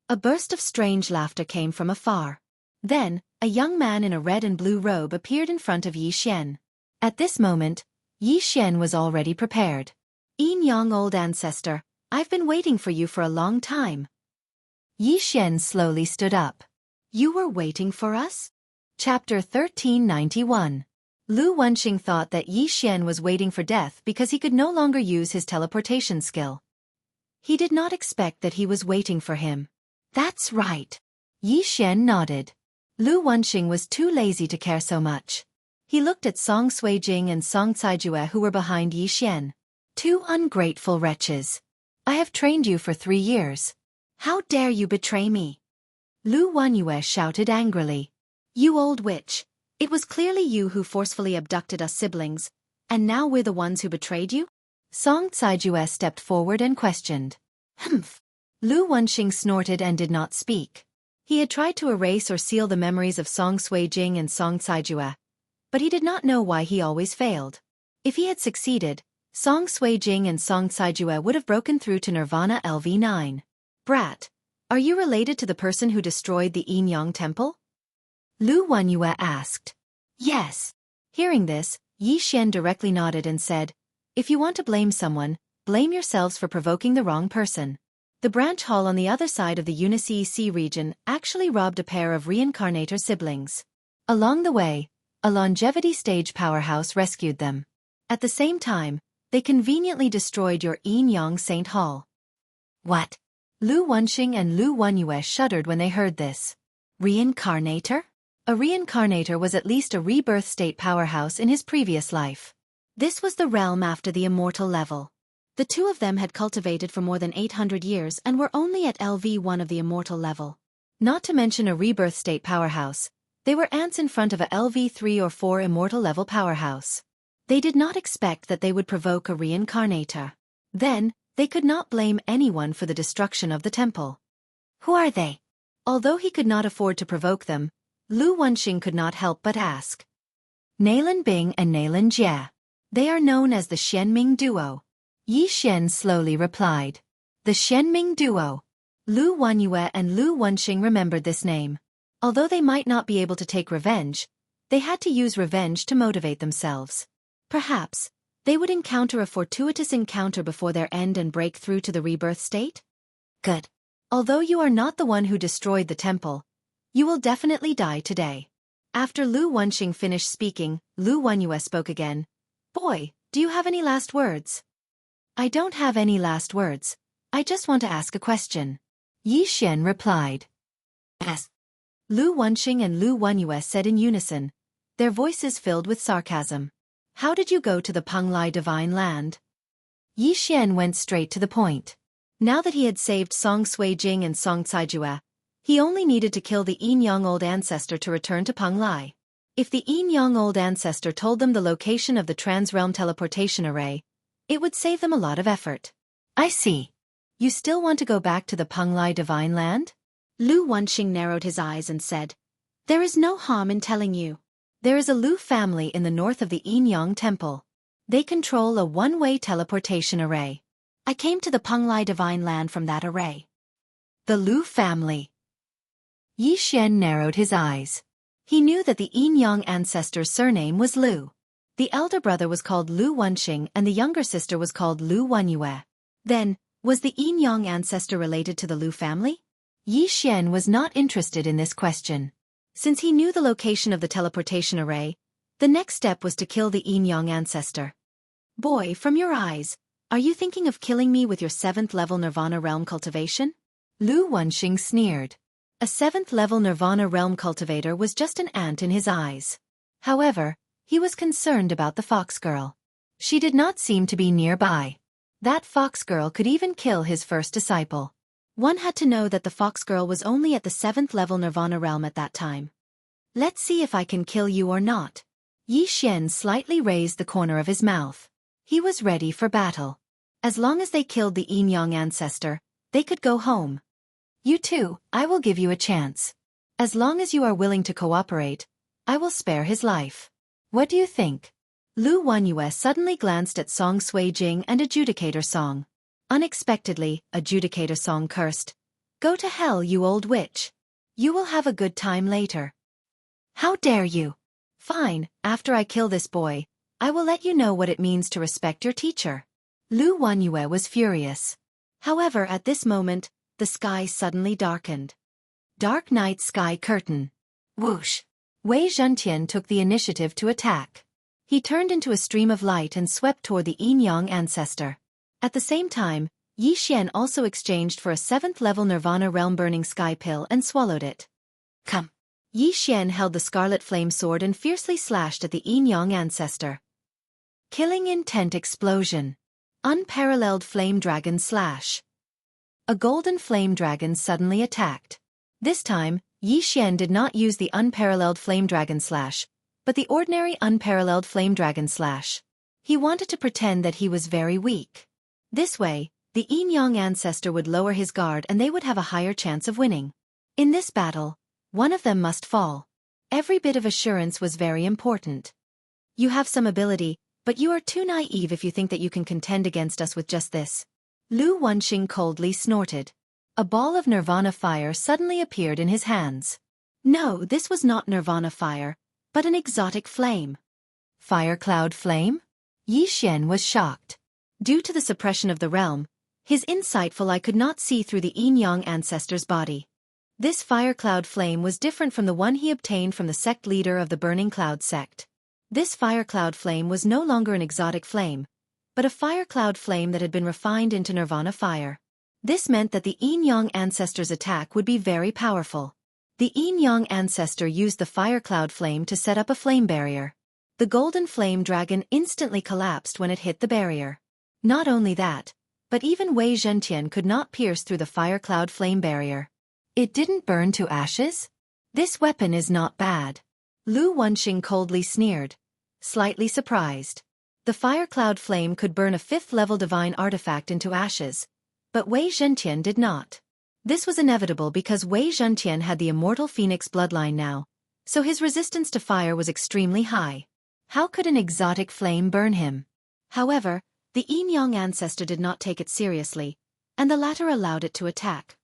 A burst of strange laughter came from afar. Then, a young man in a red and blue robe appeared in front of Yi Xian. At this moment, Yi Xian was already prepared. Yin Yang Old Ancestor, I've been waiting for you for a long time. Yi Xian slowly stood up. You were waiting for us? Chapter 1391. Lu Wenxing thought that Yi Xian was waiting for death because he could no longer use his teleportation skill. He did not expect that he was waiting for him. That's right. Yi Xian nodded. Lu Wenxing was too lazy to care so much. He looked at Song Sui Jing and Song Caijue who were behind Yi Xian. Two ungrateful wretches. I have trained you for 3 years. How dare you betray me? Lu Wanyue shouted angrily. You old witch. It was clearly you who forcefully abducted us siblings, and now we're the ones who betrayed you? Song Caijue stepped forward and questioned. Humph. Lu Wenxing snorted and did not speak. He had tried to erase or seal the memories of Song Sui Jing and Song Caijue, but he did not know why he always failed. If he had succeeded, Song Sui Jing and Song Caijue would have broken through to Nirvana LV9. Brat, are you related to the person who destroyed the Yin Yang Temple? Lu Wanyue asked. Yes. Hearing this, Yi Xian directly nodded and said, if you want to blame someone, blame yourselves for provoking the wrong person. The branch hall on the other side of the Unici region actually robbed a pair of reincarnator siblings. Along the way, a longevity stage powerhouse rescued them. At the same time, they conveniently destroyed your Yin Yang Saint Hall. What? Lu Wenxing and Lu Wanyue shuddered when they heard this. Reincarnator? A reincarnator was at least a rebirth state powerhouse in his previous life. This was the realm after the immortal level. The two of them had cultivated for more than 800 years and were only at LV1 of the immortal level. Not to mention a rebirth state powerhouse, they were ants in front of a LV3 or 4 immortal level powerhouse. They did not expect that they would provoke a reincarnator. Then, they could not blame anyone for the destruction of the temple. Who are they? Although he could not afford to provoke them, Lu Wenxing could not help but ask. Nailan Bing and Nailan Jie. They are known as the Xianming Duo. Yi Xian slowly replied. The Xianming Duo. Lu Wanyue and Lu Wenxing remembered this name. Although they might not be able to take revenge, they had to use revenge to motivate themselves. Perhaps, they would encounter a fortuitous encounter before their end and break through to the rebirth state? Good. Although you are not the one who destroyed the temple, you will definitely die today. After Lu Wenxing finished speaking, Lu Wanyue spoke again. Boy, do you have any last words? I don't have any last words. I just want to ask a question. Yi Xian replied. Ask. Lu Wenxing and Lu Wanyue said in unison, their voices filled with sarcasm. How did you go to the Penglai Divine Land? Yi Xian went straight to the point. Now that he had saved Song Suijing and Song Caijue, he only needed to kill the Yinyang Old Ancestor to return to Penglai. If the Yinyang Old Ancestor told them the location of the Trans-Realm Teleportation Array, it would save them a lot of effort. I see. You still want to go back to the Penglai Divine Land? Lu Wenxing narrowed his eyes and said, there is no harm in telling you. There is a Lu family in the north of the Yinyang Temple. They control a one-way teleportation array. I came to the Penglai Divine Land from that array. The Lu family. Yi Xian narrowed his eyes. He knew that the Yinyang ancestor's surname was Lu. The elder brother was called Lu Wenxing and the younger sister was called Lu Wanyue. Then, was the Yinyang ancestor related to the Lu family? Yi Xian was not interested in this question. Since he knew the location of the teleportation array, the next step was to kill the Yinyang ancestor. Boy, from your eyes, are you thinking of killing me with your 7th level Nirvana realm cultivation? Lu Wenxing sneered. A 7th level Nirvana realm cultivator was just an ant in his eyes. However, he was concerned about the fox girl. She did not seem to be nearby. That fox girl could even kill his first disciple. One had to know that the fox girl was only at the 7th level Nirvana realm at that time. Let's see if I can kill you or not. Yi Xian slightly raised the corner of his mouth. He was ready for battle. As long as they killed the Yinyang ancestor, they could go home. You too, I will give you a chance. As long as you are willing to cooperate, I will spare his life. What do you think? Lu Wanyue suddenly glanced at Song Suijing and Adjudicator Song. Unexpectedly, Adjudicator Song cursed. Go to hell, you old witch. You will have a good time later. How dare you? Fine, after I kill this boy, I will let you know what it means to respect your teacher. Lu Wanyue was furious. However, at this moment, the sky suddenly darkened. Dark night sky curtain. Whoosh! Wei Zhentian took the initiative to attack. He turned into a stream of light and swept toward the Yinyang ancestor. At the same time, Yi Xian also exchanged for a 7th level Nirvana realm burning sky pill and swallowed it. Come! Yi Xian held the scarlet flame sword and fiercely slashed at the Yinyang ancestor. Killing intent explosion. Unparalleled flame dragon slash. A golden flame dragon suddenly attacked. This time, Yi Xian did not use the unparalleled flame dragon slash, but the ordinary unparalleled flame dragon slash. He wanted to pretend that he was very weak. This way, the Yinyang ancestor would lower his guard and they would have a higher chance of winning. In this battle, one of them must fall. Every bit of assurance was very important. You have some ability, but you are too naive if you think that you can contend against us with just this. Lu Wenxing coldly snorted. A ball of Nirvana fire suddenly appeared in his hands. No, this was not Nirvana fire, but an exotic flame. Fire cloud flame? Yi Xian was shocked. Due to the suppression of the realm, his insightful eye could not see through the Yinyang ancestor's body. This fire cloud flame was different from the one he obtained from the sect leader of the Burning Cloud sect. This fire cloud flame was no longer an exotic flame, but a fire cloud flame that had been refined into Nirvana fire. This meant that the Yinyang ancestor's attack would be very powerful. The Yinyang ancestor used the fire cloud flame to set up a flame barrier. The golden flame dragon instantly collapsed when it hit the barrier. Not only that, but even Wei Zhentian could not pierce through the fire cloud flame barrier. It didn't burn to ashes? This weapon is not bad. Lu Wenxing coldly sneered, slightly surprised. The fire cloud flame could burn a 5th level divine artifact into ashes, but Wei Zhentian did not. This was inevitable because Wei Zhentian had the immortal phoenix bloodline now, so his resistance to fire was extremely high. How could an exotic flame burn him? However, the Yinyang ancestor did not take it seriously, and the latter allowed it to attack.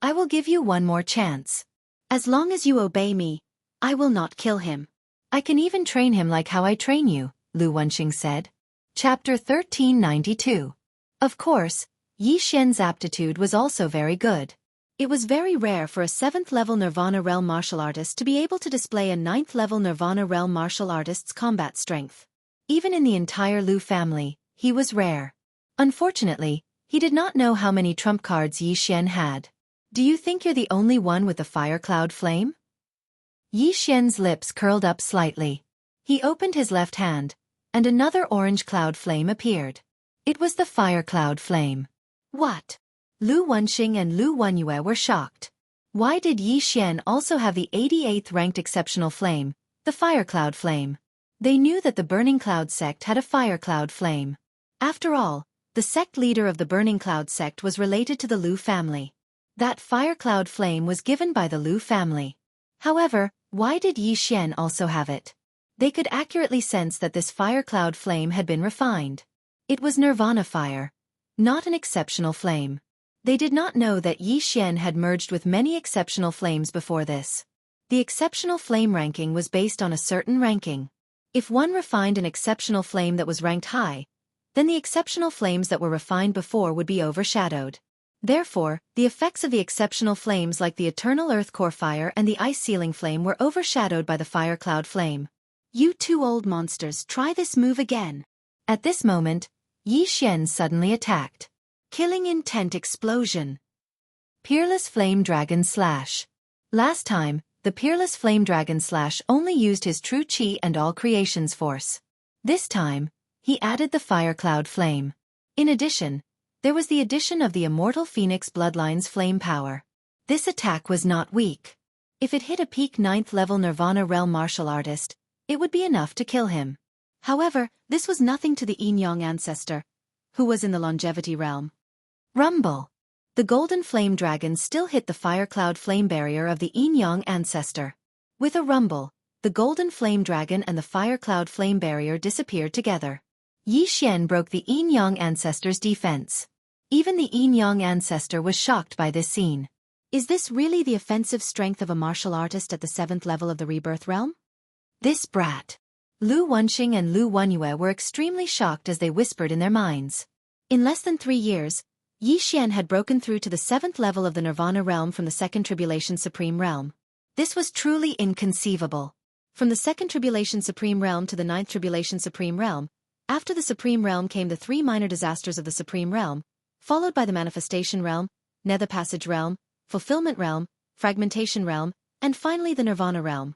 I will give you one more chance. As long as you obey me, I will not kill him. I can even train him like how I train you, Lu Wenxing said. Chapter 1392. Of course, Yi Xian's aptitude was also very good. It was very rare for a 7th-level Nirvana Realm martial artist to be able to display a 9th-level Nirvana Realm martial artist's combat strength. Even in the entire Lu family, he was rare. Unfortunately, he did not know how many trump cards Yi Xian had. Do you think you're the only one with the fire cloud flame? Yi Xian's lips curled up slightly. He opened his left hand, and another orange cloud flame appeared. It was the fire cloud flame. What? Lu Wenxing and Lu Wenyue were shocked. Why did Yi Xian also have the 88th ranked exceptional flame, the fire cloud flame? They knew that the Burning Cloud sect had a fire cloud flame. After all, the sect leader of the Burning Cloud sect was related to the Lu family. That fire cloud flame was given by the Lu family. However, why did Yi Xian also have it? They could accurately sense that this fire cloud flame had been refined. It was Nirvana fire, not an exceptional flame. They did not know that Yi Xian had merged with many exceptional flames before this. The exceptional flame ranking was based on a certain ranking. If one refined an exceptional flame that was ranked high, then the exceptional flames that were refined before would be overshadowed. Therefore, the effects of the exceptional flames like the eternal earth core fire and the ice ceiling flame were overshadowed by the fire cloud flame. You two old monsters, try this move again. At this moment, Yi Xian suddenly attacked. Killing intent explosion. Peerless Flame Dragon Slash. Last time, the Peerless Flame Dragon Slash only used his true chi and all creation's force. This time, he added the fire cloud flame. In addition, there was the addition of the Immortal Phoenix Bloodline's flame power. This attack was not weak. If it hit a peak 9th level Nirvana Realm martial artist, it would be enough to kill him. However, this was nothing to the Yin Yang ancestor, who was in the Longevity Realm. Rumble. The Golden Flame Dragon still hit the Fire Cloud Flame barrier of the Yin Yang ancestor. With a rumble, the Golden Flame Dragon and the Fire Cloud Flame barrier disappeared together. Yi Xian broke the Yin Yang ancestor's defense. Even the Yin Yang ancestor was shocked by this scene. Is this really the offensive strength of a martial artist at the 7th level of the Rebirth Realm? This brat. Lu Wenxing and Lu Wenyue were extremely shocked as they whispered in their minds. In less than 3 years, Yi Xian had broken through to the 7th level of the Nirvana Realm from the 2nd Tribulation Supreme Realm. This was truly inconceivable. From the 2nd Tribulation Supreme Realm to the 9th Tribulation Supreme Realm, after the Supreme Realm came the 3 minor disasters of the Supreme Realm, followed by the Manifestation Realm, Nether Passage Realm, Fulfillment Realm, Fragmentation Realm, and finally the Nirvana Realm.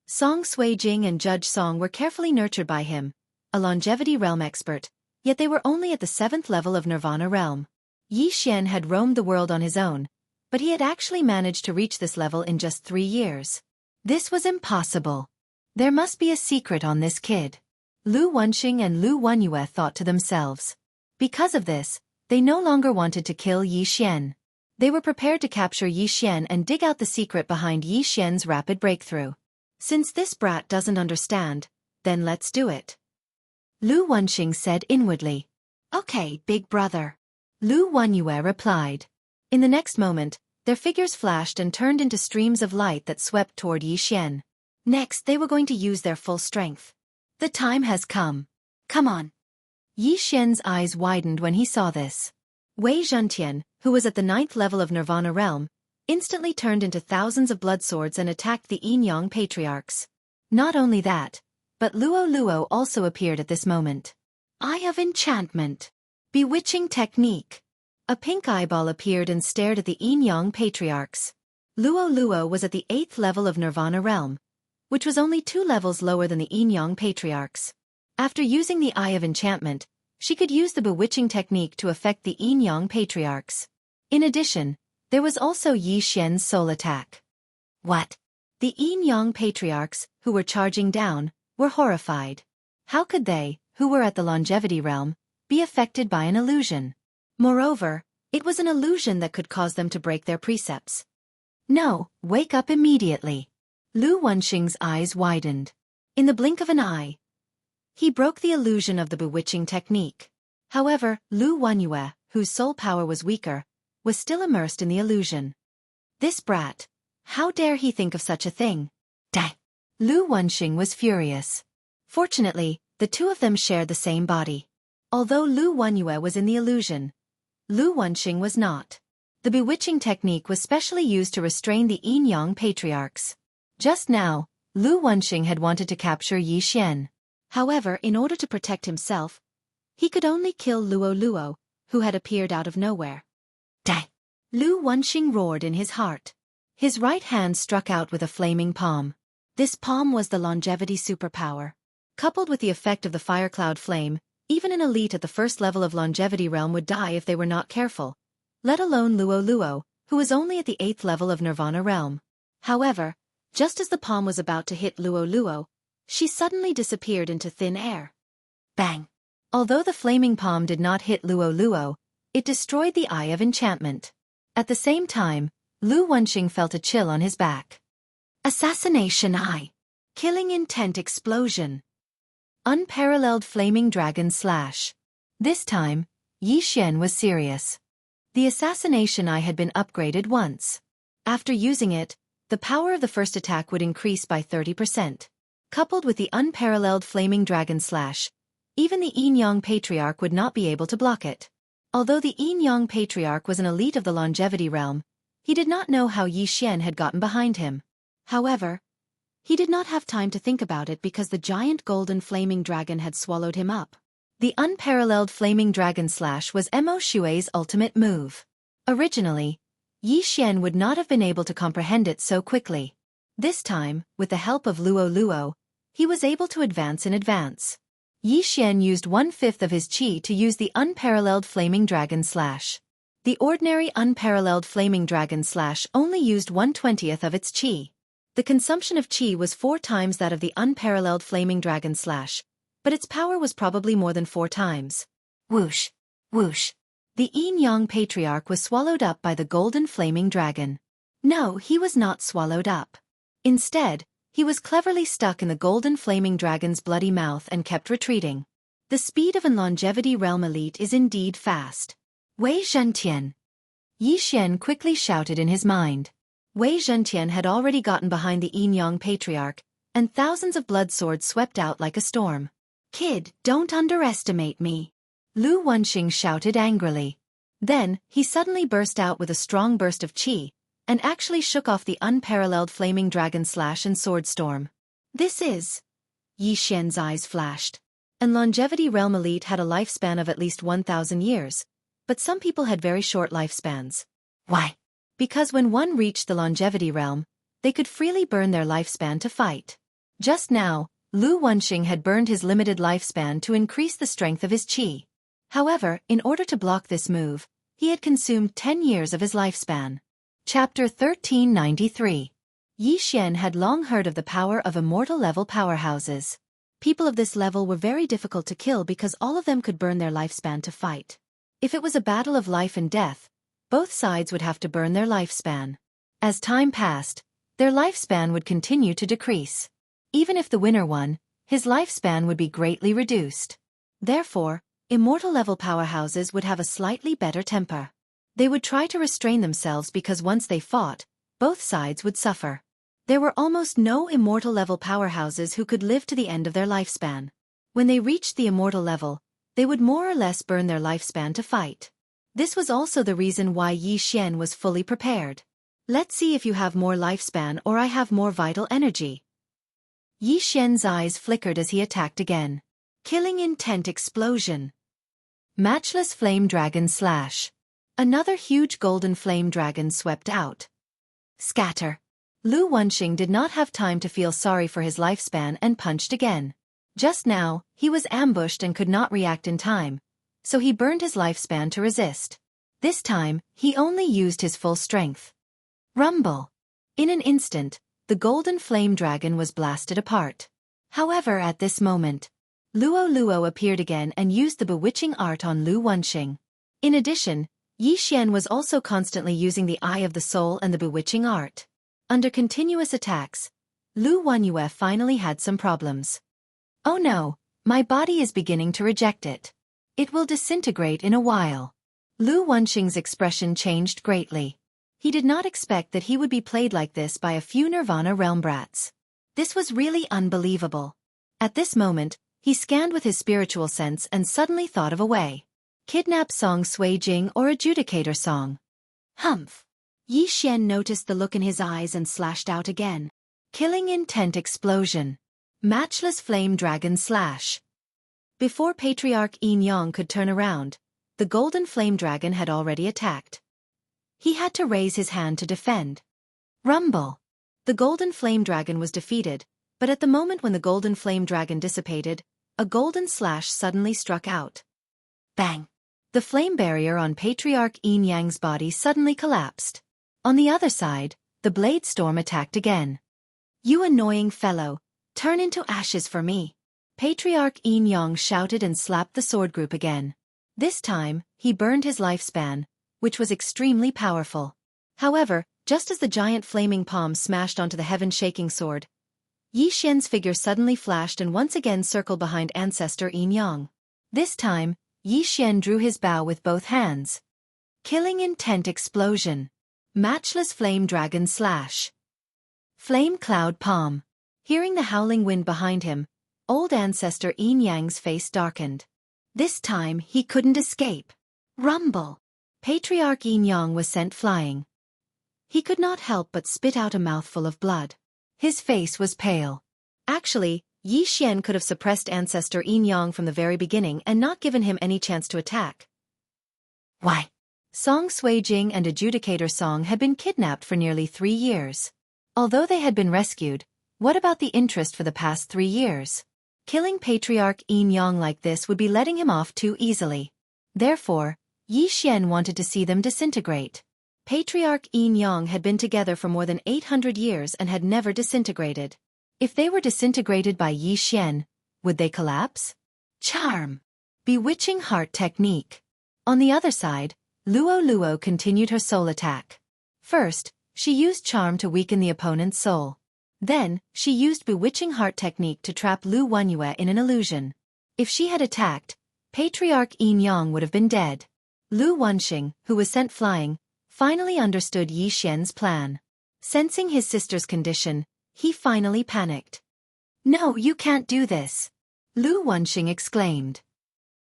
Song Suijing and Judge Song were carefully nurtured by him, a Longevity Realm expert, yet they were only at the 7th level of Nirvana Realm. Yi Xian had roamed the world on his own, but he had actually managed to reach this level in just 3 years. This was impossible. There must be a secret on this kid. Lu Wenxing and Lu Wenyue thought to themselves. Because of this, they no longer wanted to kill Yi Xian. They were prepared to capture Yi Xian and dig out the secret behind Yi Xian's rapid breakthrough. Since this brat doesn't understand, then let's do it. Lu Wenxing said inwardly. Okay, big brother. Lu Wenyue replied. In the next moment, their figures flashed and turned into streams of light that swept toward Yi Xian. Next, they were going to use their full strength. The time has come. Come on. Yi Xian's eyes widened when he saw this. Wei Zhentian, who was at the 9th level of Nirvana Realm, instantly turned into thousands of blood swords and attacked the Yin Yang patriarchs. Not only that, but Luo Luo also appeared at this moment. Eye of Enchantment. Bewitching Technique. A pink eyeball appeared and stared at the Yin Yang patriarchs. Luo Luo was at the 8th level of Nirvana Realm, which was only 2 levels lower than the Yin Yang patriarchs. After using the Eye of Enchantment, she could use the bewitching technique to affect the Yin Yang patriarchs. In addition, there was also Yi Xian's soul attack. What? The Yin Yang patriarchs, who were charging down, were horrified. How could they, who were at the Longevity Realm, be affected by an illusion? Moreover, it was an illusion that could cause them to break their precepts. No, wake up immediately. Lu Wenxing's eyes widened. In the blink of an eye, he broke the illusion of the bewitching technique. However, Lu Wenyue, whose soul power was weaker, was still immersed in the illusion. This brat. How dare he think of such a thing? Dai. Lu Wenxing was furious. Fortunately, the two of them shared the same body. Although Lu Wenyue was in the illusion, Lu Wenxing was not. The bewitching technique was specially used to restrain the yin-yang patriarchs. Just now, Lu Wenxing had wanted to capture Yi Xian. However, in order to protect himself, he could only kill Luo Luo, who had appeared out of nowhere. Dai! Lu Wenxing roared in his heart. His right hand struck out with a flaming palm. This palm was the longevity superpower. Coupled with the effect of the fire cloud flame, even an elite at the first level of longevity realm would die if they were not careful, let alone Luo Luo, who was only at the 8th level of Nirvana realm. However, just as the palm was about to hit Luo Luo, she suddenly disappeared into thin air. Bang! Although the flaming palm did not hit Luo Luo, it destroyed the Eye of Enchantment. At the same time, Lu Wenxing felt a chill on his back. Assassination Eye. Killing Intent Explosion. Unparalleled Flaming Dragon Slash. This time, Yi Xian was serious. The Assassination Eye had been upgraded once. After using it, the power of the first attack would increase by 30%. Coupled with the unparalleled Flaming Dragon Slash, even the Yin-Yang Patriarch would not be able to block it. Although the Yin-Yang Patriarch was an elite of the longevity realm, he did not know how Yi Xian had gotten behind him. However, he did not have time to think about it because the giant golden flaming dragon had swallowed him up. The unparalleled Flaming Dragon Slash was Mo Xue's ultimate move. Originally, Yi Xian would not have been able to comprehend it so quickly. This time, with the help of Luo Luo, he was able to advance in advance. Yi Xian used 1/5 of his qi to use the unparalleled Flaming Dragon Slash. The ordinary unparalleled Flaming Dragon Slash only used 1/20th of its qi. The consumption of qi was 4 times that of the unparalleled Flaming Dragon Slash, but its power was probably more than 4 times. Whoosh! Whoosh! The Yin-Yang Patriarch was swallowed up by the golden flaming dragon. No, he was not swallowed up. Instead, he was cleverly stuck in the golden flaming dragon's bloody mouth and kept retreating. The speed of an longevity realm elite is indeed fast. Wei Zhentian. Yi Xian quickly shouted in his mind. Wei Zhentian had already gotten behind the Yin-Yang Patriarch, and thousands of blood swords swept out like a storm. Kid, don't underestimate me. Lu Wenxing shouted angrily. Then, he suddenly burst out with a strong burst of qi, and actually shook off the unparalleled Flaming Dragon Slash and Sword Storm. This is... Yi Xian's eyes flashed. An longevity realm elite had a lifespan of at least 1,000 years, but some people had very short lifespans. Why? Because when one reached the longevity realm, they could freely burn their lifespan to fight. Just now, Lu Wenxing had burned his limited lifespan to increase the strength of his qi. However, in order to block this move, he had consumed 10 years of his lifespan. Chapter 1393. Yi Xian had long heard of the power of immortal level powerhouses. People of this level were very difficult to kill because all of them could burn their lifespan to fight. If it was a battle of life and death, both sides would have to burn their lifespan. As time passed, their lifespan would continue to decrease. Even if the winner won, his lifespan would be greatly reduced. Therefore, immortal level powerhouses would have a slightly better temper. They would try to restrain themselves because once they fought, both sides would suffer. There were almost no immortal level powerhouses who could live to the end of their lifespan. When they reached the immortal level, they would more or less burn their lifespan to fight. This was also the reason why Yi Xian was fully prepared. Let's see if you have more lifespan or I have more vital energy. Yi Xian's eyes flickered as he attacked again. Killing Intent Explosion. Matchless Flame Dragon Slash. Another huge golden flame dragon swept out. Scatter. Lu Wenxing did not have time to feel sorry for his lifespan and punched again. Just now, he was ambushed and could not react in time, so he burned his lifespan to resist. This time, he only used his full strength. Rumble. In an instant, the golden flame dragon was blasted apart. However, at this moment, Luo Luo appeared again and used the bewitching art on Lu Wenxing. In addition, Yi Xian was also constantly using the Eye of the Soul and the bewitching art. Under continuous attacks, Lu Wenyue finally had some problems. Oh no, my body is beginning to reject it. It will disintegrate in a while. Lu Wenxing's expression changed greatly. He did not expect that he would be played like this by a few Nirvana realm brats. This was really unbelievable. At this moment, he scanned with his spiritual sense and suddenly thought of a way. Kidnap song Sui Jing or adjudicator song. Humph. Yi Xian noticed the look in his eyes and slashed out again. Killing intent explosion. Matchless flame dragon slash. Before Patriarch Yin Yang could turn around, the golden flame dragon had already attacked. He had to raise his hand to defend. Rumble. The golden flame dragon was defeated, but at the moment when the golden flame dragon dissipated, a golden slash suddenly struck out. Bang! The flame barrier on Patriarch Yin Yang's body suddenly collapsed. On the other side, the blade storm attacked again. You annoying fellow, turn into ashes for me. Patriarch Yin Yang shouted and slapped the sword group again. This time, he burned his lifespan, which was extremely powerful. However, just as the giant flaming palm smashed onto the heaven-shaking sword, Yi Xian's figure suddenly flashed and once again circled behind ancestor Yin Yang. This time, Yi Xian drew his bow with both hands. Killing intent explosion. Matchless flame dragon slash. Flame cloud palm. Hearing the howling wind behind him, old ancestor Yin Yang's face darkened. This time he couldn't escape. Rumble. Patriarch Yin Yang was sent flying. He could not help but spit out a mouthful of blood. His face was pale. Actually, Yi Xian could have suppressed ancestor Yin Yang from the very beginning and not given him any chance to attack. Why? Song Sui Jing and adjudicator Song had been kidnapped for nearly 3 years. Although they had been rescued, what about the interest for the past 3 years? Killing Patriarch Yin Yang like this would be letting him off too easily. Therefore, Yi Xian wanted to see them disintegrate. Patriarch Yin Yang had been together for more than 800 years and had never disintegrated. If they were disintegrated by Yi Xian, would they collapse? Charm. Bewitching heart technique. On the other side, Luo Luo continued her soul attack. First, she used charm to weaken the opponent's soul. Then, she used bewitching heart technique to trap Lu Wanyue in an illusion. If she had attacked, Patriarch Yin Yang would have been dead. Lu Wenxing, who was sent flying, finally understood Yi Xian's plan. Sensing his sister's condition, he finally panicked. No, you can't do this. Lu Wenxing exclaimed.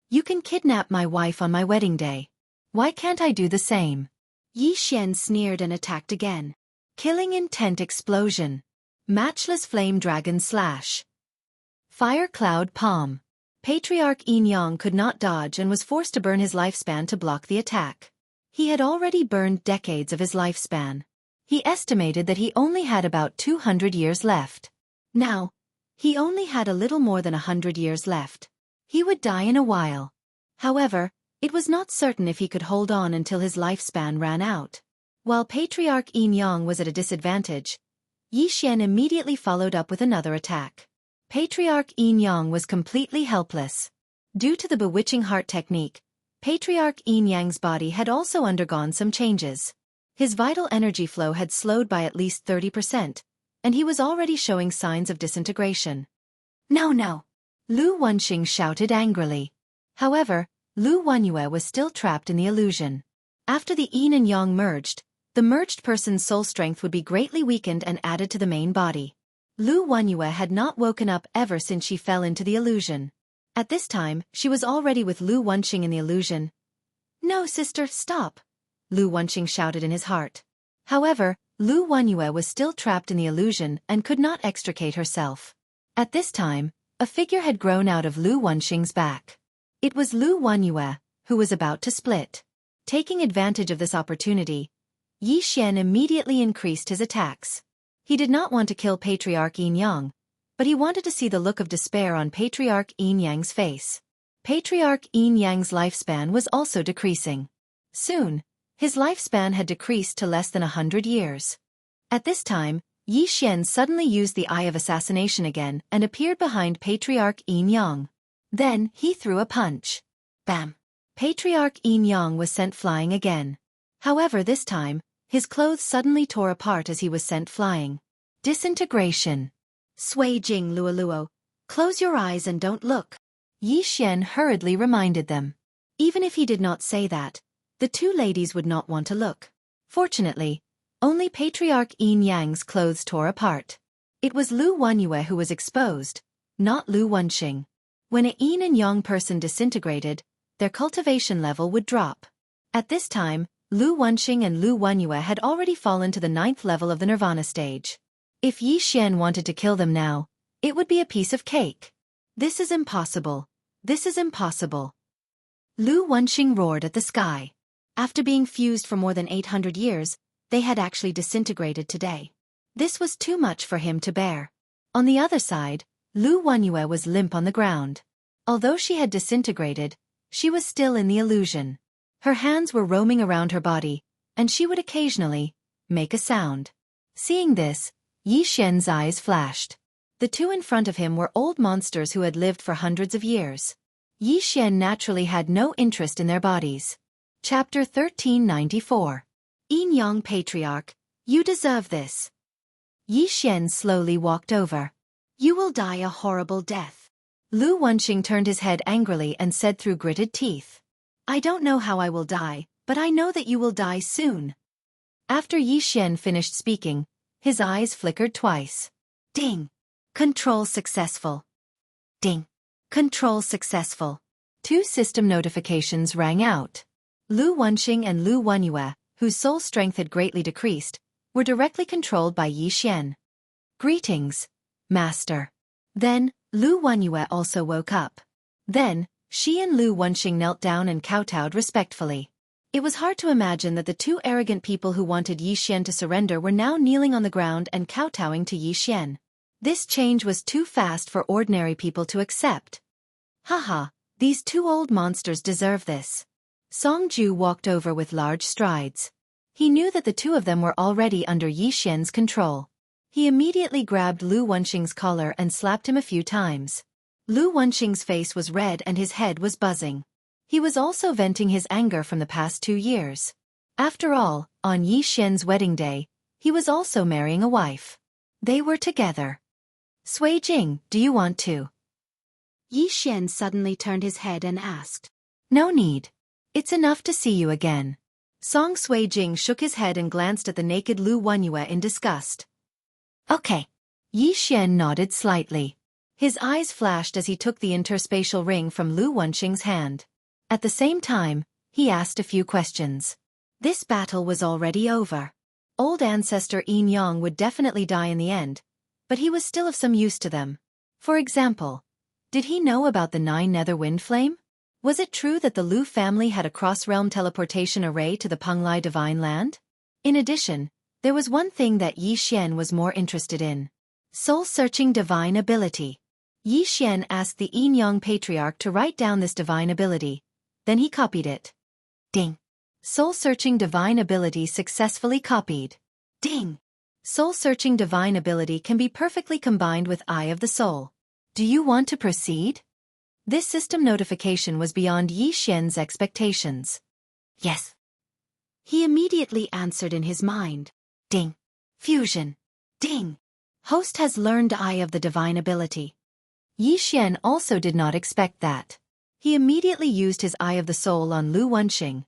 You can kidnap my wife on my wedding day. Why can't I do the same? Yi Xian sneered and attacked again. Killing intent explosion. Matchless flame dragon slash. Fire cloud palm. Patriarch Yin Yang could not dodge and was forced to burn his lifespan to block the attack. He had already burned decades of his lifespan. He estimated that he only had about 200 years left. Now, he only had a little more than 100 years left. He would die in a while. However, it was not certain if he could hold on until his lifespan ran out. While Patriarch Yin Yang was at a disadvantage, Yi Xian immediately followed up with another attack. Patriarch Yin Yang was completely helpless. Due to the bewitching heart technique, Patriarch Yin Yang's body had also undergone some changes. His vital energy flow had slowed by at least 30%, and he was already showing signs of disintegration. No, no! Lu Wenxing shouted angrily. However, Lu Wanyue was still trapped in the illusion. After the Yin and Yang merged, the merged person's soul strength would be greatly weakened and added to the main body. Lu Wanyue had not woken up ever since she fell into the illusion. At this time, she was already with Lu Wenxing in the illusion. No, sister, stop! Lu Wenxing shouted in his heart. However, Lu Wanyue was still trapped in the illusion and could not extricate herself. At this time, a figure had grown out of Lu Wenxing's back. It was Lu Wanyue, who was about to split. Taking advantage of this opportunity, Yi Xian immediately increased his attacks. He did not want to kill Patriarch Yin Yang, but he wanted to see the look of despair on Patriarch Yin Yang's face. Patriarch Yin Yang's lifespan was also decreasing. Soon, his lifespan had decreased to less than 100 years. At this time, Yi Xian suddenly used the Eye of Assassination again and appeared behind Patriarch Yin Yang. Then, he threw a punch. Bam! Patriarch Yin Yang was sent flying again. However, this time, his clothes suddenly tore apart as he was sent flying. Disintegration. Sui Jing Luoluo, close your eyes and don't look. Yi Xian hurriedly reminded them. Even if he did not say that, the two ladies would not want to look. Fortunately, Only Patriarch Yin Yang's clothes tore apart. It was Lu Wanyue who was exposed, not Lu Wenxing. When a yin and yang person disintegrated, their cultivation level would drop. At this time, Lu Wenxing and Lu Wanyue had already fallen to the 9th level of the nirvana stage. If Yi Xian wanted to kill them now, it would be a piece of cake. This is impossible. This is impossible. Lu Wenxing roared at the sky. After being fused for more than 800 years, they had actually disintegrated today. This was too much for him to bear. On the other side, Lu Wanyue was limp on the ground. Although she had disintegrated, she was still in the illusion. Her hands were roaming around her body, and she would occasionally make a sound. Seeing this, Yi Xian's eyes flashed. The two in front of him were old monsters who had lived for hundreds of years. Yi Xian naturally had no interest in their bodies. Chapter 1394. Yin Yang Patriarch, you deserve this. Yi Xian slowly walked over. You will die a horrible death. Lu Wenxing turned his head angrily and said through gritted teeth. I don't know how I will die, but I know that you will die soon. After Yi Xian finished speaking, his eyes flickered twice. Ding! Control successful. Ding! Control successful. 2 system notifications rang out. Lu Wenxing and Lu Wanyue, whose soul strength had greatly decreased, were directly controlled by Yi Xian. Greetings, Master. Then, Lu Wanyue also woke up. Then, she and Lu Wenxing knelt down and kowtowed respectfully. It was hard to imagine that the 2 arrogant people who wanted Yi Xian to surrender were now kneeling on the ground and kowtowing to Yi Xian. This change was too fast for ordinary people to accept. Haha, these 2 old monsters deserve this. Song Ju walked over with large strides. He knew that the 2 of them were already under Yi Xian's control. He immediately grabbed Lu Wenxing's collar and slapped him a few times. Lu Wenxing's face was red and his head was buzzing. He was also venting his anger from the past 2 years. After all, on Yi Xian's wedding day, he was also marrying a wife. They were together. Sui Jing, do you want to? Yi Xian suddenly turned his head and asked. No need. It's enough to see you again. Song Sui Jing shook his head and glanced at the naked Lu Wanyue in disgust. Okay. Yi Xian nodded slightly. His eyes flashed as he took the interspatial ring from Lu Wenxing's hand. At the same time, he asked a few questions. This battle was already over. Old ancestor Yin Yang would definitely die in the end, but he was still of some use to them. For example, did he know about the 9 nether wind flame? Was it true that the Lu family had a cross-realm teleportation array to the Penglai Divine Land? In addition, there was one thing that Yi Xian was more interested in. Soul-searching divine ability. Yi Xian asked the Yin Yang Patriarch to write down this divine ability. Then he copied it. Ding! Soul-searching divine ability successfully copied. Ding! Soul-searching divine ability can be perfectly combined with Eye of the Soul. Do you want to proceed? This system notification was beyond Yi Xian's expectations. Yes. He immediately answered in his mind. Ding. Fusion. Ding. Host has learned Eye of the Divine ability. Yi Xian also did not expect that. He immediately used his Eye of the Soul on Lu Wenxing.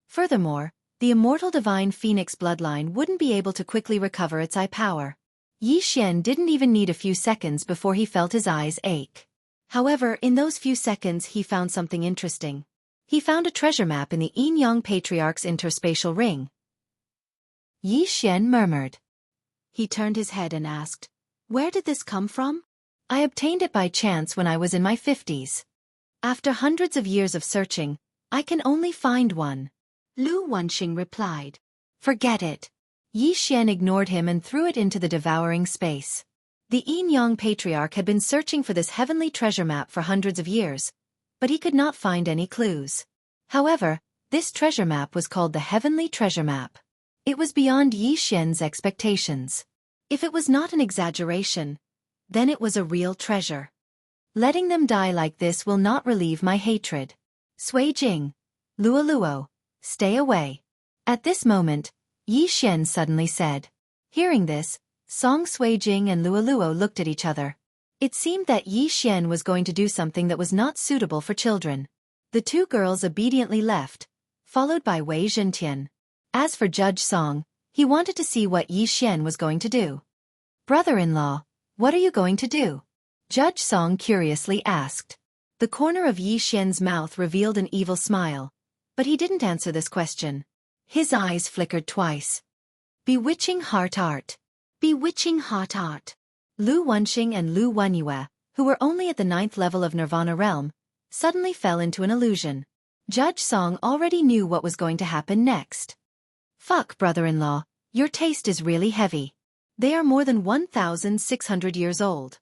Furthermore, the immortal divine phoenix bloodline wouldn't be able to quickly recover its eye power. Yi Xian didn't even need a few seconds before he felt his eyes ache. However, in those few seconds he found something interesting. He found a treasure map in the Yin Yang Patriarch's interspatial ring. Yi Xian murmured. He turned his head and asked, Where did this come from? I obtained it by chance when I was in my 50s. After hundreds of years of searching, I can only find one. Lu Wenxing replied. Forget it. Yi Xian ignored him and threw it into the devouring space. The Yin Yang Patriarch had been searching for this heavenly treasure map for hundreds of years, but he could not find any clues. However, this treasure map was called the Heavenly Treasure Map. It was beyond Yi Xian's expectations. If it was not an exaggeration, then it was a real treasure. Letting them die like this will not relieve my hatred. Sui Jing, Luo, stay away. At this moment, Yi Xian suddenly said. Hearing this, Song Sui Jing and Luo looked at each other. It seemed that Yi Xian was going to do something that was not suitable for children. The 2 girls obediently left, followed by Wei Zhentian. As for Judge Song, He wanted to see what Yi Xian was going to do. "Brother-in-law, what are you going to do?" Judge Song curiously asked. The corner of Yi Xian's mouth revealed an evil smile, but he didn't answer this question. His eyes flickered twice. Bewitching heart art. Bewitching heart art. Lu Wenxing and Lu Wenyue, who were only at the 9th level of Nirvana realm, suddenly fell into an illusion. Judge Song already knew what was going to happen next. "Fuck, brother-in-law, your taste is really heavy. They are more than 1,600 years old."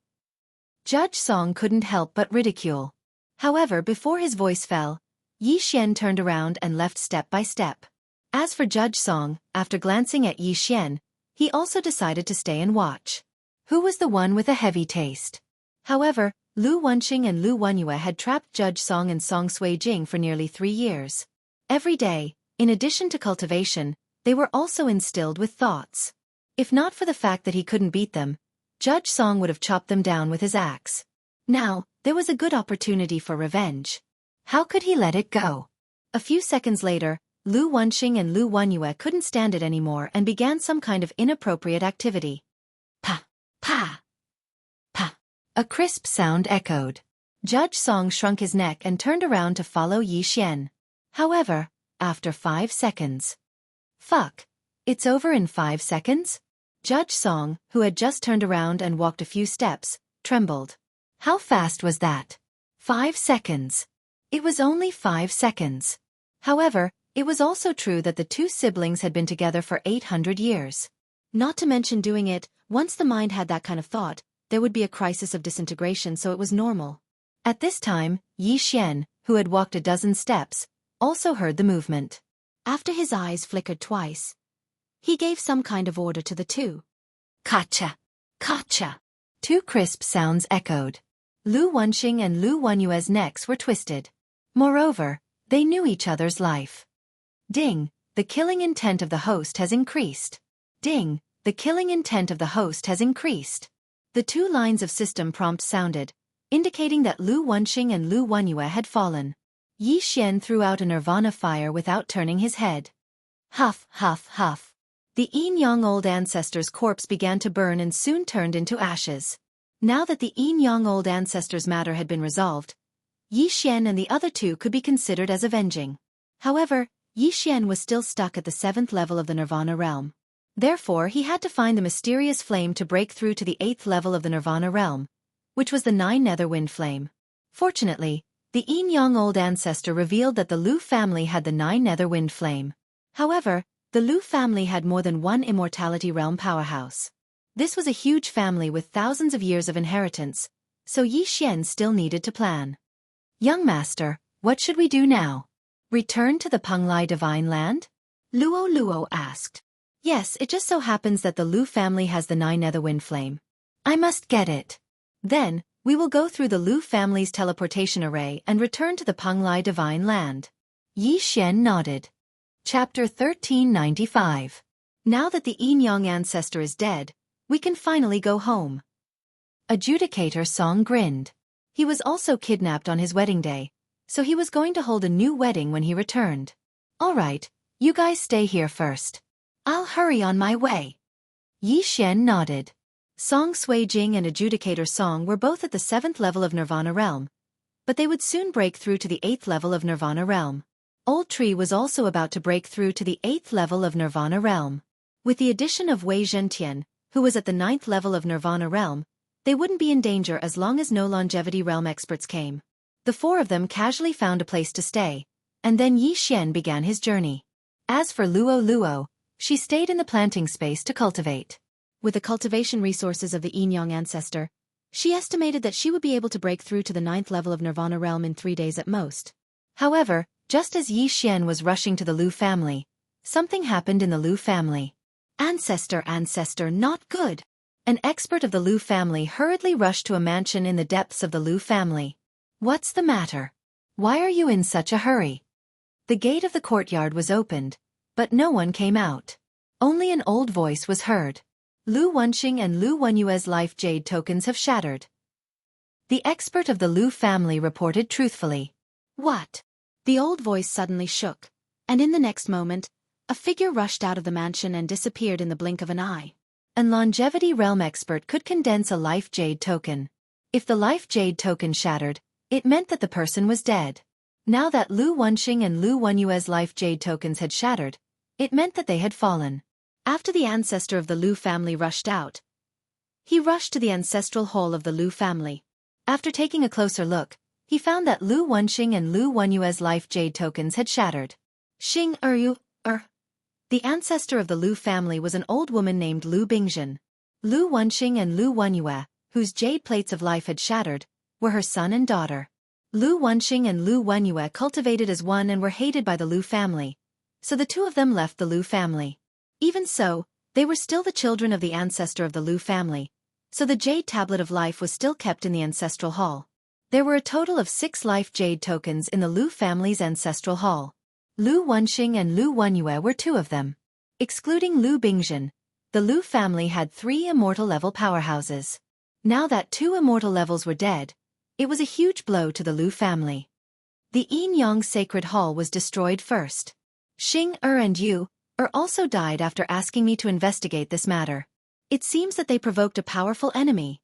Judge Song couldn't help but ridicule. However, before his voice fell, Yi Xian turned around and left step by step. As for Judge Song, after glancing at Yi Xian, he also decided to stay and watch. Who was the one with a heavy taste? However, Lu Wenxing and Lu Wenyue had trapped Judge Song and Song Suijing for nearly 3 years. Every day, in addition to cultivation, they were also instilled with thoughts. If not for the fact that he couldn't beat them, Judge Song would have chopped them down with his axe. Now, there was a good opportunity for revenge. How could he let it go? A few seconds later, Lu Wenxing and Lu Wenyue couldn't stand it anymore and began some kind of inappropriate activity. Pa! Pa! Pa! A crisp sound echoed. Judge Song shrunk his neck and turned around to follow Yi Xian. However, after 5 seconds. Fuck! It's over in 5 seconds? Judge Song, who had just turned around and walked a few steps, trembled. How fast was that? 5 seconds. It was only 5 seconds. However, it was also true that the two siblings had been together for 800 years. Not to mention doing it, once the mind had that kind of thought, there would be a crisis of disintegration, so it was normal. At this time, Yi Xian, who had walked a dozen steps, also heard the movement. After his eyes flickered twice, he gave some kind of order to the two. Kacha! Kacha! 2 crisp sounds echoed. Lu Wenxing and Lu Wenyue's necks were twisted. Moreover, they knew each other's life. Ding! The killing intent of the host has increased. Ding! The killing intent of the host has increased. The 2 lines of system prompt sounded, indicating that Lu Wenxing and Lu Wenyue had fallen. Yi Xian threw out a nirvana fire without turning his head. Huff, huff, huff. The Yin-Yang old ancestor's corpse began to burn and soon turned into ashes. Now that the Yin-Yang old ancestor's matter had been resolved, Yi Xian and the other 2 could be considered as avenging. However, Yi Xian was still stuck at the 7th level of the Nirvana realm. Therefore, he had to find the mysterious flame to break through to the 8th level of the Nirvana realm, which was the 9 nether wind flame. Fortunately, the Yin-Yang old ancestor revealed that the Lu family had the 9 nether wind flame. However, the Lu family had more than one immortality realm powerhouse. This was a huge family with thousands of years of inheritance, so Yi Xian still needed to plan. "Young master, what should we do now? Return to the Penglai Divine Land?" Luo Luo asked. "Yes, it just so happens that the Lu family has the 9 nether wind flame. I must get it. Then, we will go through the Lu family's teleportation array and return to the Penglai Divine Land." Yi Xian nodded. Chapter 1395. Now that the Yin-Yang ancestor is dead, we can finally go home. Adjudicator Song grinned. He was also kidnapped on his wedding day, so he was going to hold a new wedding when he returned. "All right, you guys stay here first. I'll hurry on my way." Yi Xian nodded. Song Suijing and Adjudicator Song were both at the 7th level of Nirvana realm, but they would soon break through to the 8th level of Nirvana realm. Old Tree was also about to break through to the 8th level of Nirvana realm. With the addition of Wei Zhentian, who was at the 9th level of Nirvana realm, they wouldn't be in danger as long as no longevity realm experts came. The 4 of them casually found a place to stay, and then Yi Xian began his journey. As for Luo Luo, she stayed in the planting space to cultivate. With the cultivation resources of the Yin-Yang ancestor, she estimated that she would be able to break through to the 9th level of Nirvana realm in 3 days at most. However, just as Yi Xian was rushing to the Lu family, something happened in the Lu family. Ancestor, not good. An expert of the Lu family hurriedly rushed to a mansion in the depths of the Lu family. "What's the matter? Why are you in such a hurry?" The gate of the courtyard was opened, but no one came out. Only an old voice was heard. "Lu Wenxing and Lu Wenyue's life jade tokens have shattered." The expert of the Lu family reported truthfully. "What?" The old voice suddenly shook, and in the next moment, A figure rushed out of the mansion and disappeared in the blink of an eye. A longevity realm expert could condense a life jade token. If the life jade token shattered, it meant that the person was dead. Now that Lu Wenxing and Lu Wenyue's life jade tokens had shattered, it meant that they had fallen. After the ancestor of the Lu family rushed out, he rushed to the ancestral hall of the Lu family. After taking a closer look, he found that Lu Wenxing and Lu Wenyue's life jade tokens had shattered. Xing Eryu, The ancestor of the Lu family was an old woman named Lu Bingzhen. Lu Wenxing and Lu Wenyue, whose jade plates of life had shattered, were her son and daughter. Lu Wenxing and Lu Wenyue cultivated as one and were hated by the Lu family, so the two of them left the Lu family. Even so, they were still the children of the ancestor of the Lu family, so the jade tablet of life was still kept in the ancestral hall. There were a total of 6 life jade tokens in the Lu family's ancestral hall. Lu Wenxing and Lu Wenyue were 2 of them. Excluding Lu Bingzhen, the Lu family had 3 immortal level powerhouses. Now that 2 immortal levels were dead, it was a huge blow to the Lu family. The Yin Yang Sacred Hall was destroyed first. Xing and Yu also died after asking me to investigate this matter. It seems that they provoked a powerful enemy.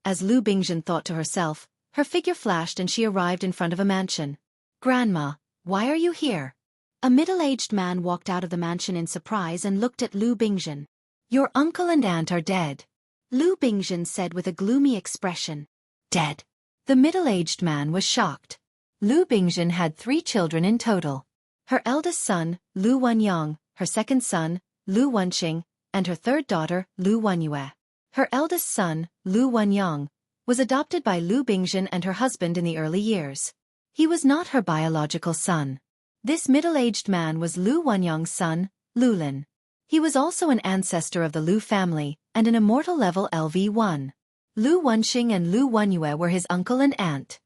As Lu Bingzhen thought to herself, her figure flashed and she arrived in front of a mansion. "Grandma, why are you here?" A middle-aged man walked out of the mansion in surprise and looked at Lu Bingzhen. "Your uncle and aunt are dead," Lu Bingzhen said with a gloomy expression. "Dead?" The middle-aged man was shocked. Lu Bingzhen had 3 children in total. Her eldest son, Lu Wenyang, her second son, Lu Wenxing, and her third daughter, Lu Wenyue. Her eldest son, Lu Wenyang, was adopted by Lu Bingzhen and her husband in the early years. He was not her biological son. This middle-aged man was Lu Wenyang's son, Lulin. He was also an ancestor of the Lu family and an immortal level LV1. Lu Wenxing and Lu Wenyue were his uncle and aunt.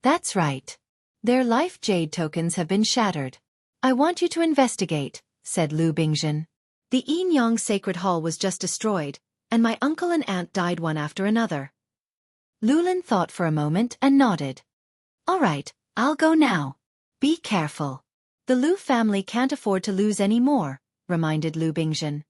"That's right. Their life jade tokens have been shattered. I want you to investigate," said Lu Bingzhen. "The Yin Yang Sacred Hall was just destroyed, and my uncle and aunt died one after another." Lulin thought for a moment and nodded. "All right, I'll go now. Be careful. The Lu family can't afford to lose any more," reminded Lu Bingzhen.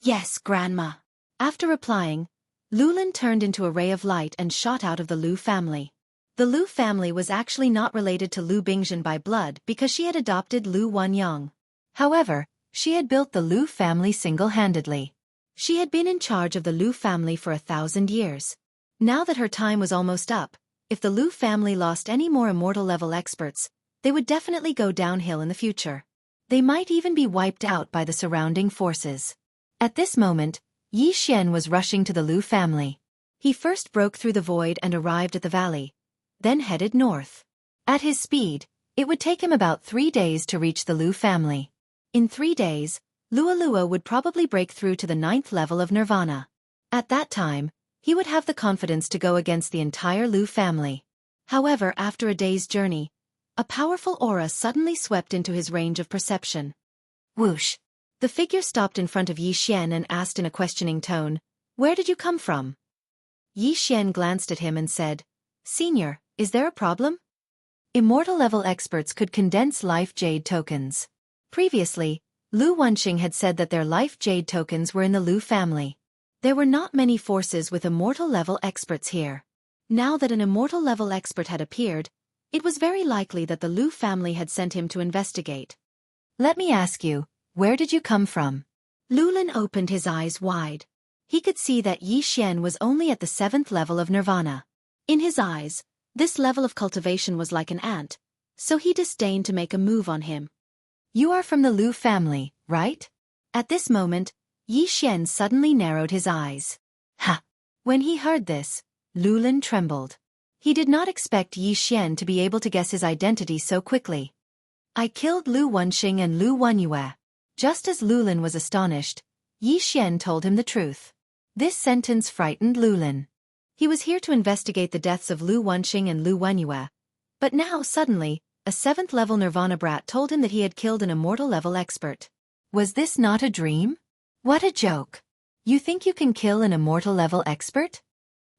"Yes, Grandma." After replying, Lulin turned into a ray of light and shot out of the Lu family. The Lu family was actually not related to Lu Bingzhen by blood because she had adopted Lu Wenyang. However, she had built the Lu family single-handedly. She had been in charge of the Lu family for 1,000 years. Now that her time was almost up, if the Lu family lost any more immortal level experts, they would definitely go downhill in the future. They might even be wiped out by the surrounding forces. At this moment, Yi Xian was rushing to the Lu family. He first broke through the void and arrived at the valley, then headed north. At his speed, it would take him about 3 days to reach the Lu family. In 3 days, Lua would probably break through to the 9th level of Nirvana. At that time, he would have the confidence to go against the entire Lu family. However, after a day's journey, a powerful aura suddenly swept into his range of perception. Whoosh! The figure stopped in front of Yi Xian and asked in a questioning tone, "Where did you come from?" Yi Xian glanced at him and said, "Senior, is there a problem?" Immortal level experts could condense life jade tokens. Previously, Lu Wenxing had said that their life jade tokens were in the Lu family. There were not many forces with immortal level experts here. Now that an immortal level expert had appeared, it was very likely that the Lu family had sent him to investigate. "Let me ask you, where did you come from?" Lulin opened his eyes wide. He could see that Yi Xian was only at the 7th level of Nirvana. In his eyes, this level of cultivation was like an ant, so he disdained to make a move on him. "You are from the Lu family, right?" At this moment, Yi Xian suddenly narrowed his eyes. Ha! When he heard this, Lulin trembled. He did not expect Yi Xian to be able to guess his identity so quickly. "I killed Lu Wenxing and Lu Wenyue." Just as Lulin was astonished, Yi Xian told him the truth. This sentence frightened Lulin. He was here to investigate the deaths of Lu Wenxing and Lu Wenyue, but now suddenly, a 7th level Nirvana brat told him that he had killed an immortal level expert. Was this not a dream? What a joke! You think you can kill an immortal level expert?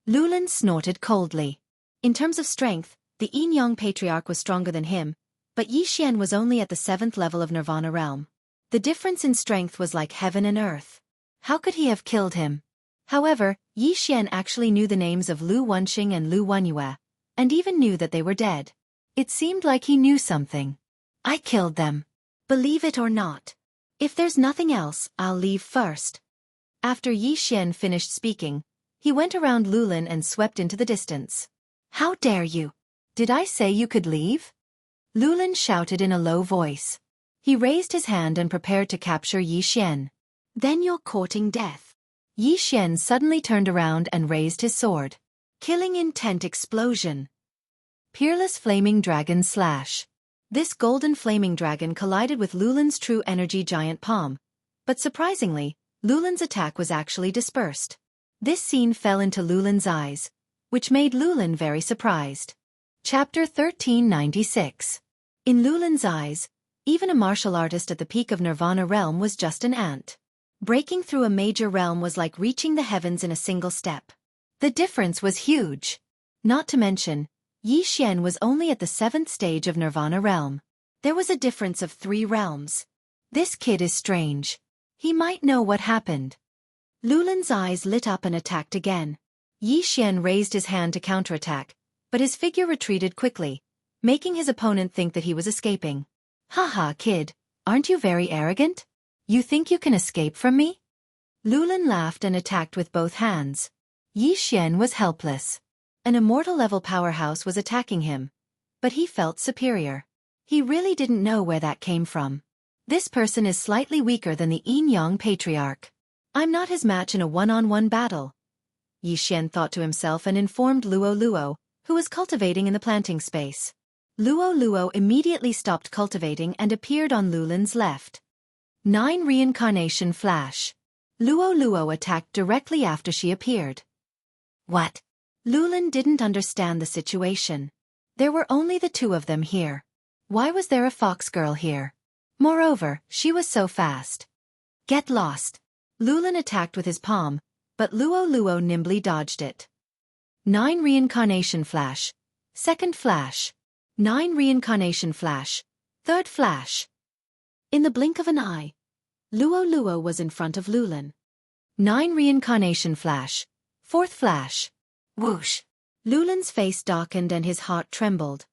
Lulin snorted coldly. In terms of strength, the Yin Yang Patriarch was stronger than him, but Yi Xian was only at the 7th level of Nirvana realm. The difference in strength was like heaven and earth. How could he have killed him? However, Yi Xian actually knew the names of Lu Wenxing and Lu Wenyue, and even knew that they were dead. It seemed like he knew something. I killed them. Believe it or not. If there's nothing else, I'll leave first. After Yi Xian finished speaking, he went around Lulin and swept into the distance. How dare you? Did I say you could leave? Lulin shouted in a low voice. He raised his hand and prepared to capture Yi Xian. Then you're courting death. Yi Xian suddenly turned around and raised his sword. Killing intent explosion. Peerless flaming dragon slash. This golden flaming dragon collided with Lulin's true energy giant palm, but surprisingly, Lulin's attack was actually dispersed. This scene fell into Lulin's eyes, which made Lulin very surprised. Chapter 1396. In Lulin's eyes, even a martial artist at the peak of Nirvana realm was just an ant. Breaking through a major realm was like reaching the heavens in a single step. The difference was huge. Not to mention, Yi Xian was only at the 7th stage of Nirvana realm. There was a difference of 3 realms. This kid is strange. He might know what happened. Lulin's eyes lit up and attacked again. Yi Xian raised his hand to counterattack, but his figure retreated quickly, making his opponent think that he was escaping. Haha, kid, aren't you very arrogant? You think you can escape from me? Lulin laughed and attacked with both hands. Yi Xian was helpless. An immortal-level powerhouse was attacking him, but he felt superior. He really didn't know where that came from. This person is slightly weaker than the Yin-Yang Patriarch. I'm not his match in a one-on-one battle. Yi Xian thought to himself and informed Luo Luo, who was cultivating in the planting space. Luo Luo immediately stopped cultivating and appeared on Lulin's left. 9 Reincarnation Flash. Luo Luo attacked directly after she appeared. What? Lulin didn't understand the situation. There were only the 2 of them here. Why was there a fox girl here? Moreover, she was so fast. Get lost. Lulin attacked with his palm, but Luo Luo nimbly dodged it. 9 Reincarnation Flash. 2nd Flash. 9 Reincarnation Flash. 3rd Flash. In the blink of an eye, Luo Luo was in front of Lulin. 9 Reincarnation Flash. 4th Flash. Whoosh! Lulin's face darkened and his heart trembled.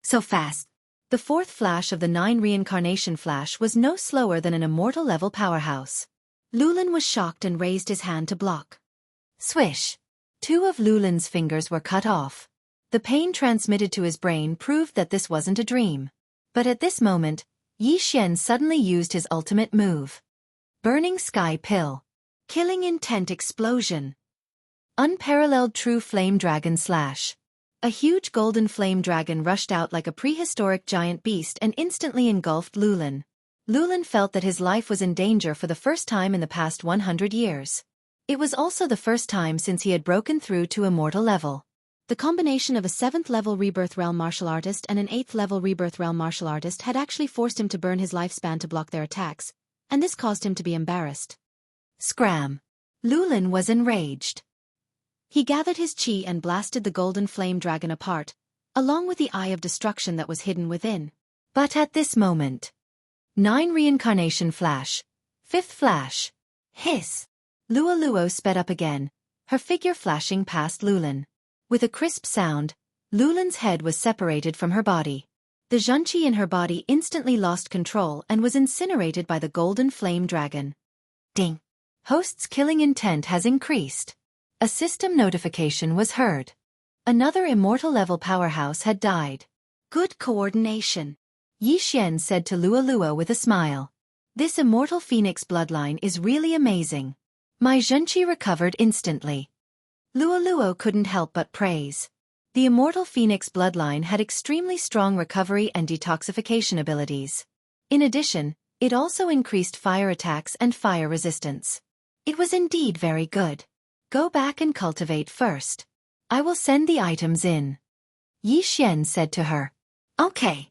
So fast. The 4th flash of the 9 Reincarnation Flash was no slower than an immortal-level powerhouse. Lulin was shocked and raised his hand to block. Swish! 2 of Lulin's fingers were cut off. The pain transmitted to his brain proved that this wasn't a dream. But at this moment, Yi Xian suddenly used his ultimate move. Burning Sky Pill. Killing Intent Explosion. Unparalleled True Flame Dragon Slash. A huge golden flame dragon rushed out like a prehistoric giant beast and instantly engulfed Lulin. Lulin felt that his life was in danger for the first time in the past 100 years. It was also the first time since he had broken through to immortal level. The combination of a 7th-level Rebirth Realm martial artist and an 8th-level Rebirth Realm martial artist had actually forced him to burn his lifespan to block their attacks, and this caused him to be embarrassed. Scram! Lulin was enraged. He gathered his chi and blasted the golden flame dragon apart, along with the eye of destruction that was hidden within. But at this moment, 9 Reincarnation Flash. 5th Flash. Hiss! Luo Luo sped up again, her figure flashing past Lulin. With a crisp sound, Lulin's head was separated from her body. The Xianxia in her body instantly lost control and was incinerated by the golden flame dragon. Ding! Host's killing intent has increased. A system notification was heard. Another immortal-level powerhouse had died. Good coordination. Yi Xian said to Luo Luo with a smile. This immortal phoenix bloodline is really amazing. My Xianxia recovered instantly. Luo Luo couldn't help but praise. The immortal phoenix bloodline had extremely strong recovery and detoxification abilities. In addition, it also increased fire attacks and fire resistance. It was indeed very good. Go back and cultivate first. I will send the items in. Yi Xian said to her. Okay.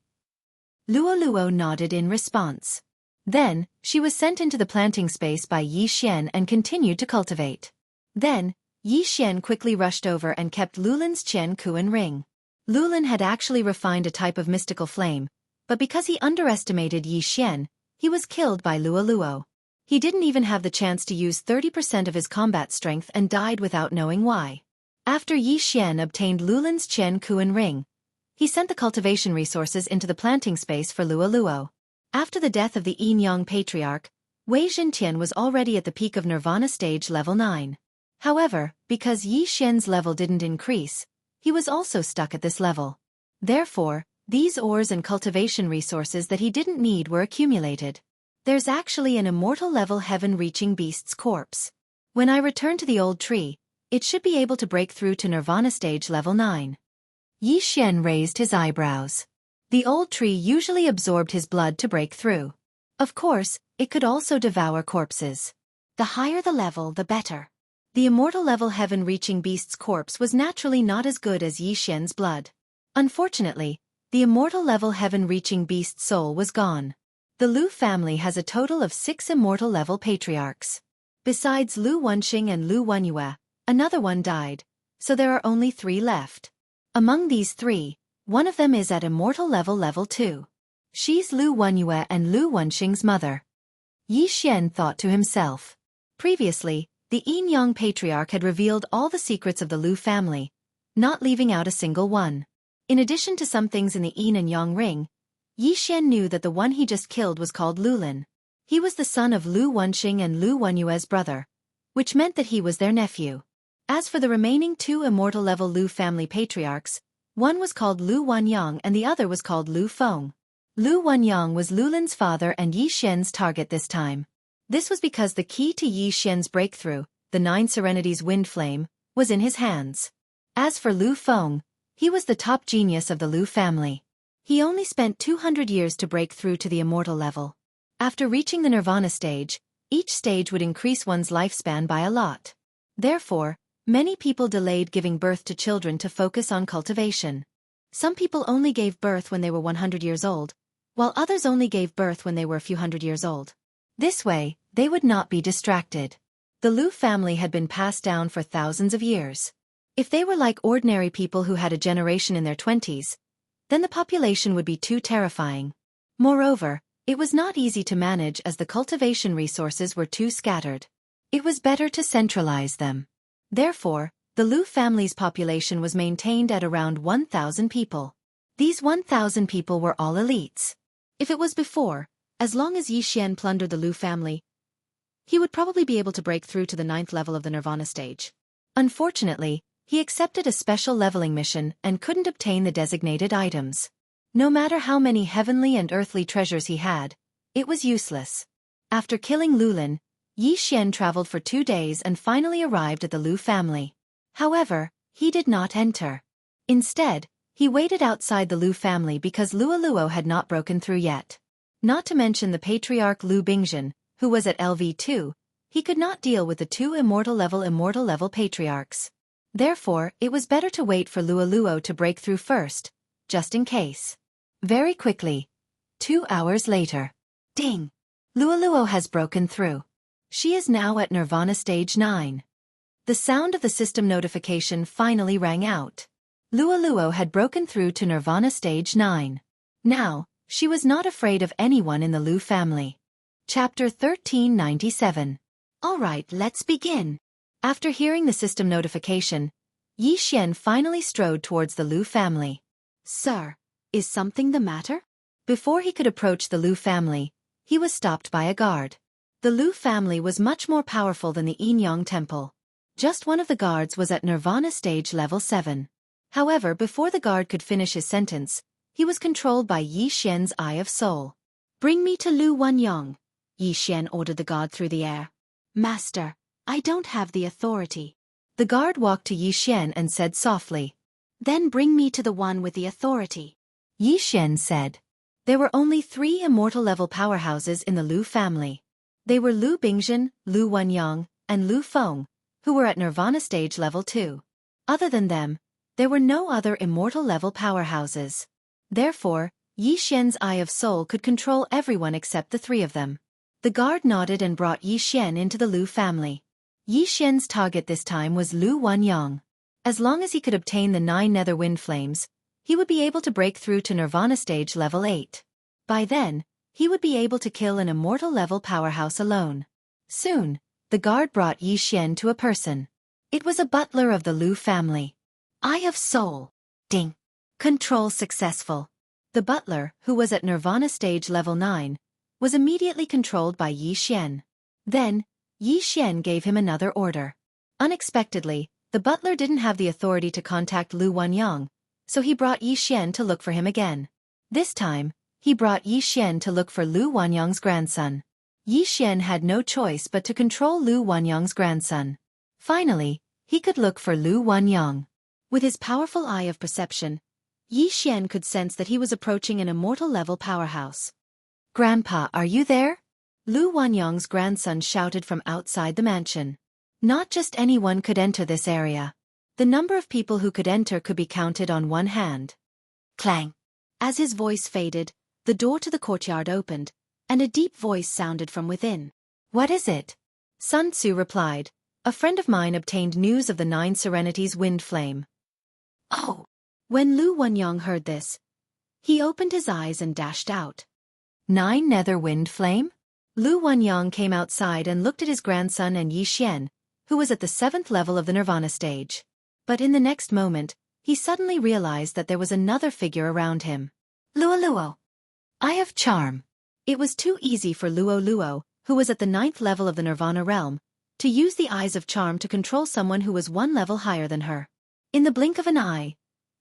Luo Luo nodded in response. Then, she was sent into the planting space by Yi Xian and continued to cultivate. Then, Yi Xian quickly rushed over and kept Lulin's Qian Kuan ring. Lulin had actually refined a type of mystical flame, but because he underestimated Yi Xian, He was killed by Luo. He didn't even have the chance to use 30% of his combat strength and died without knowing why. After Yi Xian obtained Lulin's Qian Kuan ring, he sent the cultivation resources into the planting space for Luo. After the death of the Yin-Yang patriarch, Wei Zhentian was already at the peak of Nirvana stage level 9. However, because Yi Xian's level didn't increase, he was also stuck at this level. Therefore, these ores and cultivation resources that he didn't need were accumulated. There's actually an immortal level heaven-reaching beast's corpse. When I return to the old tree, it should be able to break through to Nirvana stage level 9. Yi Xian raised his eyebrows. The old tree usually absorbed his blood to break through. Of course, it could also devour corpses. The higher the level, the better. The immortal level heaven-reaching beast's corpse was naturally not as good as Yi Xian's blood. Unfortunately, the immortal level heaven-reaching beast's soul was gone. The Lu family has a total of 6 immortal level patriarchs. Besides Lu Wenxing and Lu Wenyue, another one died, so there are only 3 left. Among these 3, one of them is at immortal level 2. She's Lu Wenyue and Lu Wenxing's mother. Yi Xian thought to himself. Previously, the Yin-Yang patriarch had revealed all the secrets of the Lu family, not leaving out a single one. In addition to some things in the Yin and Yang ring, Yi Xian knew that the one he just killed was called Lulin. He was the son of Lu Wenxing and Lu Wenyue's brother, which meant that he was their nephew. As for the remaining 2 immortal level Lu family patriarchs, one was called Lu Wenyang and the other was called Lu Feng. Lu Wenyang was Lulin's father and Yi Xian's target this time. This was because the key to Yi Xian's breakthrough, the 9 Serenities wind flame, was in his hands. As for Lu Feng, he was the top genius of the Lu family. He only spent 200 years to break through to the immortal level. After reaching the Nirvana stage, each stage would increase one's lifespan by a lot. Therefore, many people delayed giving birth to children to focus on cultivation. Some people only gave birth when they were 100 years old, while others only gave birth when they were a few hundred years old. This way, they would not be distracted. The Lu family had been passed down for thousands of years. If they were like ordinary people who had a generation in their 20s, then the population would be too terrifying. Moreover, it was not easy to manage as the cultivation resources were too scattered. It was better to centralize them. Therefore, the Lu family's population was maintained at around 1,000 people. These 1,000 people were all elites. If it was before, as long as Yi Xian plundered the Lu family, he would probably be able to break through to the 9th level of the Nirvana stage. Unfortunately, he accepted a special leveling mission and couldn't obtain the designated items. No matter how many heavenly and earthly treasures he had, it was useless. After killing Lulin, Yi Xian traveled for 2 days and finally arrived at the Lu family. However, he did not enter. Instead, he waited outside the Lu family because Luo had not broken through yet. Not to mention the patriarch Lu Bingzhen, who was at LV2, he could not deal with the 2 immortal level patriarchs. Therefore, it was better to wait for Luo to break through first, just in case. Very quickly. 2 hours later. Ding! Luo has broken through. She is now at Nirvana stage 9. The sound of the system notification finally rang out. Luo had broken through to Nirvana stage 9. Now, she was not afraid of anyone in the Lu family. Chapter 1397. Alright, let's begin. After hearing the system notification, Yi Xian finally strode towards the Lu family. Sir, is something the matter? Before he could approach the Lu family, he was stopped by a guard. The Lu family was much more powerful than the Yin-Yang temple. Just one of the guards was at Nirvana stage level 7. However, before the guard could finish his sentence, he was controlled by Yi Xian's Eye of Soul. Bring me to Lu Wenyang, Yi Xian ordered the guard through the air. Master, I don't have the authority. The guard walked to Yi Xian and said softly. Then bring me to the one with the authority. Yi Xian said. There were only 3 immortal level powerhouses in the Lu family. They were Lu Bingzhen, Lu Wenyang, and Lu Feng, who were at Nirvana stage level 2. Other than them, there were no other immortal level powerhouses. Therefore, Yi Xian's Eye of Soul could control everyone except the 3 of them. The guard nodded and brought Yi Xian into the Lu family. Yi Xian's target this time was Lu Wenyang. As long as he could obtain the 9 nether wind flames, he would be able to break through to Nirvana stage level 8. By then, he would be able to kill an immortal-level powerhouse alone. Soon, the guard brought Yi Xian to a person. It was a butler of the Lu family. Eye of Soul. Ding. Control successful. The butler, who was at Nirvana stage level 9, was immediately controlled by Yi Xian. Then, Yi Xian gave him another order. Unexpectedly, the butler didn't have the authority to contact Lu Wanyang, so he brought Yi Xian to look for him again. This time, he brought Yi Xian to look for Lu Wanyang's grandson. Yi Xian had no choice but to control Lu Wanyang's grandson. Finally, he could look for Lu Wanyang. With his powerful eye of perception, Yi Xian could sense that he was approaching an immortal-level powerhouse. "Grandpa, are you there?" Lu Wanyang's grandson shouted from outside the mansion. Not just anyone could enter this area. The number of people who could enter could be counted on one hand. Clang! As his voice faded, the door to the courtyard opened, and a deep voice sounded from within. "What is it?" Sun Tzu replied. "A friend of mine obtained news of the 9 Serenities wind flame." Oh! When Lu Wanyang heard this, he opened his eyes and dashed out. 9 nether wind flame? Lu Wanyang came outside and looked at his grandson and Yi Xian, who was at the 7th level of the Nirvana stage. But in the next moment, he suddenly realized that there was another figure around him. Luo Luo. Eye of Charm. It was too easy for Luo Luo, who was at the 9th level of the Nirvana realm, to use the Eyes of Charm to control someone who was 1 level higher than her. In the blink of an eye,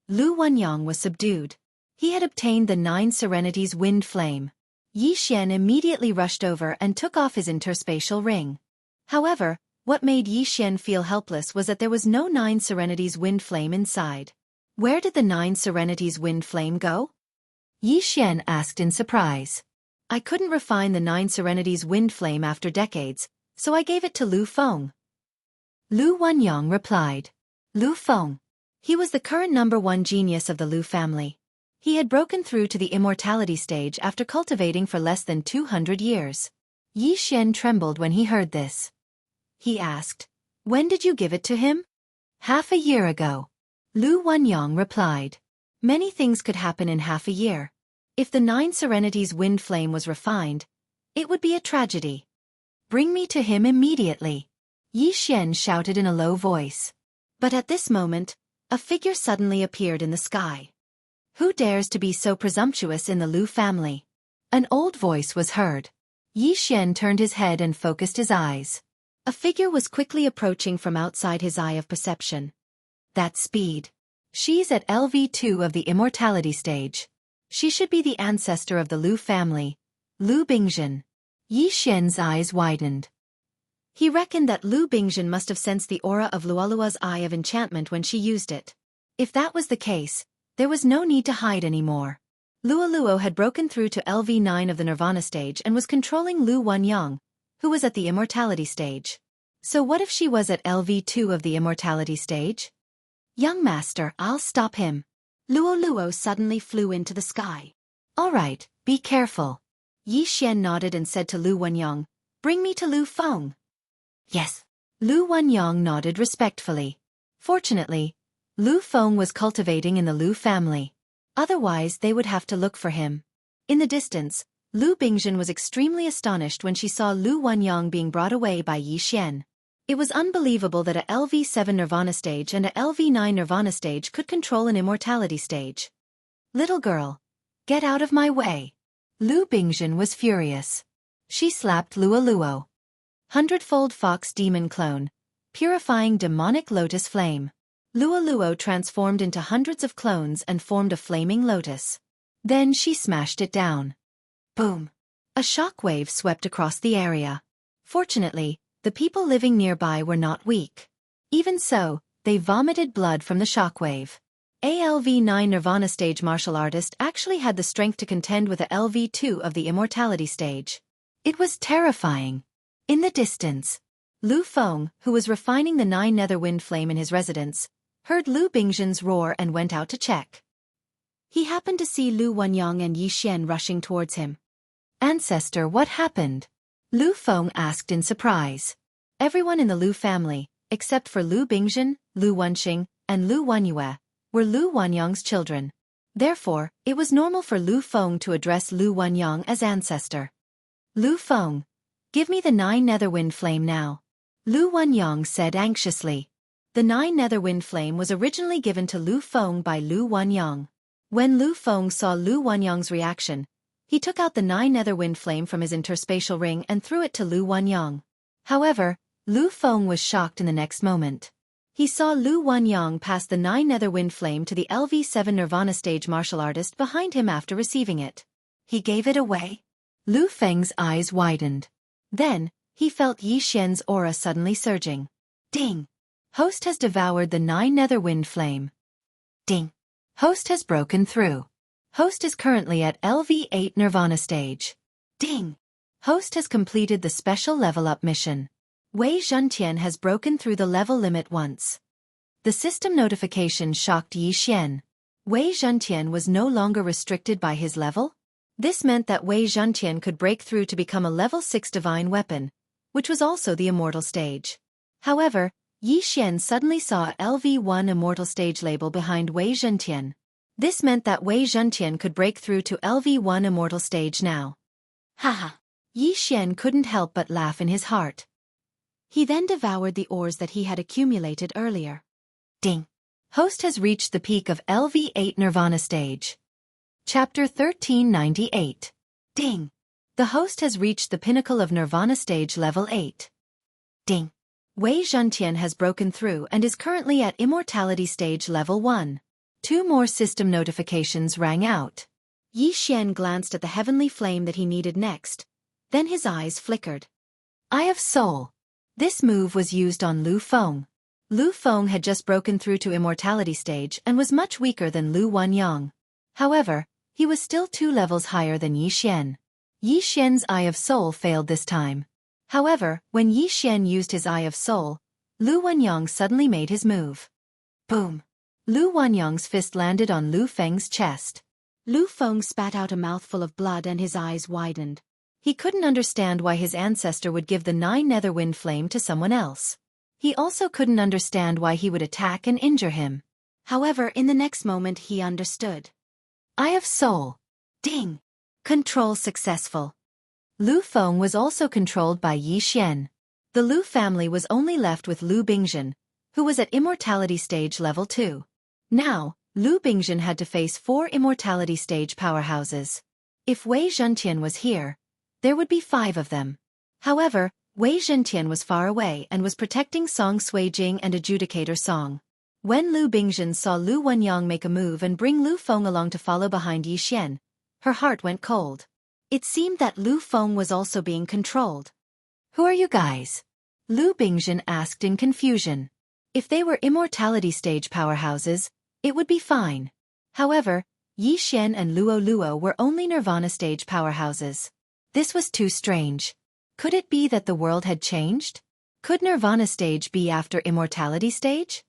Lu Wanyang was subdued. He had obtained the 9 Serenities wind flame. Yi Xian immediately rushed over and took off his interspatial ring. However, what made Yi Xian feel helpless was that there was no 9 Serenities wind flame inside. Where did the 9 Serenities wind flame go? Yi Xian asked in surprise. I couldn't refine the 9 Serenities wind flame after decades, so I gave it to Lu Feng. Lu Wanyang replied. Lu Feng. He was the current #1 genius of the Lu family. He had broken through to the immortality stage after cultivating for less than 200 years. Yi Xian trembled when he heard this. He asked, "When did you give it to him?" "Half a year ago." Lu Wanyang replied. Many things could happen in half a year. If the 9 Serenities wind flame was refined, it would be a tragedy. "Bring me to him immediately," Yi Xian shouted in a low voice. But at this moment, a figure suddenly appeared in the sky. Who dares to be so presumptuous in the Lu family? An old voice was heard. Yi Xian turned his head and focused his eyes. A figure was quickly approaching from outside his eye of perception. That speed. She's at LV2 of the immortality stage. She should be the ancestor of the Lu family, Lu Bingzhen. Yi Xian's eyes widened. He reckoned that Lu Bingzhen must have sensed the aura of Luolua's eye of enchantment when she used it. If that was the case, there was no need to hide anymore. Luoluo had broken through to LV9 of the Nirvana stage and was controlling Lu Wanyang, who was at the immortality stage. So what if she was at LV2 of the immortality stage? Young master, I'll stop him. Luoluo suddenly flew into the sky. All right, be careful. Yi Xian nodded and said to Lu Wanyang, "Bring me to Lu Feng." Yes. Lu Wanyang nodded respectfully. Fortunately, Lu Feng was cultivating in the Lu family. Otherwise they would have to look for him. In the distance, Lu Bingzhen was extremely astonished when she saw Lu Wanyang being brought away by Yi Xian. It was unbelievable that a LV7 Nirvana stage and a LV9 Nirvana stage could control an immortality stage. Little girl, get out of my way. Lu Bingzhen was furious. She slapped Luoluo. 100-fold Fox Demon Clone, purifying demonic lotus flame. Luoluo transformed into hundreds of clones and formed a flaming lotus. Then she smashed it down. Boom! A shockwave swept across the area. Fortunately, the people living nearby were not weak. Even so, they vomited blood from the shockwave. A LV9 Nirvana stage martial artist actually had the strength to contend with a LV2 of the immortality stage. It was terrifying. In the distance, Lu Feng, who was refining the 9 nether wind flame in his residence, heard Lu Bingzhen's roar and went out to check. He happened to see Lu Wanyang and Yi Xian rushing towards him. Ancestor, what happened? Lu Feng asked in surprise. Everyone in the Lu family, except for Lu Bingzhen, Lu Wenxing, and Lu Wenyue, were Lu Wanyang's children. Therefore, it was normal for Lu Feng to address Lu Wanyang as ancestor. Lu Feng, give me the 9 Netherwind Flame now. Lu Wanyang said anxiously. The 9 Netherwind Flame was originally given to Lu Feng by Lu Wanyang. When Lu Feng saw Lu Wanyang's reaction, he took out the 9 Netherwind Flame from his interspatial ring and threw it to Lu Wanyang. However, Lu Feng was shocked in the next moment. He saw Lu Wanyang pass the 9 Netherwind Flame to the LV7 Nirvana stage martial artist behind him after receiving it. He gave it away. Lu Feng's eyes widened. Then, he felt Yi Xian's aura suddenly surging. Ding! Host has devoured the 9 Netherwind Flame. Ding! Host has broken through. Host is currently at LV8 Nirvana stage. Ding! Host has completed the special level up mission. Wei Zhentian has broken through the level limit once. The system notification shocked Yi Xian. Wei Zhentian was no longer restricted by his level? This meant that Wei Zhentian could break through to become a level 6 divine weapon, which was also the immortal stage. However, Yi Xian suddenly saw a LV1 immortal stage label behind Wei Zhentian. This meant that Wei Zhentian could break through to LV1 immortal stage now. Haha! Yi Xian couldn't help but laugh in his heart. He then devoured the ores that he had accumulated earlier. Ding! Host has reached the peak of LV8 Nirvana stage. Chapter 1398. Ding! The host has reached the pinnacle of Nirvana stage level 8. Ding! Wei Zhentian has broken through and is currently at immortality stage level 1. 2 more system notifications rang out. Yi Xian glanced at the heavenly flame that he needed next. Then his eyes flickered. Eye of Soul. This move was used on Lu Feng. Lu Feng had just broken through to immortality stage and was much weaker than Lu Wanyang. However, he was still 2 levels higher than Yi Xian. Yi Xian's Eye of Soul failed this time. However, when Yi Xian used his Eye of Soul, Lu Wanyang suddenly made his move. Boom! Lu Wanyang's fist landed on Lu Feng's chest. Lu Feng spat out a mouthful of blood and his eyes widened. He couldn't understand why his ancestor would give the 9 Netherwind Flame to someone else. He also couldn't understand why he would attack and injure him. However, in the next moment he understood. Eye of Soul. Ding! Control successful. Lu Feng was also controlled by Yi Xian. The Lu family was only left with Lu Bingzhen, who was at immortality stage level 2. Now, Lu Bingzhen had to face 4 immortality stage powerhouses. If Wei Zhentian was here, there would be 5 of them. However, Wei Zhentian was far away and was protecting Song Suijing and Adjudicator Song. When Lu Bingzhen saw Lu Wanyang make a move and bring Lu Feng along to follow behind Yi Xian, her heart went cold. It seemed that Lu Feng was also being controlled. Who are you guys? Lu Bingzhen asked in confusion. If they were immortality stage powerhouses, it would be fine. However, Yi Xian and Luo were only Nirvana stage powerhouses. This was too strange. Could it be that the world had changed? Could Nirvana stage be after immortality stage?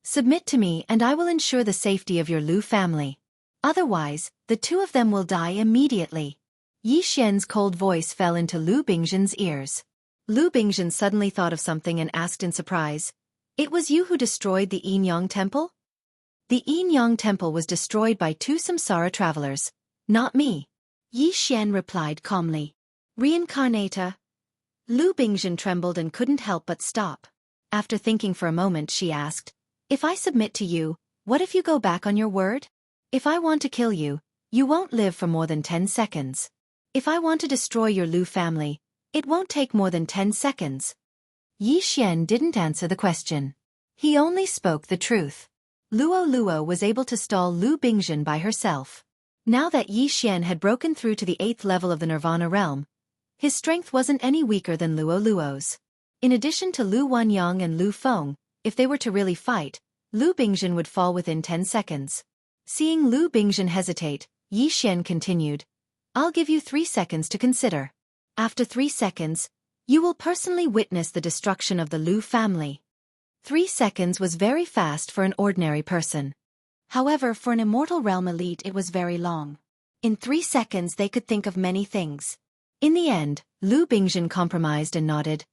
Submit to me and I will ensure the safety of your Lu family. Otherwise, the 2 of them will die immediately. Yi Xian's cold voice fell into Lu Bingzhen's ears. Lu Bingzhen suddenly thought of something and asked in surprise, "It was you who destroyed the Yinyang Temple?" The Yinyang Temple was destroyed by 2 samsara travelers, not me. Yi Xian replied calmly. Reincarnata. Lu Bingzhen trembled and couldn't help but stop. After thinking for a moment she asked, "If I submit to you, what if you go back on your word? If I want to kill you, you won't live for more than 10 seconds. If I want to destroy your Lu family, it won't take more than 10 seconds. Yi Xian didn't answer the question. He only spoke the truth. Luo was able to stall Lu Bingzhen by herself. Now that Yi Xian had broken through to the 8th level of the Nirvana realm, his strength wasn't any weaker than Luo's. In addition to Lu Wanyang and Lu Feng, if they were to really fight, Lu Bingzhen would fall within 10 seconds. Seeing Lu Bingzhen hesitate, Yi Xian continued, "I'll give you 3 seconds to consider. After 3 seconds, you will personally witness the destruction of the Lu family." 3 seconds was very fast for an ordinary person. However, for an immortal realm elite it was very long. In 3 seconds they could think of many things. In the end, Lu Bingzhen compromised and nodded.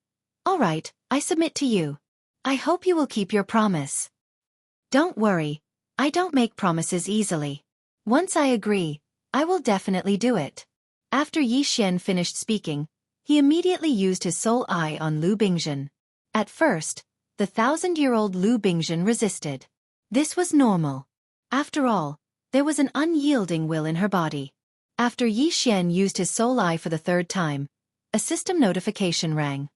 "All right, I submit to you. I hope you will keep your promise." "Don't worry, I don't make promises easily. Once I agree, I will definitely do it. After Yi Xian finished speaking, he immediately used his soul eye on Lu Bingzhen. At first, the 1,000-year-old Lu Bingzhen resisted. This was normal. After all, there was an unyielding will in her body. After Yi Xian used his soul eye for the third time, a system notification rang.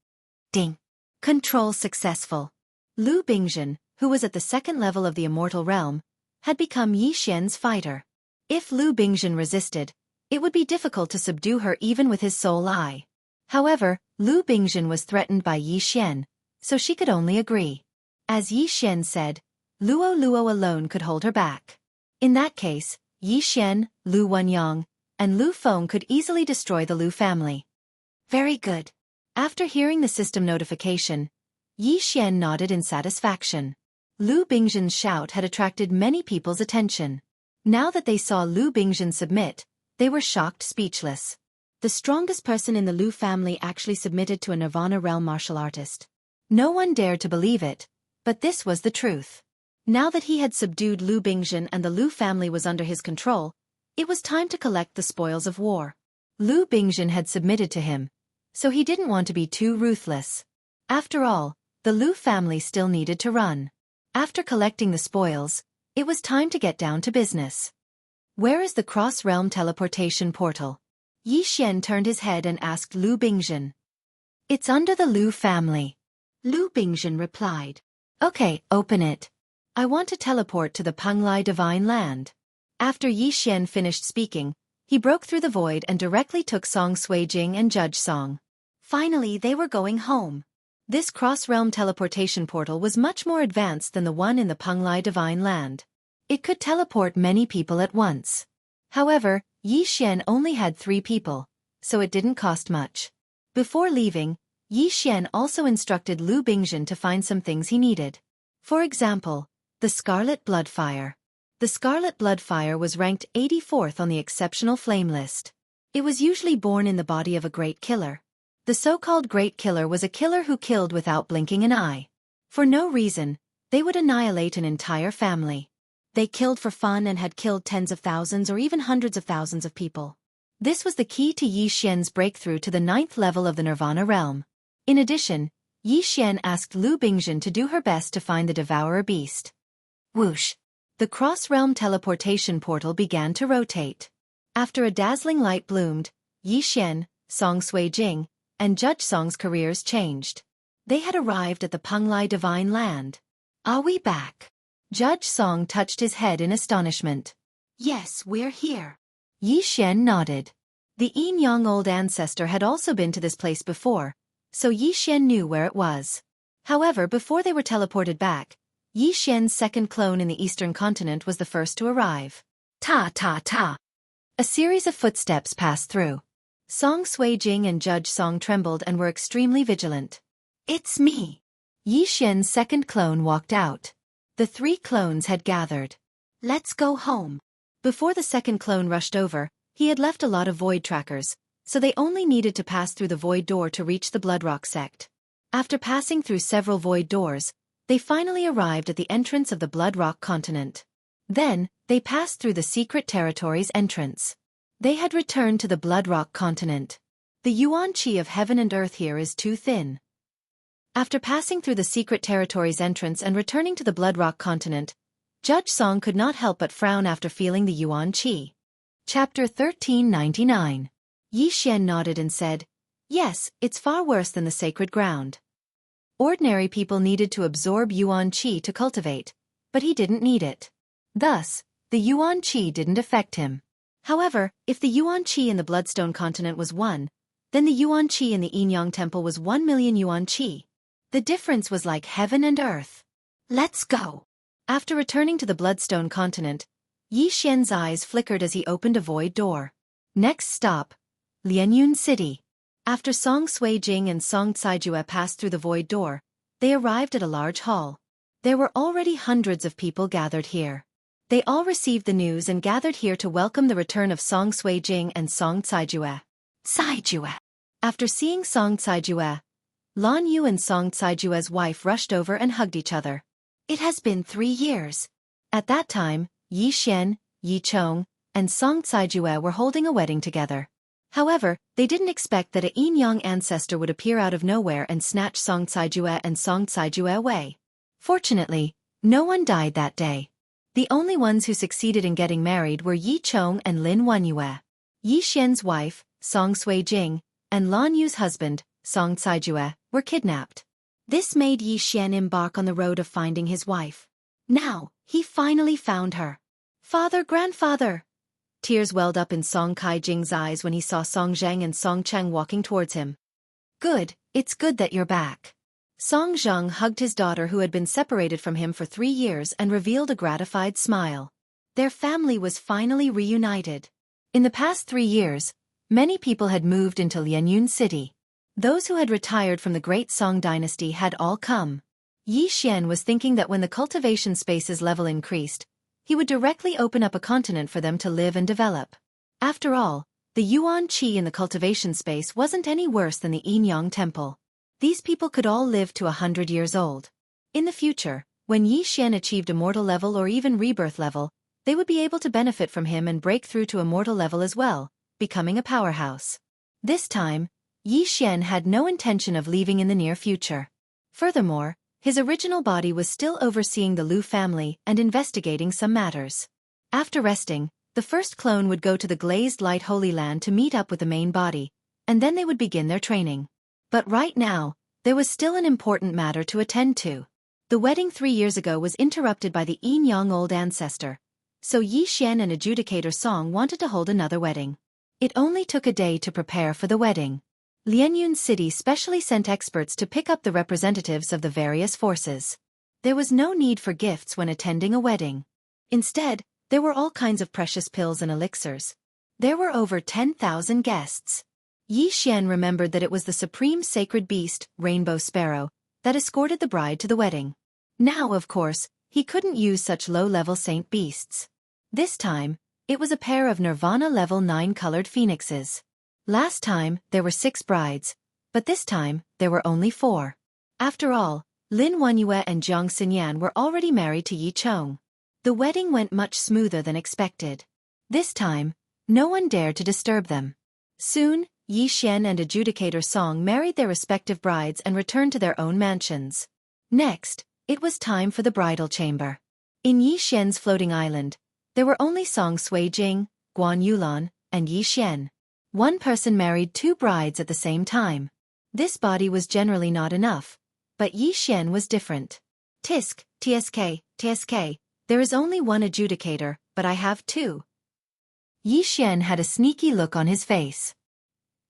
Ding! Control successful. Lu Bingzhen, who was at the second level of the immortal realm, had become Yi Xian's fighter. If Lu Bingzhen resisted, it would be difficult to subdue her even with his soul eye. However, Lu Bingzhen was threatened by Yi Xian, so she could only agree. As Yi Xian said, Luo alone could hold her back. In that case, Yi Xian, Lu Wenyang, and Lu Feng could easily destroy the Lu family. Very good. After hearing the system notification, Yi Xian nodded in satisfaction. Lu Bingzhen's shout had attracted many people's attention. Now that they saw Lu Bingzhen submit, they were shocked speechless. The strongest person in the Lu family actually submitted to a Nirvana realm martial artist. No one dared to believe it, but this was the truth. Now that he had subdued Lu Bingzhen and the Lu family was under his control, it was time to collect the spoils of war. Lu Bingzhen had submitted to him, so he didn't want to be too ruthless. After all, the Lu family still needed to run. After collecting the spoils, it was time to get down to business. Where is the cross-realm teleportation portal? Yi Xian turned his head and asked Lu Bingzhen. It's under the Lu family. Lu Bingzhen replied. Okay, open it. I want to teleport to the Penglai divine land. After Yi Xian finished speaking, he broke through the void and directly took Song Suijing and Judge Song. Finally, they were going home. This cross-realm teleportation portal was much more advanced than the one in the Penglai divine land. It could teleport many people at once. However, Yi Xian only had 3 people, so it didn't cost much. Before leaving, Yi Xian also instructed Lu Bingzhen to find some things he needed. For example, the Scarlet Bloodfire. The Scarlet Bloodfire was ranked 84th on the exceptional flame list. It was usually born in the body of a great killer. The so-called great killer was a killer who killed without blinking an eye. For no reason, they would annihilate an entire family. They killed for fun and had killed tens of thousands or even hundreds of thousands of people. This was the key to Yi Xian's breakthrough to the 9th level of the Nirvana realm. In addition, Yi Xian asked Lu Bingzhen to do her best to find the Devourer beast. Whoosh! The cross-realm teleportation portal began to rotate. After a dazzling light bloomed, Yi Xian, Song Suijing, and Judge Song's careers changed. They had arrived at the Penglai divine land. Are we back? Judge Song touched his head in astonishment. Yes, we're here. Yi Xian nodded. The Yin-Yang old ancestor had also been to this place before, so Yi Xian knew where it was. However, before they were teleported back, Yi Xian's second clone in the eastern continent was the first to arrive. Ta-ta-ta! A series of footsteps passed through. Song Suijing and Judge Song trembled and were extremely vigilant. It's me! Yi Xian's second clone walked out. The 3 clones had gathered. Let's go home. Before the second clone rushed over, he had left a lot of void trackers, so they only needed to pass through the void door to reach the Bloodrock sect. After passing through several void doors, they finally arrived at the entrance of the Bloodrock continent. Then, they passed through the secret territory's entrance. They had returned to the Bloodrock continent. The yuan qi of heaven and earth here is too thin. After passing through the secret territory's entrance and returning to the Bloodrock continent, Judge Song could not help but frown after feeling the yuan qi. Chapter 1399. Yi Xian nodded and said, Yes, it's far worse than the sacred ground. Ordinary people needed to absorb yuan qi to cultivate, but he didn't need it. Thus, the yuan qi didn't affect him. However, if the yuan qi in the Bloodstone continent was 1, then the yuan qi in the Yin-Yang temple was 1 million yuan qi. The difference was like heaven and earth. Let's go! After returning to the Bloodstone continent, Yi Xian's eyes flickered as he opened a void door. Next stop, Lianyun City. After Song Suijing and Song Caijue passed through the void door, they arrived at a large hall. There were already hundreds of people gathered here. They all received the news and gathered here to welcome the return of Song Suijing and Song Caijue. Caijue. After seeing Song Caijue, Lan Yu and Song Caijue's wife rushed over and hugged each other. It has been 3 years. At that time, Yi Xian, Yi Chong, and Song Caijue were holding a wedding together. However, they didn't expect that a Yin Yang ancestor would appear out of nowhere and snatch Song Caijue and Song Caijue away. Fortunately, no one died that day. The only ones who succeeded in getting married were Yi Chong and Lin Wenyue. Yi Xian's wife, Song Suijing, and Lan Yu's husband, Song Caijue, were kidnapped. This made Yi Xian embark on the road of finding his wife. Now, he finally found her. Father, grandfather! Tears welled up in Song Caijing's eyes when he saw Song Zheng and Song Cheng walking towards him. Good, it's good that you're back. Song Zheng hugged his daughter who had been separated from him for 3 years and revealed a gratified smile. Their family was finally reunited. In the past 3 years, many people had moved into Lianyun City. Those who had retired from the Great Song Dynasty had all come. Yi Xian was thinking that when the cultivation space's level increased, he would directly open up a continent for them to live and develop. After all, the Yuan Qi in the cultivation space wasn't any worse than the Yin Yang Temple. These people could all live to 100 years old. In the future, when Yi Xian achieved immortal level or even rebirth level, they would be able to benefit from him and break through to immortal level as well, becoming a powerhouse. This time, Yi Xian had no intention of leaving in the near future. Furthermore, his original body was still overseeing the Lu family and investigating some matters. After resting, the first clone would go to the Glazed Light Holy Land to meet up with the main body, and then they would begin their training. But right now, there was still an important matter to attend to. The wedding 3 years ago was interrupted by the Yin Yang old ancestor, so Yi Xian and Adjudicator Song wanted to hold another wedding. It only took a day to prepare for the wedding. Lianyun City specially sent experts to pick up the representatives of the various forces. There was no need for gifts when attending a wedding. Instead, there were all kinds of precious pills and elixirs. There were over 10,000 guests. Yi Xian remembered that it was the supreme sacred beast, Rainbow Sparrow, that escorted the bride to the wedding. Now, of course, he couldn't use such low-level saint beasts. This time, it was a pair of Nirvana level 9 colored phoenixes. Last time, there were 6 brides, but this time, there were only 4. After all, Lin Wenyue and Jiang Xinyan were already married to Yi Chong. The wedding went much smoother than expected. This time, no one dared to disturb them. Soon, Yi Xian and Adjudicator Song married their respective brides and returned to their own mansions. Next, it was time for the bridal chamber. In Yi Xian's floating island, there were only Song Suijing, Guan Yulan, and Yi Xian. One person married 2 brides at the same time. This body was generally not enough, but Yi Xian was different. Tisk, TSK, there is only one adjudicator, but I have 2. Yi Xian had a sneaky look on his face.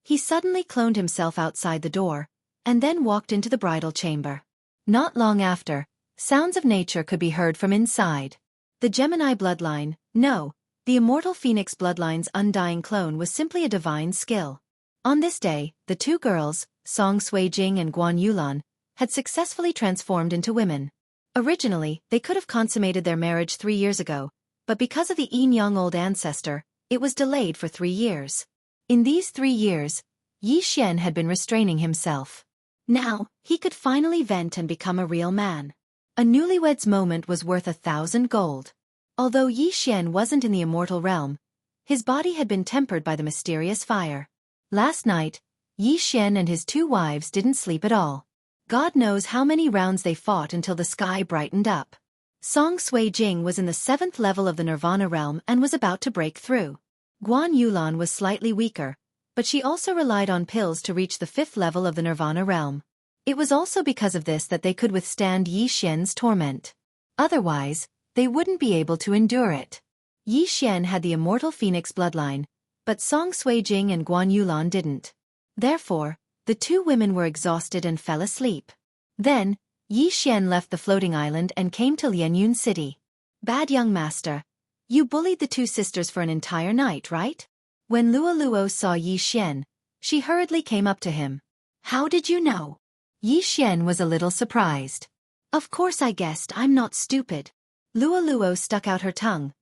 He suddenly cloned himself outside the door, and then walked into the bridal chamber. Not long after, sounds of nature could be heard from inside. The Gemini bloodline, no, the immortal Phoenix bloodline's undying clone was simply a divine skill. On this day, the 2 girls, Song Suijing and Guan Yulan, had successfully transformed into women. Originally, they could have consummated their marriage 3 years ago, but because of the Yin Yang old ancestor, it was delayed for 3 years. In these 3 years, Yi Xian had been restraining himself. Now, he could finally vent and become a real man. A newlywed's moment was worth 1,000 gold. Although Yi Xian wasn't in the immortal realm, his body had been tempered by the mysterious fire. Last night, Yi Xian and his 2 wives didn't sleep at all. God knows how many rounds they fought until the sky brightened up. Song Suijing was in the 7th level of the Nirvana realm and was about to break through. Guan Yulan was slightly weaker, but she also relied on pills to reach the 5th level of the Nirvana realm. It was also because of this that they could withstand Yi Xian's torment. Otherwise, they wouldn't be able to endure it. Yi Xian had the immortal Phoenix bloodline, but Song Suijing and Guan Yulan didn't. Therefore, the 2 women were exhausted and fell asleep. Then, Yi Xian left the floating island and came to Lianyun City. Bad young master. You bullied the 2 sisters for an entire night, right? When Luo saw Yi Xian, she hurriedly came up to him. How did you know? Yi Xian was a little surprised. Of course I guessed, I'm not stupid. Luo stuck out her tongue,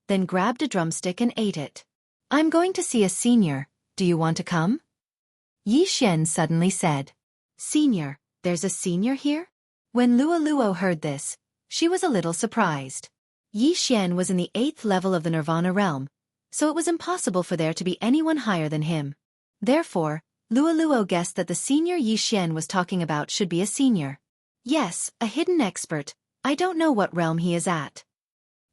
then grabbed a drumstick and ate it. I'm going to see a senior, do you want to come? Yi Xian suddenly said. Senior, there's a senior here? When Luo heard this, she was a little surprised. Yi Xian was in the 8th level of the Nirvana realm, so it was impossible for there to be anyone higher than him. Therefore, Luo guessed that the senior Xian was talking about should be a senior. Yes, a hidden expert. I don't know what realm he is at.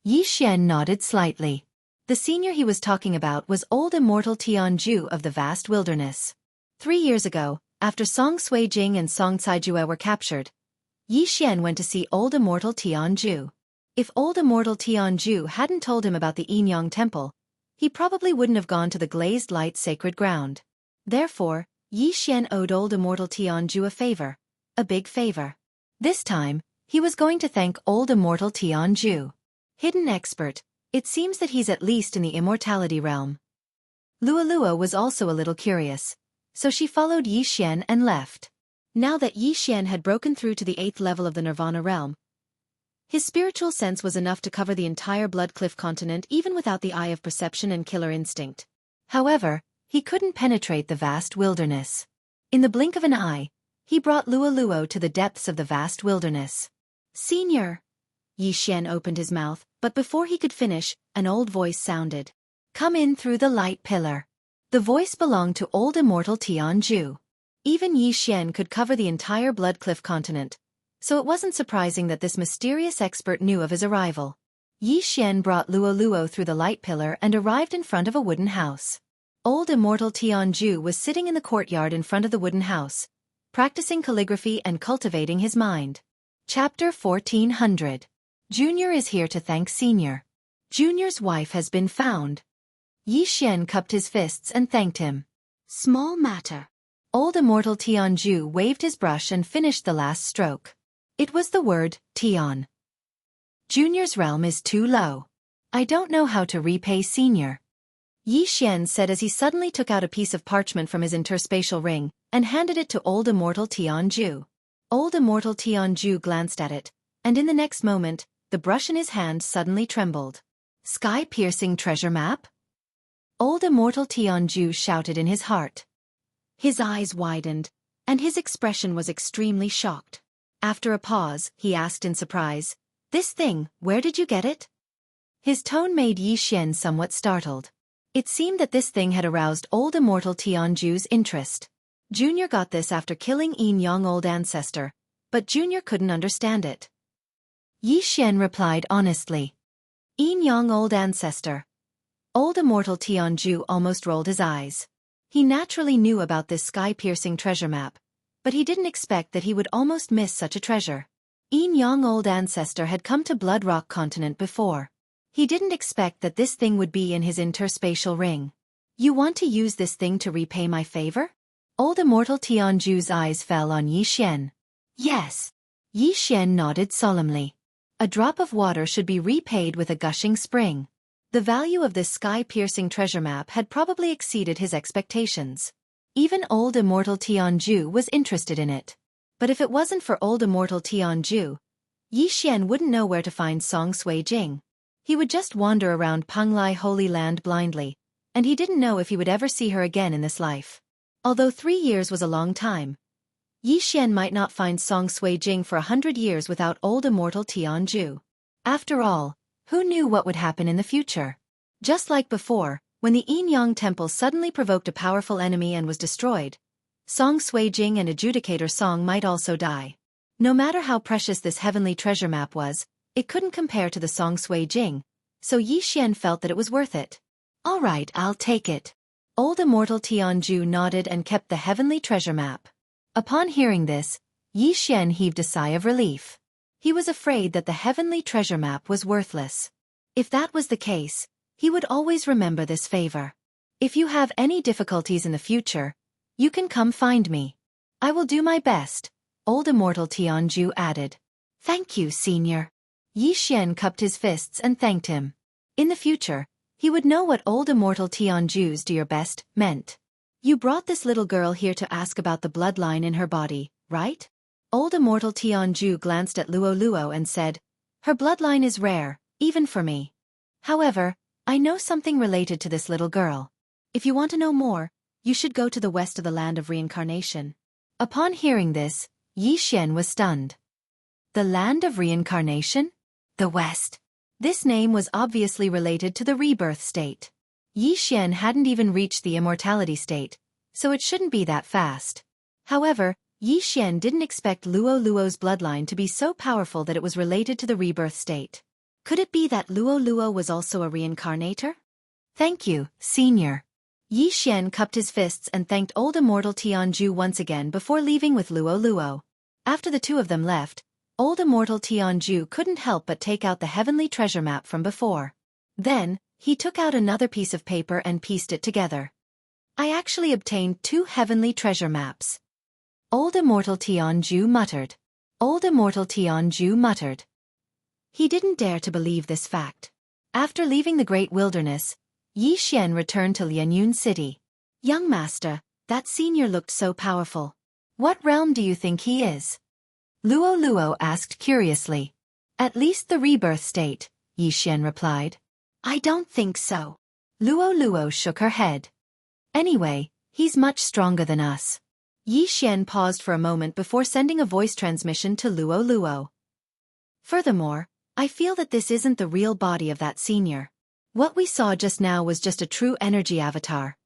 Xian nodded slightly. The senior he was talking about was old immortal Jianghu of the vast wilderness. 3 years ago, after Song Suijing and Song Caijue were captured, Xian went to see old immortal Jianghu. If old immortal Jianghu hadn't told him about the Yinyang temple, he probably wouldn't have gone to the glazed light sacred ground. Therefore, Xian owed old immortal Jianghu a favor. A big favor. This time, he was going to thank old immortal Jianghu. Hidden expert. It seems that he's at least in the immortality realm. Luo was also a little curious, so she followed Xian and left. Now that Xian had broken through to the 8th level of the Nirvana realm, his spiritual sense was enough to cover the entire Blood Cliff continent even without the eye of perception and killer instinct. However, he couldn't penetrate the vast wilderness. In the blink of an eye, he brought Luo to the depths of the vast wilderness. Senior! Xian opened his mouth, but before he could finish, an old voice sounded. Come in through the light pillar. The voice belonged to old immortal Jianghu. Even Xian could cover the entire Blood Cliff continent, so it wasn't surprising that this mysterious expert knew of his arrival. Xian brought Luo through the light pillar and arrived in front of a wooden house. Old immortal Jianghu was sitting in the courtyard in front of the wooden house, practicing calligraphy and cultivating his mind. Chapter 1400. Junior is here to thank Senior. Junior's wife has been found. Xian cupped his fists and thanked him. Small matter. Old immortal Jianghu waved his brush and finished the last stroke. It was the word, Tian. Junior's realm is too low. I don't know how to repay Senior. Xian said as he suddenly took out a piece of parchment from his interspatial ring and handed it to old immortal Jianghu. Old immortal Jianghu glanced at it, and in the next moment, the brush in his hand suddenly trembled. Sky-piercing treasure map? Old immortal Jianghu shouted in his heart. His eyes widened, and his expression was extremely shocked. After a pause, he asked in surprise, This thing, where did you get it? His tone made Xian somewhat startled. It seemed that this thing had aroused old immortal Jianghu's interest. Junior got this after killing Yinyang old ancestor, but Junior couldn't understand it. Xian replied honestly. Yinyang old ancestor. Old immortal Jianghu almost rolled his eyes. He naturally knew about this sky-piercing treasure map, but he didn't expect that he would almost miss such a treasure. Yinyang old ancestor had come to Blood Rock continent before. He didn't expect that this thing would be in his interspatial ring. You want to use this thing to repay my favor? Old immortal Jianghu's eyes fell on Xian. Yes. Xian nodded solemnly. A drop of water should be repaid with a gushing spring. The value of this sky-piercing treasure map had probably exceeded his expectations. Even old immortal Jianghu was interested in it. But if it wasn't for old immortal Jianghu, Xian wouldn't know where to find Song Suijing. He would just wander around Penglai Holy Land blindly, and he didn't know if he would ever see her again in this life. Although 3 years was a long time, Xian might not find Song Suijing for 100 years without old immortal Jianghu. After all, who knew what would happen in the future? Just like before, when the Yinyang temple suddenly provoked a powerful enemy and was destroyed, Song Suijing and Adjudicator Song might also die. No matter how precious this heavenly treasure map was, it couldn't compare to the Song Suijing, so Xian felt that it was worth it. All right, I'll take it. Old immortal Jianghu nodded and kept the heavenly treasure map. Upon hearing this, Xian heaved a sigh of relief. He was afraid that the heavenly treasure map was worthless. If that was the case, he would always remember this favor. If you have any difficulties in the future, you can come find me. I will do my best, old immortal Jianghu added. Thank you, Senior. Xian cupped his fists and thanked him. In the future, he would know what old immortal Jianghu's do your best meant. You brought this little girl here to ask about the bloodline in her body, right? Old immortal Jianghu glanced at Luo and said, Her bloodline is rare, even for me. However, I know something related to this little girl. If you want to know more, you should go to the west of the land of reincarnation. Upon hearing this, Xian was stunned. The land of reincarnation? The west. This name was obviously related to the rebirth state. Yi Xian hadn't even reached the immortality state, so it shouldn't be that fast. However, Yi Xian didn't expect Luo Luo's bloodline to be so powerful that it was related to the rebirth state. Could it be that Luo Luo was also a reincarnator? Thank you, Senior. Yi Xian cupped his fists and thanked old immortal Tianju once again before leaving with Luo Luo. After the two of them left, old immortal Tianju couldn't help but take out the heavenly treasure map from before. Then, he took out another piece of paper and pieced it together. I actually obtained 2 heavenly treasure maps. Old immortal Tianju muttered. Old immortal Tianju muttered. He didn't dare to believe this fact. After leaving the great wilderness, Yi Xian returned to Lianyun City. Young master, that senior looked so powerful. What realm do you think he is? Luo Luo asked curiously. At least the rebirth state, Yi Xian replied. I don't think so. Luo Luo shook her head. Anyway, he's much stronger than us. Yi Xian paused for a moment before sending a voice transmission to Luo Luo. Furthermore, I feel that this isn't the real body of that senior. What we saw just now was just a true energy avatar.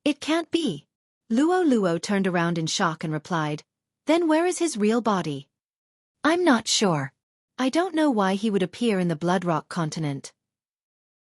It can't be. Luo Luo turned around in shock and replied, then where is his real body? I'm not sure. I don't know why he would appear in the Blood Rock continent.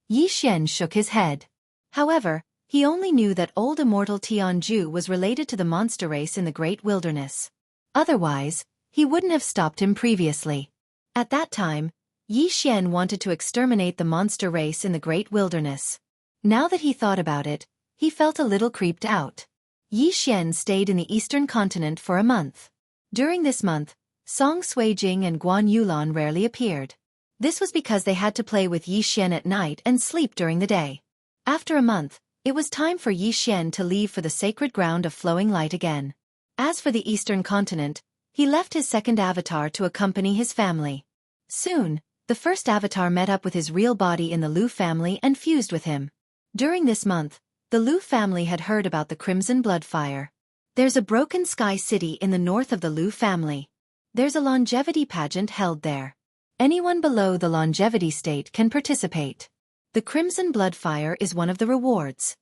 Yi Xian shook his head. However, he only knew that old immortal Tianju was related to the monster race in the Great Wilderness. Otherwise, he wouldn't have stopped him previously. At that time, Yi Xian wanted to exterminate the monster race in the Great Wilderness. Now that he thought about it, he felt a little creeped out. Yi Xian stayed in the eastern continent for a month. During this month, Song Suijing and Guan Yulan rarely appeared. This was because they had to play with Yi Xian at night and sleep during the day. After a month, it was time for Yi Xian to leave for the sacred ground of flowing light again. As for the eastern continent, he left his second avatar to accompany his family. Soon, the first avatar met up with his real body in the Lu family and fused with him. During this month, the Lu family had heard about the Crimson Blood Fire. There's a broken sky city in the north of the Lu family. There's a longevity pageant held there. Anyone below the longevity state can participate. The Crimson Blood Fire is one of the rewards.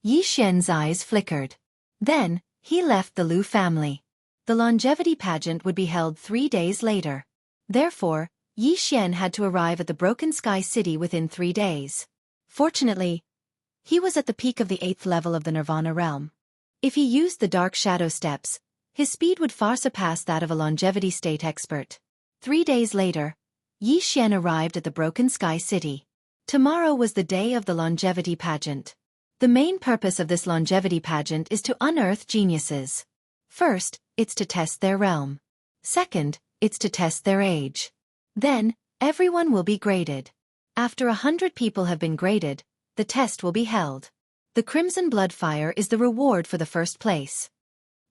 Yi Xian's eyes flickered. Then, he left the Lu family. The longevity pageant would be held 3 days later. Therefore, Yi Xian had to arrive at the Broken Sky City within 3 days. Fortunately, he was at the peak of the 8th level of the Nirvana realm. If he used the Dark Shadow Steps, his speed would far surpass that of a longevity state expert. 3 days later, Yi Xian arrived at the Broken Sky City. Tomorrow was the day of the longevity pageant. The main purpose of this longevity pageant is to unearth geniuses. First, it's to test their realm. Second, it's to test their age. Then, everyone will be graded. After 100 people have been graded, the test will be held. The Crimson Blood Fire is the reward for the first place.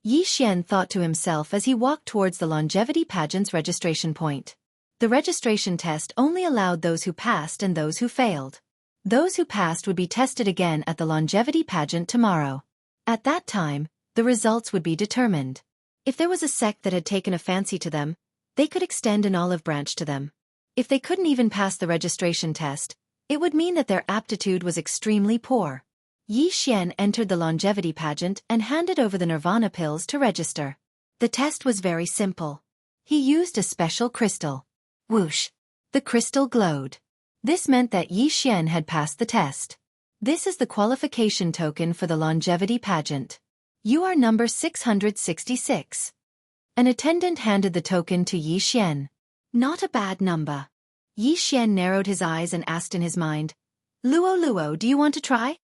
Yi Xian thought to himself as he walked towards the longevity pageant's registration point. The registration test only allowed those who passed and those who failed. Those who passed would be tested again at the longevity pageant tomorrow. At that time, the results would be determined. If there was a sect that had taken a fancy to them, they could extend an olive branch to them. If they couldn't even pass the registration test, it would mean that their aptitude was extremely poor. Yi Xian entered the longevity pageant and handed over the Nirvana pills to register. The test was very simple. He used a special crystal. Whoosh! The crystal glowed. This meant that Yi Xian had passed the test. This is the qualification token for the longevity pageant. You are number 666. An attendant handed the token to Yi Xian. Not a bad number. Yi Xian narrowed his eyes and asked in his mind, Luo Luo, do you want to try?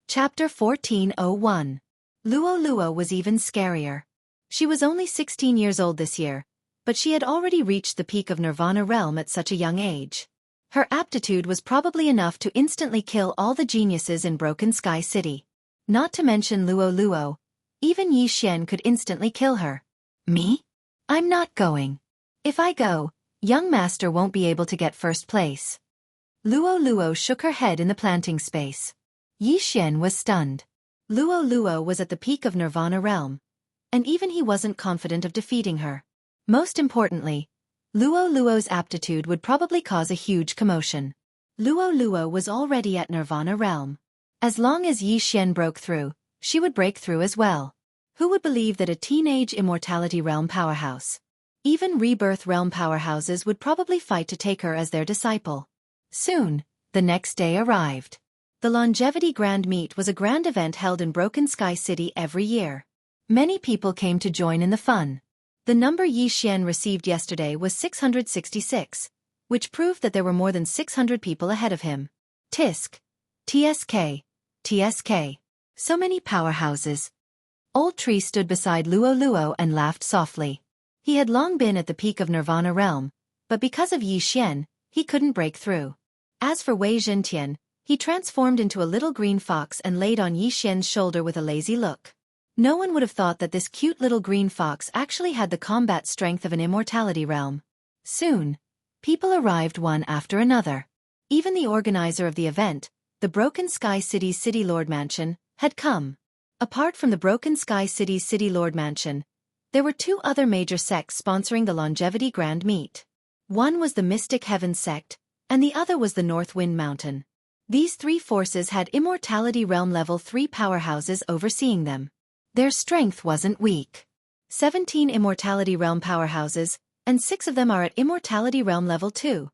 Chapter 1401. Luo Luo was even scarier. She was only 16 years old this year, but she had already reached the peak of Nirvana realm at such a young age. Her aptitude was probably enough to instantly kill all the geniuses in Broken Sky City. Not to mention Luo Luo, even Yi Xian could instantly kill her. Me? I'm not going. If I go, young master won't be able to get first place. Luo Luo shook her head in the planting space. Yi Xian was stunned. Luo Luo was at the peak of Nirvana realm, and even he wasn't confident of defeating her. Most importantly, Luo Luo's aptitude would probably cause a huge commotion. Luo Luo was already at Nirvana realm. As long as Yi Xian broke through, she would break through as well. Who would believe that a teenage immortality realm powerhouse? Even rebirth realm powerhouses would probably fight to take her as their disciple. Soon, the next day arrived. The Longevity Grand Meet was a grand event held in Broken Sky City every year. Many people came to join in the fun. The number Yi Xian received yesterday was 666, which proved that there were more than 600 people ahead of him. Tisk. TSK. TSK. So many powerhouses. Old Tree stood beside Luo Luo and laughed softly. He had long been at the peak of Nirvana realm, but because of Yi Xian, he couldn't break through. As for Wei Zhentian, he transformed into a little green fox and laid on Yi Xian's shoulder with a lazy look. No one would have thought that this cute little green fox actually had the combat strength of an immortality realm. Soon, people arrived one after another. Even the organizer of the event, the Broken Sky City's City Lord Mansion, had come. Apart from the Broken Sky City's City Lord Mansion, there were two other major sects sponsoring the Longevity Grand Meet. One was the Mystic Heaven sect, and the other was the North Wind Mountain. These three forces had Immortality Realm Level 3 powerhouses overseeing them. Their strength wasn't weak. 17 Immortality Realm powerhouses, and 6 of them are at Immortality Realm Level 2.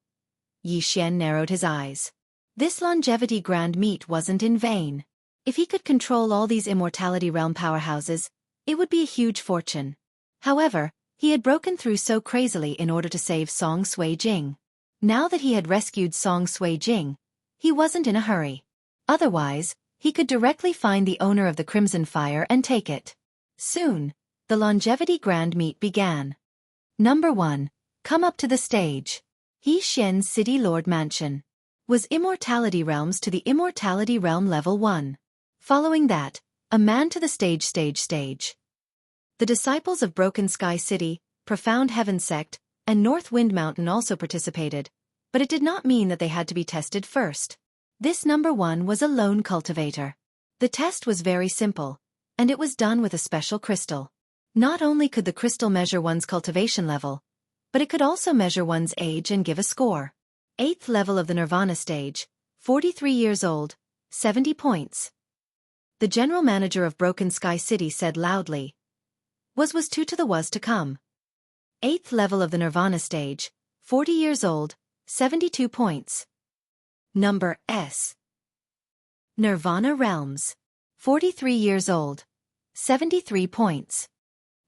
Yi Xian narrowed his eyes. This Longevity Grand Meet wasn't in vain. If he could control all these Immortality Realm powerhouses, it would be a huge fortune. However, he had broken through so crazily in order to save Song Sui Jing. Now that he had rescued Song Sui Jing, he wasn't in a hurry. Otherwise, he could directly find the owner of the Crimson Fire and take it. Soon, the Longevity Grand Meet began. Number 1. Come up to the stage. Yi Xian's City Lord Mansion was Immortality Realms to the Immortality Realm Level 1. Following that, a man to the stage. The disciples of Broken Sky City, Profound Heaven Sect, and North Wind Mountain also participated, but it did not mean that they had to be tested first. This number 1 was a lone cultivator. The test was very simple, and it was done with a special crystal. Not only could the crystal measure one's cultivation level, but it could also measure one's age and give a score. 8th level of the Nirvana stage, 43 years old, 70 points. The general manager of Broken Sky City said loudly. Was 2 to the was to come. 8th level of the Nirvana stage, 40 years old, 72 points. Number S. Nirvana Realms. 43 years old. 73 points.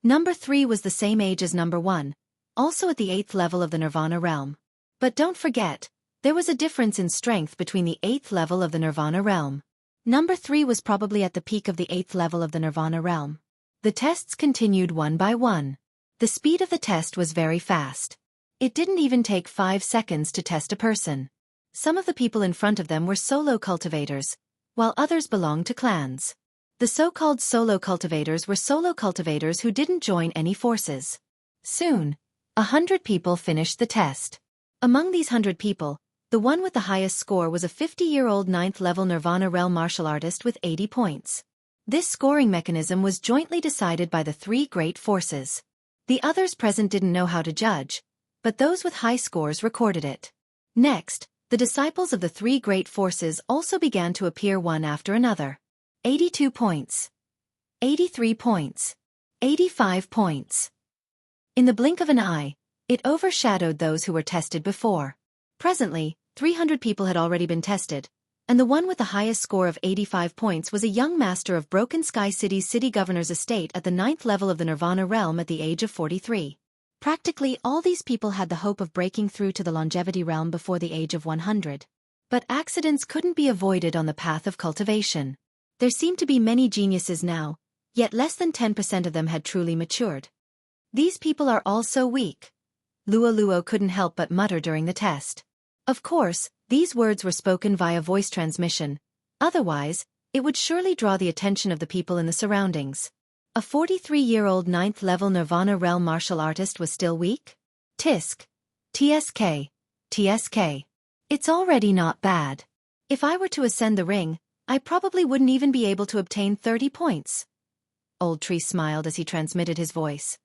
Number 3 was the same age as number 1, also at the 8th level of the Nirvana realm. But don't forget, there was a difference in strength between the 8th level of the Nirvana realm. Number 3 was probably at the peak of the 8th level of the Nirvana realm. The tests continued one by one. The speed of the test was very fast. It didn't even take 5 seconds to test a person. Some of the people in front of them were solo cultivators, while others belonged to clans. The so-called solo cultivators were solo cultivators who didn't join any forces. Soon, 100 people finished the test. Among these 100 people, the one with the highest score was a 50-year-old 9th-level Nirvana realm martial artist with 80 points. This scoring mechanism was jointly decided by the 3 great forces. The others present didn't know how to judge, but those with high scores recorded it. Next, the disciples of the 3 great forces also began to appear one after another. 82 points. 83 points. 85 points. In the blink of an eye, it overshadowed those who were tested before. Presently, 300 people had already been tested, and the one with the highest score of 85 points was a young master of Broken Sky City's city governor's estate at the 9th level of the Nirvana realm at the age of 43. Practically all these people had the hope of breaking through to the Longevity realm before the age of 100. But accidents couldn't be avoided on the path of cultivation. There seemed to be many geniuses now, yet less than 10% of them had truly matured. These people are all so weak. Luo Luo couldn't help but mutter during the test. Of course, these words were spoken via voice transmission, otherwise, it would surely draw the attention of the people in the surroundings. A 43-year-old 9th-level Nirvana realm martial artist was still weak? Tisk. TSK. TSK. It's already not bad. If I were to ascend the ring, I probably wouldn't even be able to obtain 30 points. Old Tree smiled as he transmitted his voice.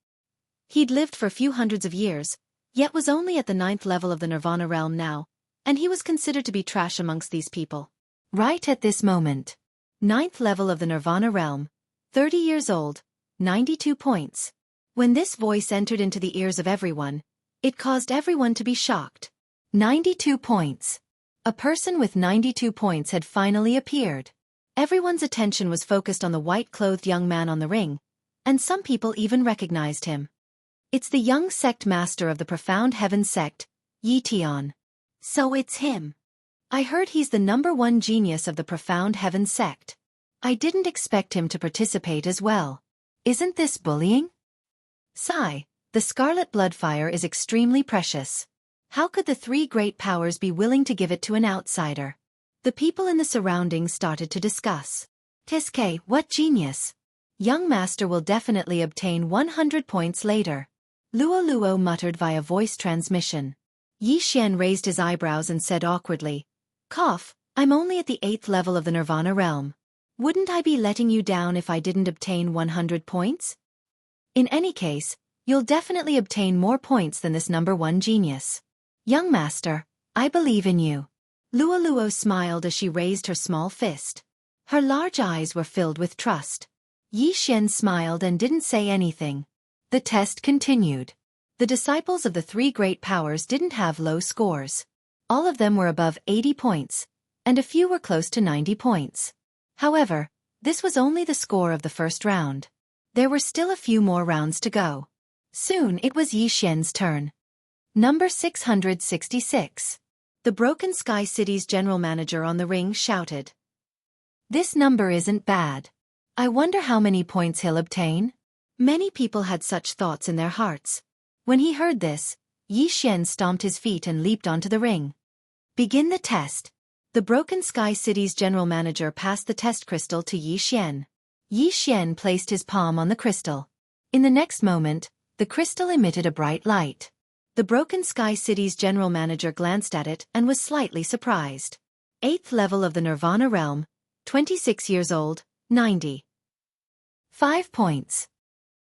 He'd lived for a few hundreds of years, yet was only at the 9th level of the Nirvana realm now, and he was considered to be trash amongst these people. Right at this moment, 9th level of the Nirvana realm, 30 years old, 92 points. When this voice entered into the ears of everyone, it caused everyone to be shocked. 92 points. A person with 92 points had finally appeared. Everyone's attention was focused on the white-clothed young man on the ring, and some people even recognized him. It's the young sect master of the Profound Heaven sect, Yi Tian. So it's him. I heard he's the #1 genius of the Profound Heaven sect. I didn't expect him to participate as well. Isn't this bullying? Sigh, the scarlet bloodfire is extremely precious. How could the three great powers be willing to give it to an outsider? The people in the surroundings started to discuss. Tiske, what genius? Young master will definitely obtain 100 points later. Luo Luo muttered via voice transmission. Yi Xian raised his eyebrows and said awkwardly, "Cough, I'm only at the 8th level of the Nirvana realm. Wouldn't I be letting you down if I didn't obtain 100 points? In any case, you'll definitely obtain more points than this #1 genius. Young master, I believe in you." Luo Luo smiled as she raised her small fist. Her large eyes were filled with trust. Yi Xian smiled and didn't say anything. The test continued. The disciples of the three great powers didn't have low scores. All of them were above 80 points, and a few were close to 90 points. However, this was only the score of the first round. There were still a few more rounds to go. Soon it was Yi Xian's turn. Number 666. The Broken Sky City's general manager on the ring shouted. This number isn't bad. I wonder how many points he'll obtain? Many people had such thoughts in their hearts. When he heard this, Yi Xian stomped his feet and leaped onto the ring. Begin the test. The Broken Sky City's general manager passed the test crystal to Yi Xian. Yi Xian placed his palm on the crystal. In the next moment, the crystal emitted a bright light. The Broken Sky City's general manager glanced at it and was slightly surprised. 8th level of the Nirvana realm, 26 years old, 90. 5 points.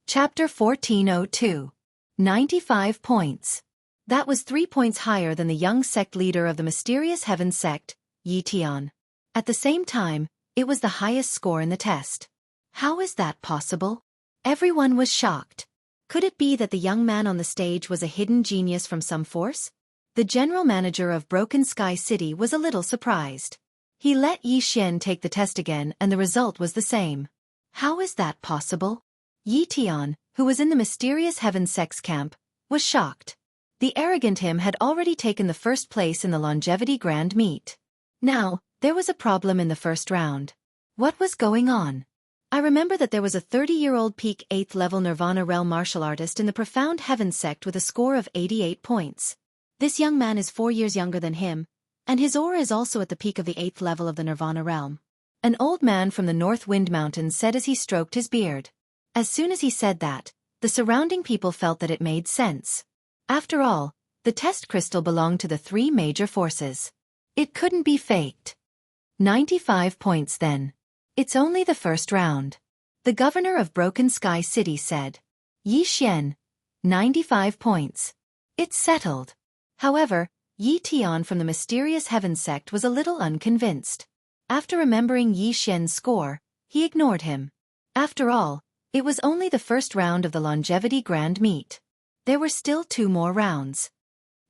Chapter 1402. 95 points. That was 3 points higher than the young sect leader of the mysterious heaven sect, Yi Tian. At the same time, it was the highest score in the test. How is that possible? Everyone was shocked. Could it be that the young man on the stage was a hidden genius from some force? The general manager of Broken Sky City was a little surprised. He let Yi Xian take the test again and the result was the same. How is that possible? Yi Tian, who was in the mysterious heaven sect's camp, was shocked. The arrogant him had already taken the first place in the longevity grand meet. Now, there was a problem in the first round. What was going on? I remember that there was a 30-year-old peak 8th level Nirvana realm martial artist in the Profound Heaven sect with a score of 88 points. This young man is 4 years younger than him, and his aura is also at the peak of the 8th level of the Nirvana realm. An old man from the North Wind Mountains said as he stroked his beard. As soon as he said that, the surrounding people felt that it made sense. After all, the test crystal belonged to the three major forces. It couldn't be faked. 95 points then. It's only the first round. The governor of Broken Sky City said. Yi Xian. 95 points. It's settled. However, Yi Tian from the mysterious heaven sect was a little unconvinced. After remembering Yi Xian's score, he ignored him. After all, it was only the first round of the longevity grand meet. There were still 2 more rounds.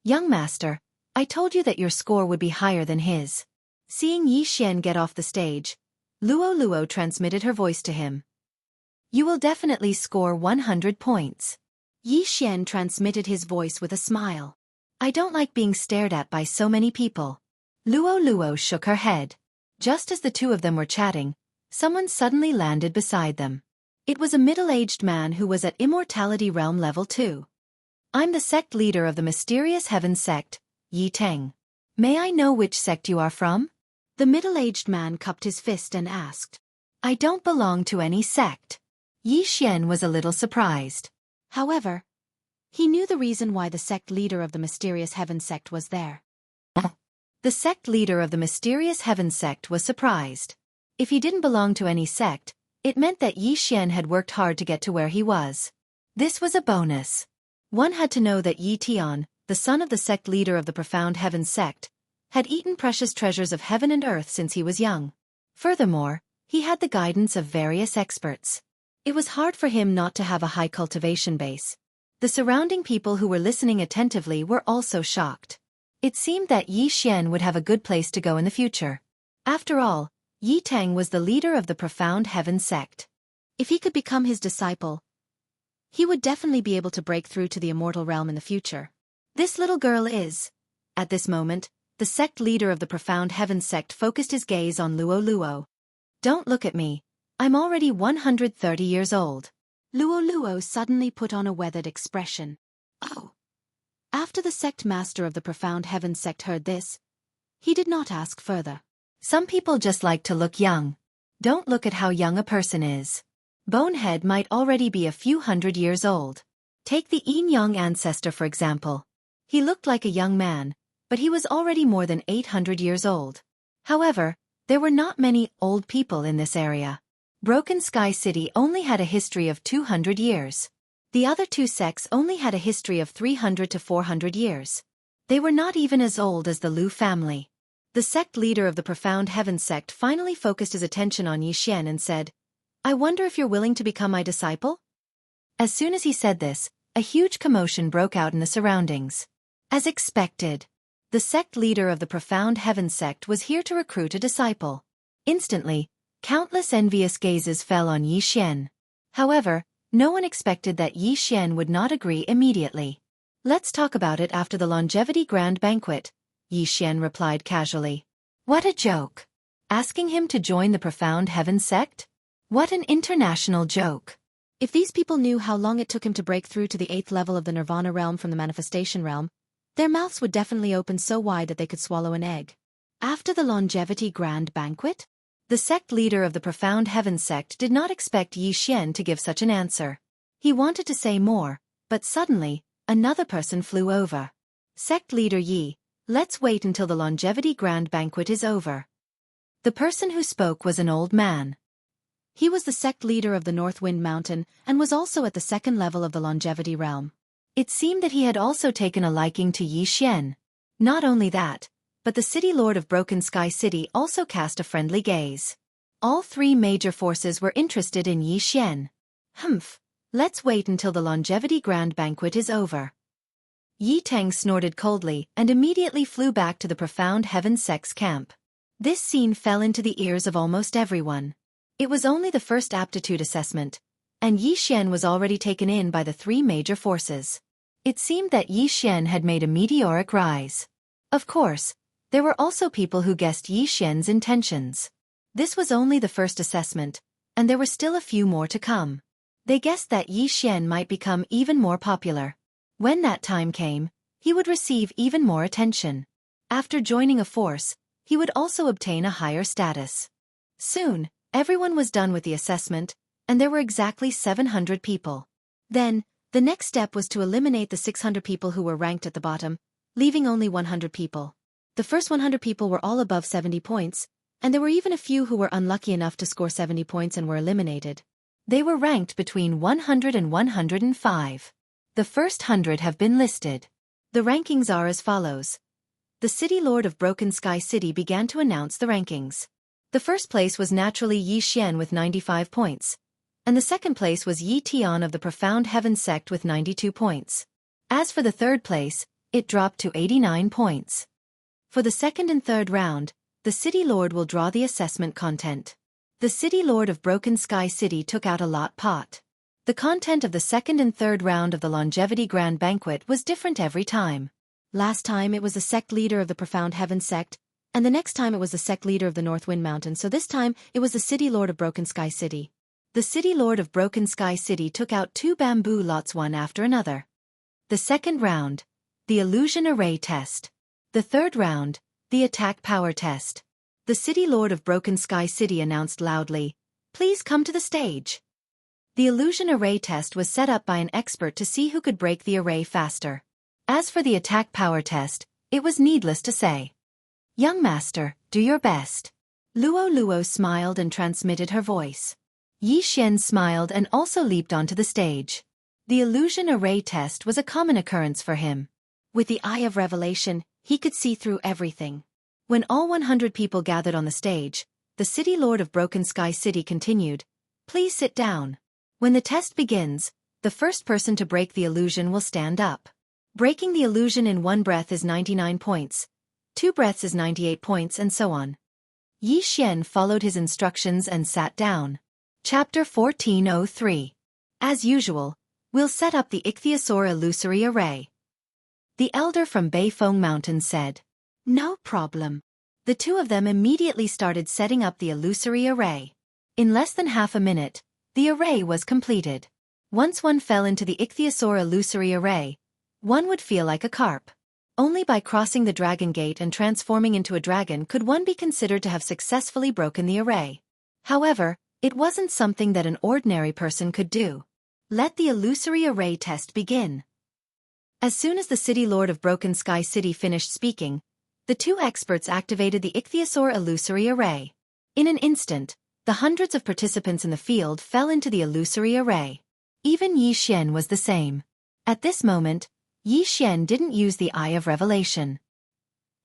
Young master, I told you that your score would be higher than his. Seeing Yi Xian get off the stage, Luo Luo transmitted her voice to him. You will definitely score 100 points. Yi Xian transmitted his voice with a smile. I don't like being stared at by so many people. Luo Luo shook her head. Just as the two of them were chatting, someone suddenly landed beside them. It was a middle-aged man who was at Immortality Realm Level 2. I'm the sect leader of the mysterious heaven sect, Yi Teng. May I know which sect you are from? The middle-aged man cupped his fist and asked. I don't belong to any sect. Yi Xian was a little surprised. However, he knew the reason why the sect leader of the mysterious heaven sect was there. The sect leader of the mysterious heaven sect was surprised. If he didn't belong to any sect, it meant that Yi Xian had worked hard to get to where he was. This was a bonus. One had to know that Yi Tian, the son of the sect leader of the Profound Heaven sect, had eaten precious treasures of heaven and earth since he was young. Furthermore, He had the guidance of various experts. It was hard for him not to have a high cultivation base. The surrounding people who were listening attentively were also shocked. It seemed that Yi Xian would have a good place to go in the future. After all, Yi Tang was the leader of the Profound Heaven sect. If he could become his disciple, he would definitely be able to break through to the immortal realm in the future. This little girl is. At this moment, the sect leader of the Profound Heaven sect focused his gaze on Luo Luo. Don't look at me. I'm already 130 years old. Luo Luo suddenly put on a weathered expression. Oh. After the sect master of the Profound Heaven sect heard this, he did not ask further. Some people just like to look young. Don't look at how young a person is. Bonehead might already be a few hundred years old. Take the Yin Yang ancestor for example. He looked like a young man, but he was already more than 800 years old. However, there were not many old people in this area. Broken Sky City only had a history of 200 years. The other two sects only had a history of 300 to 400 years. They were not even as old as the Lu family. The sect leader of the Profound Heaven sect finally focused his attention on Yi Xian and said, I wonder if you're willing to become my disciple? As soon as he said this, a huge commotion broke out in the surroundings. As expected, the sect leader of the Profound Heaven sect was here to recruit a disciple. Instantly, countless envious gazes fell on Yi Xian. However, no one expected that Yi Xian would not agree immediately. Let's talk about it after the longevity grand banquet, Yi Xian replied casually. What a joke! Asking him to join the Profound Heaven sect? What an international joke! If these people knew how long it took him to break through to the 8th level of the Nirvana realm from the Manifestation realm, their mouths would definitely open so wide that they could swallow an egg. After the longevity grand banquet? The sect leader of the Profound Heaven sect did not expect Yi Xian to give such an answer. He wanted to say more, but suddenly, another person flew over. Sect leader Yi, let's wait until the longevity grand banquet is over. The person who spoke was an old man. He was the sect leader of the North Wind Mountain and was also at the 2nd level of the longevity realm. It seemed that he had also taken a liking to Yi Xian. Not only that, but the city lord of Broken Sky City also cast a friendly gaze. All three major forces were interested in Yi Xian. Let's wait until the longevity grand banquet is over. Yi Tang snorted coldly and immediately flew back to the Profound Heaven sect's camp. This scene fell into the ears of almost everyone. It was only the first aptitude assessment, and Yi Xian was already taken in by the three major forces. It seemed that Yi Xian had made a meteoric rise. Of course, there were also people who guessed Yi Xian's intentions. This was only the first assessment, and there were still a few more to come. They guessed that Yi Xian might become even more popular. When that time came, he would receive even more attention. After joining a force, he would also obtain a higher status. Soon, everyone was done with the assessment, and there were exactly 700 people. Then, the next step was to eliminate the 600 people who were ranked at the bottom, leaving only 100 people. The first 100 people were all above 70 points, and there were even a few who were unlucky enough to score 70 points and were eliminated. They were ranked between 100 and 105. The first 100 have been listed. The rankings are as follows. The city lord of Broken Sky City began to announce the rankings. The first place was naturally Yi Xian with 95 points, and the second place was Yi Tian of the Profound Heaven sect with 92 points. As for the third place, it dropped to 89 points. For the second and third round, the city lord will draw the assessment content. The city lord of Broken Sky City took out a lot pot. The content of the second and third round of the longevity grand banquet was different every time. Last time it was the sect leader of the Profound Heaven sect, and the next time it was the sect leader of the North Wind Mountain, so this time it was the city lord of Broken Sky City. The city lord of Broken Sky City took out 2 bamboo lots one after another. The second round, the illusion array test. The third round, the attack power test. The city lord of Broken Sky City announced loudly, "Please come to the stage." The illusion array test was set up by an expert to see who could break the array faster. As for the attack power test, it was needless to say. "Young master, do your best." Luo Luo smiled and transmitted her voice. Yi Xian smiled and also leaped onto the stage. The illusion array test was a common occurrence for him. With the eye of revelation, he could see through everything. When all 100 people gathered on the stage, the City Lord of Broken Sky City continued, "Please sit down. When the test begins, the first person to break the illusion will stand up. Breaking the illusion in one breath is 99 points, 2 breaths is 98 points, and so on." Yi Xian followed his instructions and sat down. Chapter 1403. As usual, we'll set up the Ichthyosaur illusory array. The elder from Beifeng Mountain said. No problem. The two of them immediately started setting up the illusory array. In less than half a minute, the array was completed. Once one fell into the Ichthyosaur illusory array, one would feel like a carp. Only by crossing the dragon gate and transforming into a dragon could one be considered to have successfully broken the array. However, it wasn't something that an ordinary person could do. Let the illusory array test begin. As soon as the City Lord of Broken Sky City finished speaking, the two experts activated the Ichthyosaur illusory array. In an instant, the hundreds of participants in the field fell into the illusory array. Even Yi Xian was the same. At this moment, Yi Xian didn't use the Eye of Revelation.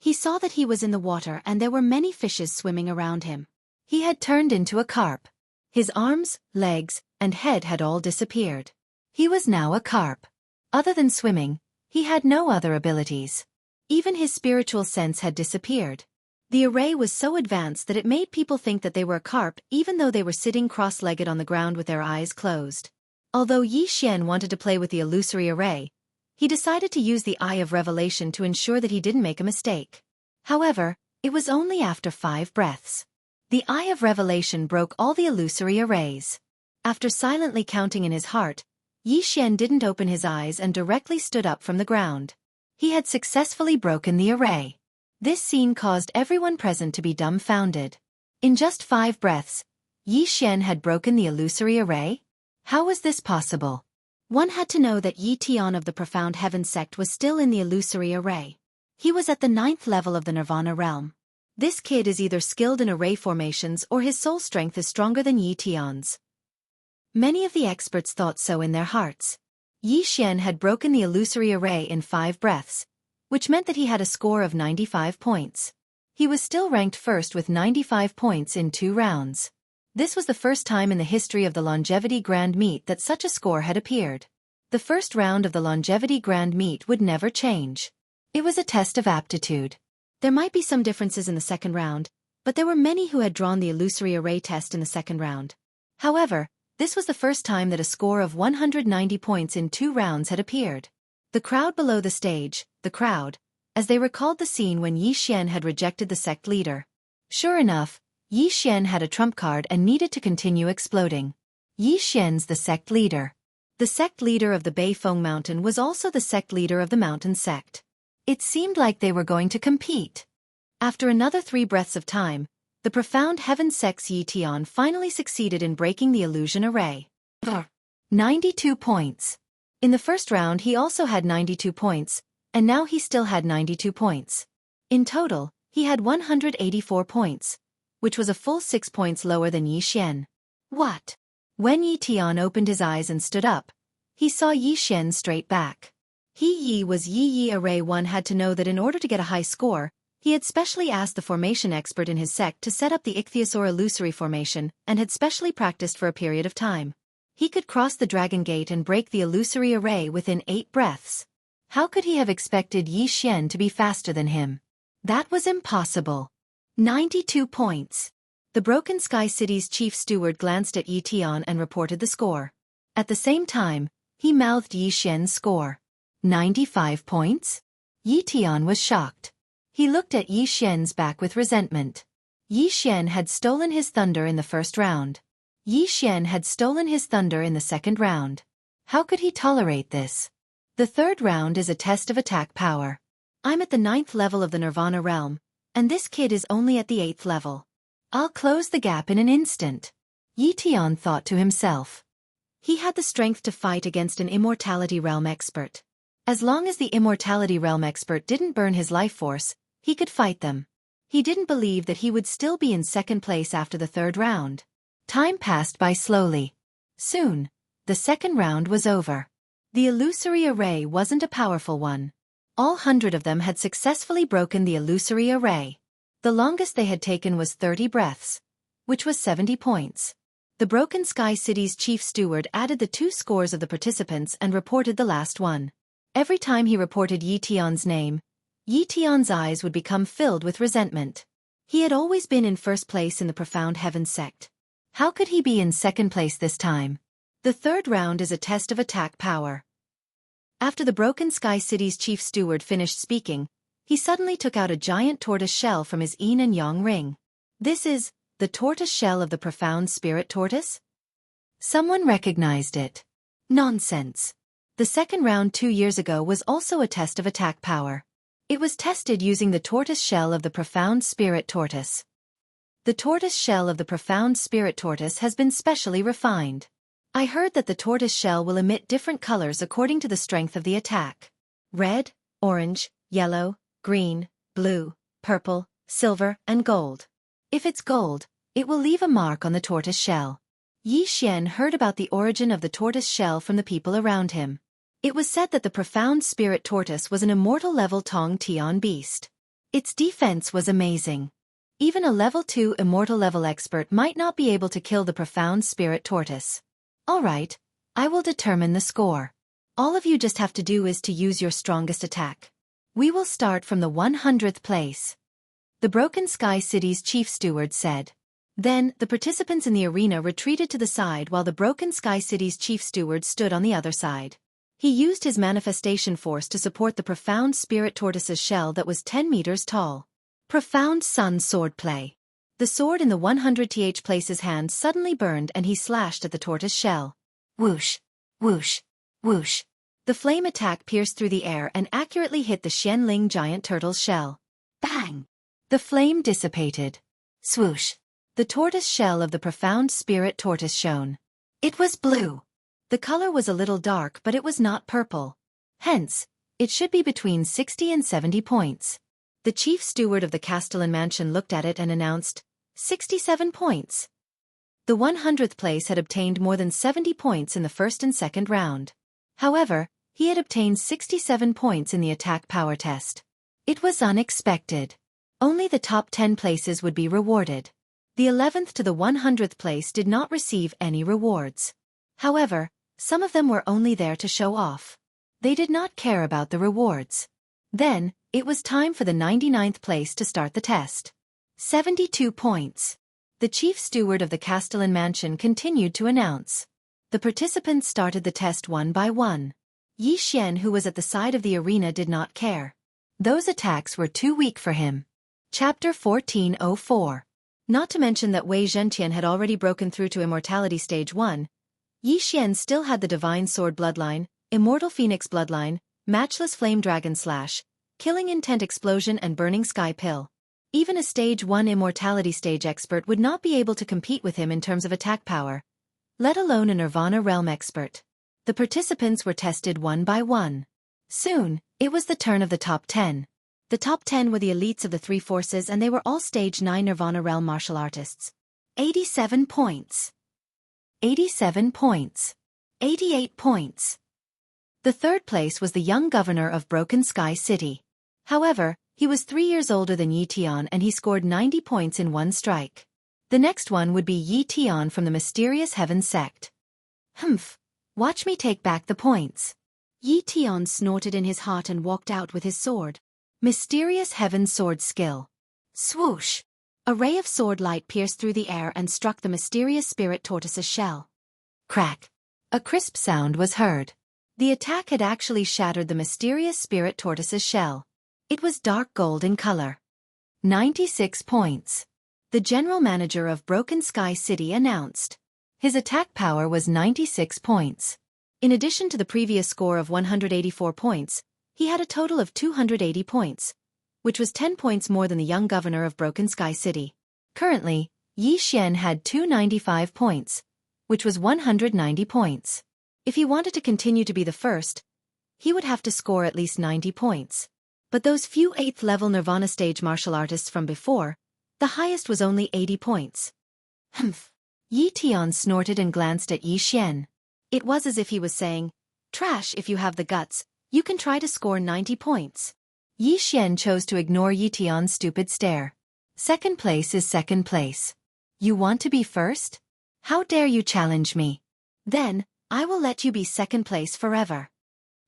He saw that he was in the water and there were many fishes swimming around him. He had turned into a carp. His arms, legs, and head had all disappeared. He was now a carp. Other than swimming, he had no other abilities. Even his spiritual sense had disappeared. The array was so advanced that it made people think that they were a carp even though they were sitting cross-legged on the ground with their eyes closed. Although Yi Xian wanted to play with the illusory array, he decided to use the Eye of Revelation to ensure that he didn't make a mistake. However, it was only after 5 breaths. The Eye of Revelation broke all the illusory arrays. After silently counting in his heart, Yi Xian didn't open his eyes and directly stood up from the ground. He had successfully broken the array. This scene caused everyone present to be dumbfounded. In just 5 breaths, Yi Xian had broken the illusory array? How was this possible? One had to know that Yi Tian of the Profound Heaven sect was still in the illusory array. He was at the 9th level of the Nirvana realm. This kid is either skilled in array formations or his soul strength is stronger than Yi Tian's. Many of the experts thought so in their hearts. Yi Xian had broken the illusory array in 5 breaths, which meant that he had a score of 95 points. He was still ranked first with 95 points in 2 rounds. This was the first time in the history of the Longevity Grand Meet that such a score had appeared. The first round of the Longevity Grand Meet would never change. It was a test of aptitude. There might be some differences in the second round, but there were many who had drawn the illusory array test in the second round. However, this was the first time that a score of 190 points in 2 rounds had appeared. The crowd below the stage, as they recalled the scene when Yi Xian had rejected the sect leader. Sure enough, Yi Xian had a trump card and needed to continue exploding. Yi Xian's the sect leader. The sect leader of the Beifeng Mountain was also the sect leader of the mountain sect. It seemed like they were going to compete. After another 3 breaths of time, the Profound Heaven sect's Yi Tian finally succeeded in breaking the illusion array. 92 points. In the first round he also had 92 points, and now he still had 92 points. In total, he had 184 points, which was a full 6 points lower than Yi Xian. What? When Yi Tian opened his eyes and stood up, he saw Yi Xian straight back. Yi was Yi Array 1 had to know that in order to get a high score, he had specially asked the formation expert in his sect to set up the Ichthyosaur illusory formation and had specially practiced for a period of time. He could cross the dragon gate and break the illusory array within 8 breaths. How could he have expected Yi Xian to be faster than him? That was impossible. 92 points. The Broken Sky City's chief steward glanced at Yi Tian and reported the score. At the same time, he mouthed Yi Xian's score. 95 points? Yi Tian was shocked. He looked at Yi Xian's back with resentment. Yi Xian had stolen his thunder in the first round. Yi Xian had stolen his thunder in the second round. How could he tolerate this? The third round is a test of attack power. I'm at the 9th level of the Nirvana realm, and this kid is only at the 8th level. I'll close the gap in an instant. Yi Tian thought to himself. He had the strength to fight against an Immortality Realm expert. As long as the Immortality Realm expert didn't burn his life force, he could fight them. He didn't believe that he would still be in second place after the third round. Time passed by slowly. Soon, the second round was over. The illusory array wasn't a powerful one. All 100 of them had successfully broken the illusory array. The longest they had taken was 30 breaths, which was 70 points. The Broken Sky City's chief steward added the 2 scores of the participants and reported the last one. Every time he reported Yi Tian's name, Yi Tian's eyes would become filled with resentment. He had always been in first place in the Profound Heavens sect. How could he be in second place this time? The third round is a test of attack power. After the Broken Sky City's chief steward finished speaking, he suddenly took out a giant tortoise shell from his yin and yang ring. This is the tortoise shell of the Profound Spirit Tortoise? Someone recognized it. Nonsense. The second round 2 years ago was also a test of attack power. It was tested using the tortoise shell of the Profound Spirit Tortoise. The tortoise shell of the Profound Spirit Tortoise has been specially refined. I heard that the tortoise shell will emit different colors according to the strength of the attack. Red, orange, yellow, green, blue, purple, silver, and gold. If it's gold, it will leave a mark on the tortoise shell. Yi Xian heard about the origin of the tortoise shell from the people around him. It was said that the Profound Spirit Tortoise was an immortal level Tong Tian beast. Its defense was amazing. Even a level 2 immortal level expert might not be able to kill the Profound Spirit Tortoise. Alright, I will determine the score. All of you just have to do is to use your strongest attack. We will start from the 100th place. The Broken Sky City's chief steward said. Then, the participants in the arena retreated to the side while the Broken Sky City's chief steward stood on the other side. He used his manifestation force to support the Profound Spirit Tortoise's shell that was 10 meters tall. Profound Sun Swordplay. The sword in the 100th place's hand suddenly burned and he slashed at the tortoise shell. Whoosh, whoosh, whoosh. The flame attack pierced through the air and accurately hit the Xianling giant turtle's shell. Bang! The flame dissipated. Swoosh. The tortoise shell of the Profound Spirit Tortoise shone. It was blue. The color was a little dark but it was not purple. Hence, it should be between 60 and 70 points. The chief steward of the Castellan mansion looked at it and announced, 67 points. The 100th place had obtained more than 70 points in the first and second round. However, he had obtained 67 points in the attack power test. It was unexpected. Only the top 10 places would be rewarded. The 11th to the 100th place did not receive any rewards. However, some of them were only there to show off. They did not care about the rewards. Then, it was time for the 99th place to start the test. 72 points. The chief steward of the Castellan mansion continued to announce. The participants started the test one by one. Yi Xian, who was at the side of the arena, did not care. Those attacks were too weak for him. Chapter 1404. Not to mention that Wei Zhentian had already broken through to Immortality Stage 1. Yi Xian still had the Divine Sword Bloodline, Immortal Phoenix Bloodline, Matchless Flame Dragon Slash, Killing Intent Explosion and Burning Sky Pill. Even a Stage 1 Immortality Stage expert would not be able to compete with him in terms of attack power, let alone a Nirvana Realm expert. The participants were tested one by one. Soon, it was the turn of the top 10. The top 10 were the elites of the three forces and they were all Stage 9 Nirvana Realm martial artists. 87 points. 87 points. 88 points. The third place was the young governor of Broken Sky City. However, he was 3 years older than Yi Tian and he scored 90 points in one strike. The next one would be Yi Tian from the Mysterious Heaven sect. Humph. Watch me take back the points. Yi Tian snorted in his heart and walked out with his sword. Mysterious Heaven sword skill. Swoosh. A ray of sword light pierced through the air and struck the Mysterious Spirit Tortoise's shell. Crack. A crisp sound was heard. The attack had actually shattered the Mysterious Spirit Tortoise's shell. It was dark gold in color. 96 points. The general manager of Broken Sky City announced. His attack power was 96 points. In addition to the previous score of 184 points, he had a total of 280 points, which was 10 points more than the young governor of Broken Sky City. Currently, Yi Xian had 295 points, which was 190 points. If he wanted to continue to be the first, he would have to score at least 90 points. But those few 8th level Nirvana stage martial artists from before, the highest was only 80 points. Humph. Yi Tian snorted and glanced at Yi Xian. It was as if he was saying, "Trash, if you have the guts, you can try to score 90 points." Yi Xian chose to ignore Yi Tian's stupid stare. Second place is second place. You want to be first? How dare you challenge me? Then, I will let you be second place forever.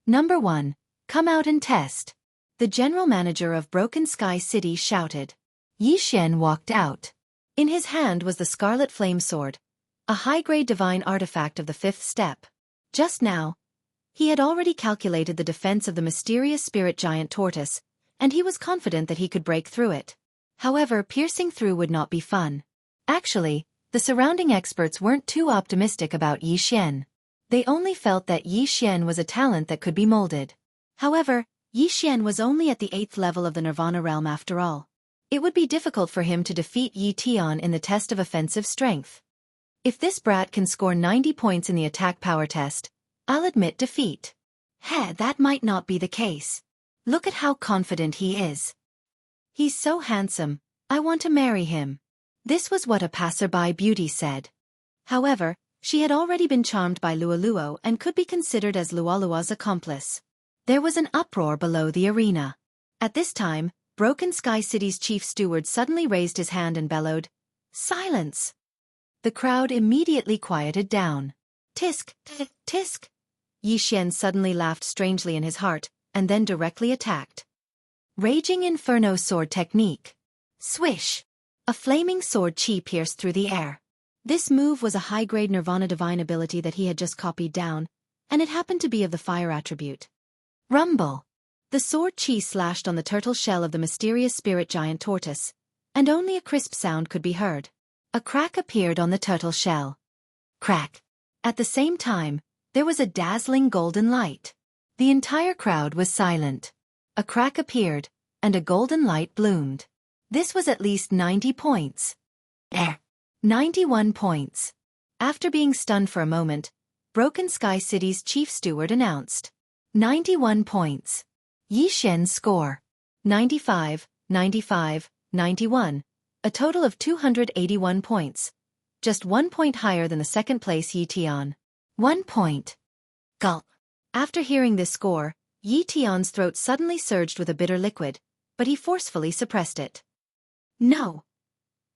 Number 1. Come out and test. The general manager of Broken Sky City shouted. Yi Xian walked out. In his hand was the Scarlet Flame Sword, a high-grade divine artifact of the 5th step. Just now, he had already calculated the defense of the mysterious spirit giant tortoise, and he was confident that he could break through it. However, piercing through would not be fun. Actually, the surrounding experts weren't too optimistic about Yi Xian. They only felt that Yi Xian was a talent that could be molded. However, Yi Xian was only at the 8th level of the Nirvana realm after all. It would be difficult for him to defeat Yi Tian in the test of offensive strength. If this brat can score 90 points in the attack power test, I'll admit defeat. That might not be the case. Look at how confident he is. He's so handsome, I want to marry him. This was what a passerby beauty said. However, she had already been charmed by Luoluo and could be considered as Luoluo's accomplice. There was an uproar below the arena. At this time, Broken Sky City's chief steward suddenly raised his hand and bellowed, "Silence!" The crowd immediately quieted down. Tisk, tisk. Yi Xian suddenly laughed strangely in his heart, and then directly attacked. Raging Inferno Sword Technique. Swish! A flaming sword chi pierced through the air. This move was a high-grade Nirvana divine ability that he had just copied down, and it happened to be of the fire attribute. Rumble! The sword chi slashed on the turtle shell of the mysterious spirit giant tortoise, and only a crisp sound could be heard. A crack appeared on the turtle shell. Crack! At the same time, there was a dazzling golden light. The entire crowd was silent. A crack appeared, and a golden light bloomed. This was at least 90 points. 91 points. After being stunned for a moment, Broken Sky City's chief steward announced. 91 points. Yi Xian's score. 95, 95, 91. A total of 281 points. Just 1 point higher than the second place Yi Tian. 1 point. Gulp. After hearing this score, Yi Tian's throat suddenly surged with a bitter liquid, but he forcefully suppressed it. No.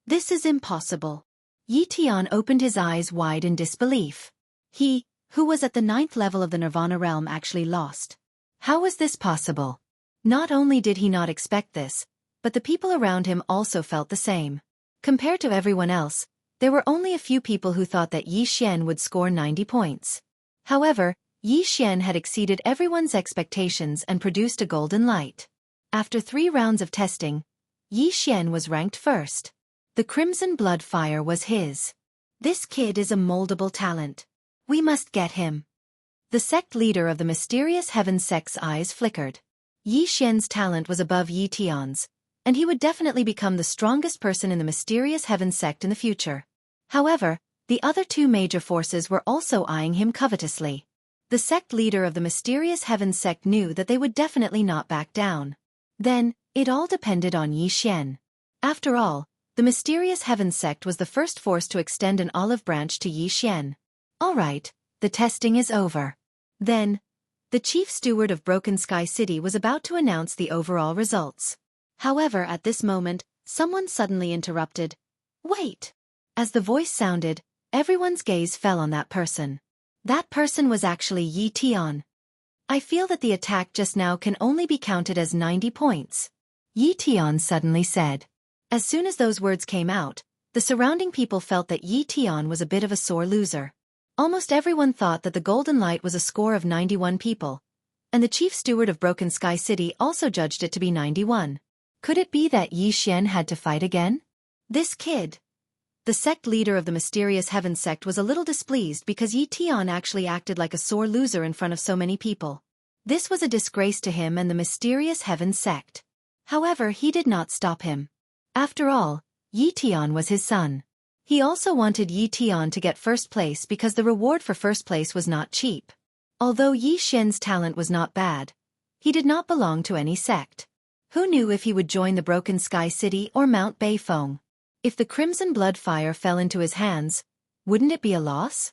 This is impossible. Yi Tian opened his eyes wide in disbelief. He, who was at the 9th level of the Nirvana realm, actually lost. How was this possible? Not only did he not expect this, but the people around him also felt the same. Compared to everyone else, there were only a few people who thought that Yi Xian would score 90 points. However, Yi Xian had exceeded everyone's expectations and produced a golden light. After 3 rounds of testing, Yi Xian was ranked first. The Crimson Blood Fire was his. This kid is a moldable talent. We must get him. The sect leader of the mysterious Heaven Sect's eyes flickered. Yi Xian's talent was above Yi Tian's, and he would definitely become the strongest person in the mysterious Heaven Sect in the future. However, the other 2 major forces were also eyeing him covetously. The sect leader of the mysterious Heaven Sect knew that they would definitely not back down. Then, it all depended on Yi Xian. After all, the mysterious Heaven Sect was the first force to extend an olive branch to Yi Xian. All right, the testing is over. Then, the chief steward of Broken Sky City was about to announce the overall results. However, at this moment, someone suddenly interrupted. Wait! As the voice sounded, everyone's gaze fell on that person. That person was actually Yi Tian. I feel that the attack just now can only be counted as 90 points. Yi Tian suddenly said. As soon as those words came out, the surrounding people felt that Yi Tian was a bit of a sore loser. Almost everyone thought that the Golden Light was a score of 91 people, and the chief steward of Broken Sky City also judged it to be 91. Could it be that Yi Xian had to fight again? This kid. The sect leader of the mysterious Heaven Sect was a little displeased because Yi Tian actually acted like a sore loser in front of so many people. This was a disgrace to him and the mysterious Heaven Sect. However, he did not stop him. After all, Yi Tian was his son. He also wanted Yi Tian to get first place because the reward for first place was not cheap. Although Yi Xian's talent was not bad, he did not belong to any sect. Who knew if he would join the Broken Sky City or Mount Beifeng? If the Crimson Blood Fire fell into his hands, wouldn't it be a loss?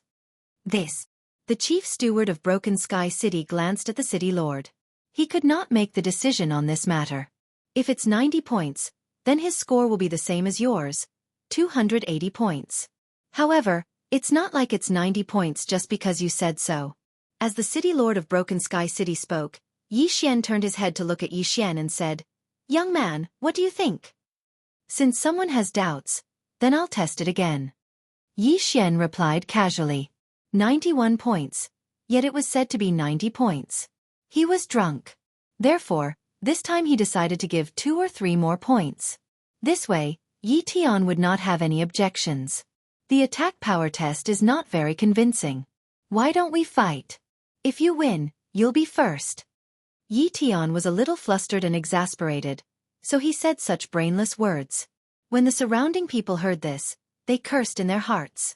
The chief steward of Broken Sky City glanced at the city lord. He could not make the decision on this matter. If it's 90 points, then his score will be the same as yours, 280 points. However, it's not like it's 90 points just because you said so. As the city lord of Broken Sky City spoke, Yi Xian turned his head to look at Yi Xian and said, "Young man, what do you think?" "Since someone has doubts, then I'll test it again." Yi Xian replied casually. 91 points. Yet it was said to be 90 points. He was drunk. Therefore, this time he decided to give 2 or 3 more points. This way, Yi Tian would not have any objections. The attack power test is not very convincing. Why don't we fight? If you win, you'll be first. Yi Tian was a little flustered and exasperated, so he said such brainless words. When the surrounding people heard this, they cursed in their hearts.